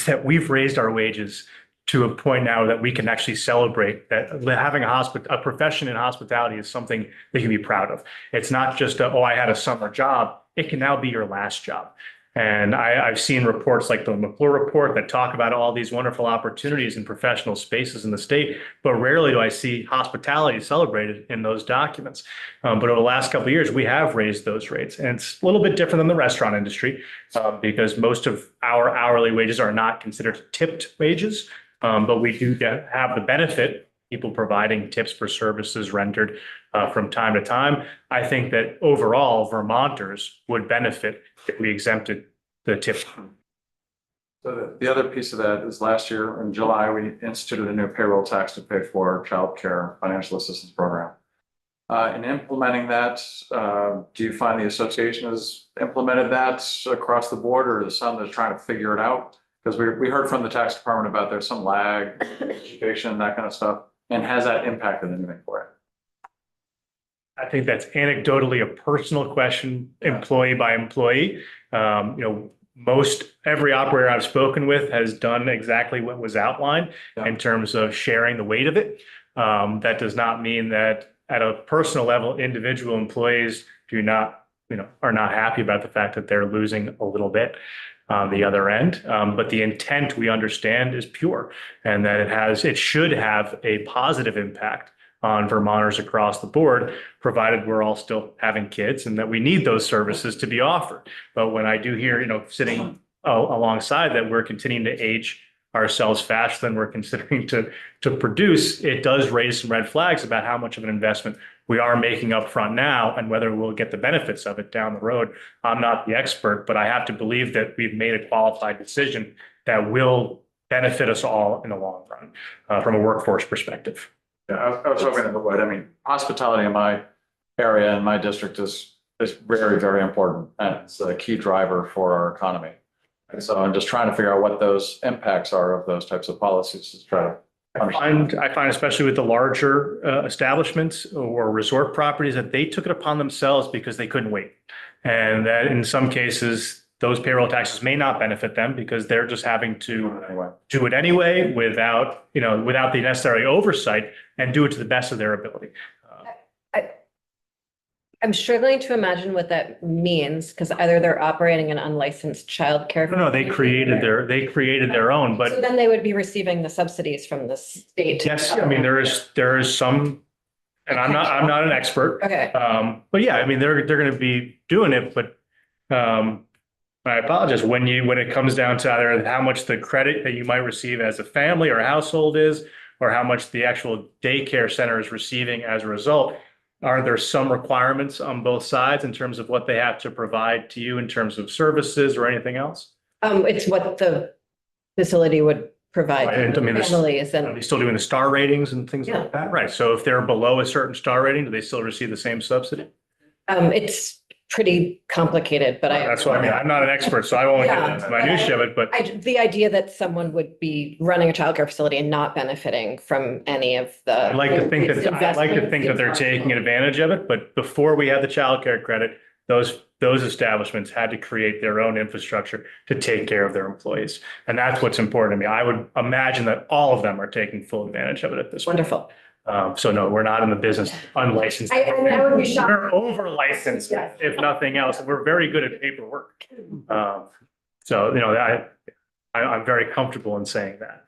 that we've raised our wages to a point now that we can actually celebrate that having a profession in hospitality is something that you can be proud of. It's not just I had a summer job. It can now be your last job. And I've seen reports like the McClure report that talk about all these wonderful opportunities in professional spaces in the state, but rarely do I see hospitality celebrated in those documents. But over the last couple of years, we have raised those rates, and it's a little bit different than the restaurant industry because most of our hourly wages are not considered tipped wages, but we do have the benefit people providing tips for services rendered from time to time. I think that overall Vermonters would benefit if we exempted the tip. So the other piece of that is last year in July, we instituted a new payroll tax to pay for childcare financial assistance program. In implementing that, do you find the association has implemented that across the board, or is some that are trying to figure it out? Because we heard from the tax department about there's some lag, education, that kind of stuff. And has that impacted anything for it? I think that's anecdotally a personal question, employee by employee. Most every operator I've spoken with has done exactly what was outlined in terms of sharing the weight of it. That does not mean that at a personal level, individual employees are not happy about the fact that they're losing a little bit on the other end. But the intent we understand is pure, and that it should have a positive impact on Vermonters across the board, provided we're all still having kids and that we need those services to be offered. But when I do hear, sitting alongside that we're continuing to age ourselves faster than we're considering to produce, it does raise some red flags about how much of an investment we are making up front now and whether we'll get the benefits of it down the road. I'm not the expert, but I have to believe that we've made a qualified decision that will benefit us all in the long run from a workforce perspective. Yeah, I was hoping that it would. I mean, hospitality in my area and my district is very, very important, and it's a key driver for our economy. And so I'm just trying to figure out what those impacts are of those types of policies to try to understand. I find especially with the larger establishments or resort properties that they took it upon themselves because they couldn't wait. And that in some cases, those payroll taxes may not benefit them because they're just having to do it anyway without the necessary oversight and do it to the best of their ability. I'm struggling to imagine what that means, because either they're operating an unlicensed childcare. No, they created their own, So but then they would be receiving the subsidies from the state. yes, I mean, there is some, and I'm not an expert. Okay. But yeah, I mean, they're going to be doing it, but I apologize when it comes down to either how much the credit that you might receive as a family or a household is, or how much the actual daycare center is receiving as a result. Are there some requirements on both sides in terms of what they have to provide to you in terms of services or anything else? It's what the facility would provide Right, I mean, there's- families Are and they still doing the star ratings and things Yeah. like that? Right. So if they're below a certain star rating, do they still receive the same subsidy? it's pretty complicated, but That's what I mean. I'm not an expert, so I won't get into the minutia of it, but the idea that someone would be running a childcare facility and not benefiting from any of the. I'd like to think that they're taking advantage of it, but before we had the childcare credit, those establishments had to create their own infrastructure to take care of their employees. And that's what's important to me. I would imagine that all of them are taking full advantage of it at this point. Wonderful. So no, we're not in the business of unlicensed. I would be shocked. We're over licensed, if nothing else. We're very good at paperwork. So, I'm very comfortable in saying that.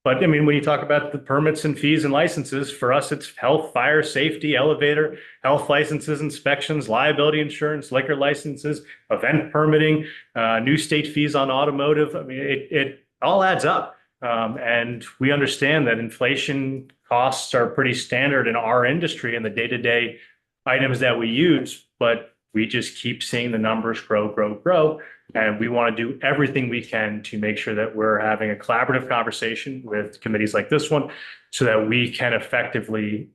But I mean, when you talk about the permits and fees and licenses, for us, it's health, fire, safety, elevator, health licenses, inspections, liability insurance, liquor licenses, event permitting, new state fees on automotive. I mean, it all adds up. And we understand that inflation costs are pretty standard in our industry and the day-to-day items that we use, but we just keep seeing the numbers grow. And we want to do everything we can to make sure that we're having a collaborative conversation with committees like this one so that we can effectively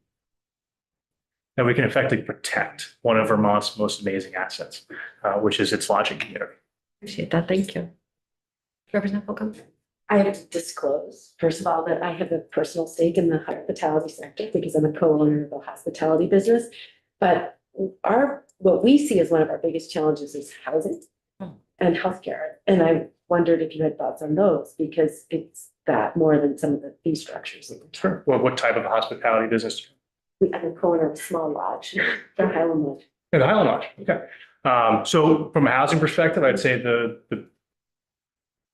protect one of Vermont's most amazing assets, which is its lodging community. Appreciate that. Thank you. Representative Holcomb. I have to disclose, first of all, that I have a personal stake in the hospitality sector because I'm a co-owner of a hospitality business. But what we see as one of our biggest challenges is housing and healthcare. And I wondered if you had thoughts on those, because it's that more than some of the fee structures. Sure. Well, what type of hospitality business? I'm a co-owner of a small lodge, the Highland Lodge. The Highland Lodge. Okay. So from a housing perspective, I'd say the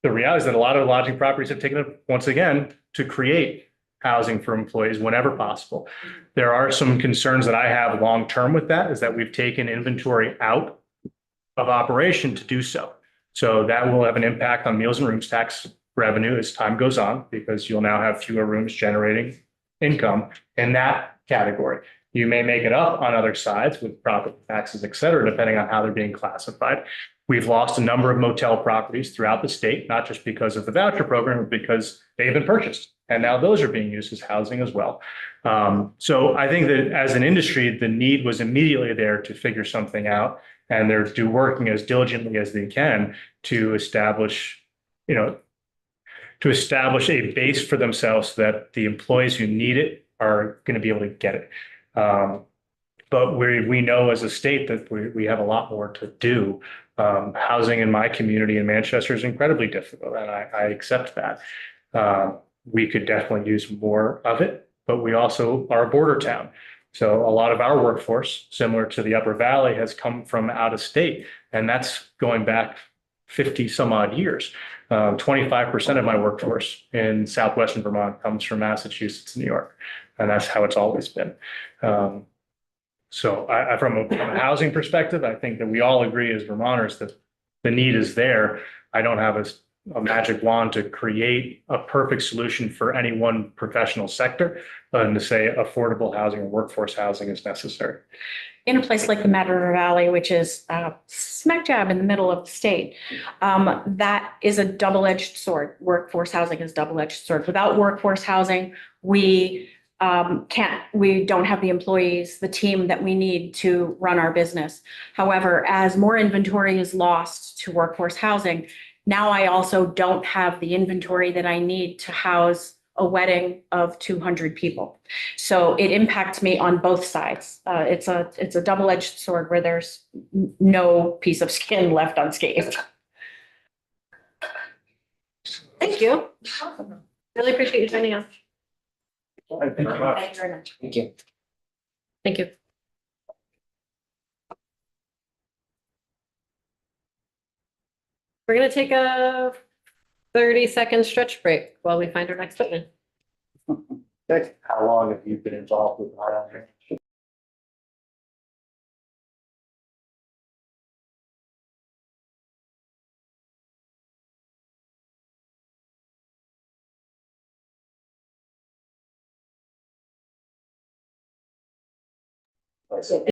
reality is that a lot of lodging properties have taken it once again to create housing for employees whenever possible. There are some concerns that I have long-term with that, is that we've taken inventory out of operation to do so. So that will have an impact on meals and rooms tax revenue as time goes on, because you'll now have fewer rooms generating income in that category. You may make it up on other sides with property taxes, et cetera, depending on how they're being classified. We've lost a number of motel properties throughout the state, not just because of the voucher program, but because they've been purchased. And now those are being used as housing as well. So I think that as an industry, the need was immediately there to figure something out. And they're working as diligently as they can to establish, to establish a base for themselves so that the employees who need it are going to be able to get it. But we know as a state that we have a lot more to do. Housing in my community in Manchester is incredibly difficult, and I accept that. We could definitely use more of it, but we also are a border town. So a lot of our workforce, similar to the Upper Valley, has come from out of state, and that's going back 50 some odd years. 25% of my workforce in Southwestern Vermont comes from Massachusetts and New York, and that's how it's always been. So from a housing perspective, I think that we all agree as Vermonters that the need is there. I don't have a magic wand to create a perfect solution for any one professional sector, and to say affordable housing or workforce housing is necessary. In a place like the Mad River Valley, which is smack dab in the middle of the state, that is a double-edged sword. Workforce housing is double-edged sword. Without workforce housing, we don't have the employees, the team that we need to run our business. However, as more inventory is lost to workforce housing, now I also don't have the inventory that I need to house a wedding of 200 people. So it impacts me on both sides. It's a double-edged sword where there's no piece of skin left unscathed. Thank you. Really appreciate you joining us. Thank you very much. Thank you very much. Thank you. Thank you. We're going to take a 30-second stretch break while we find our next witness. How long have you been involved with that?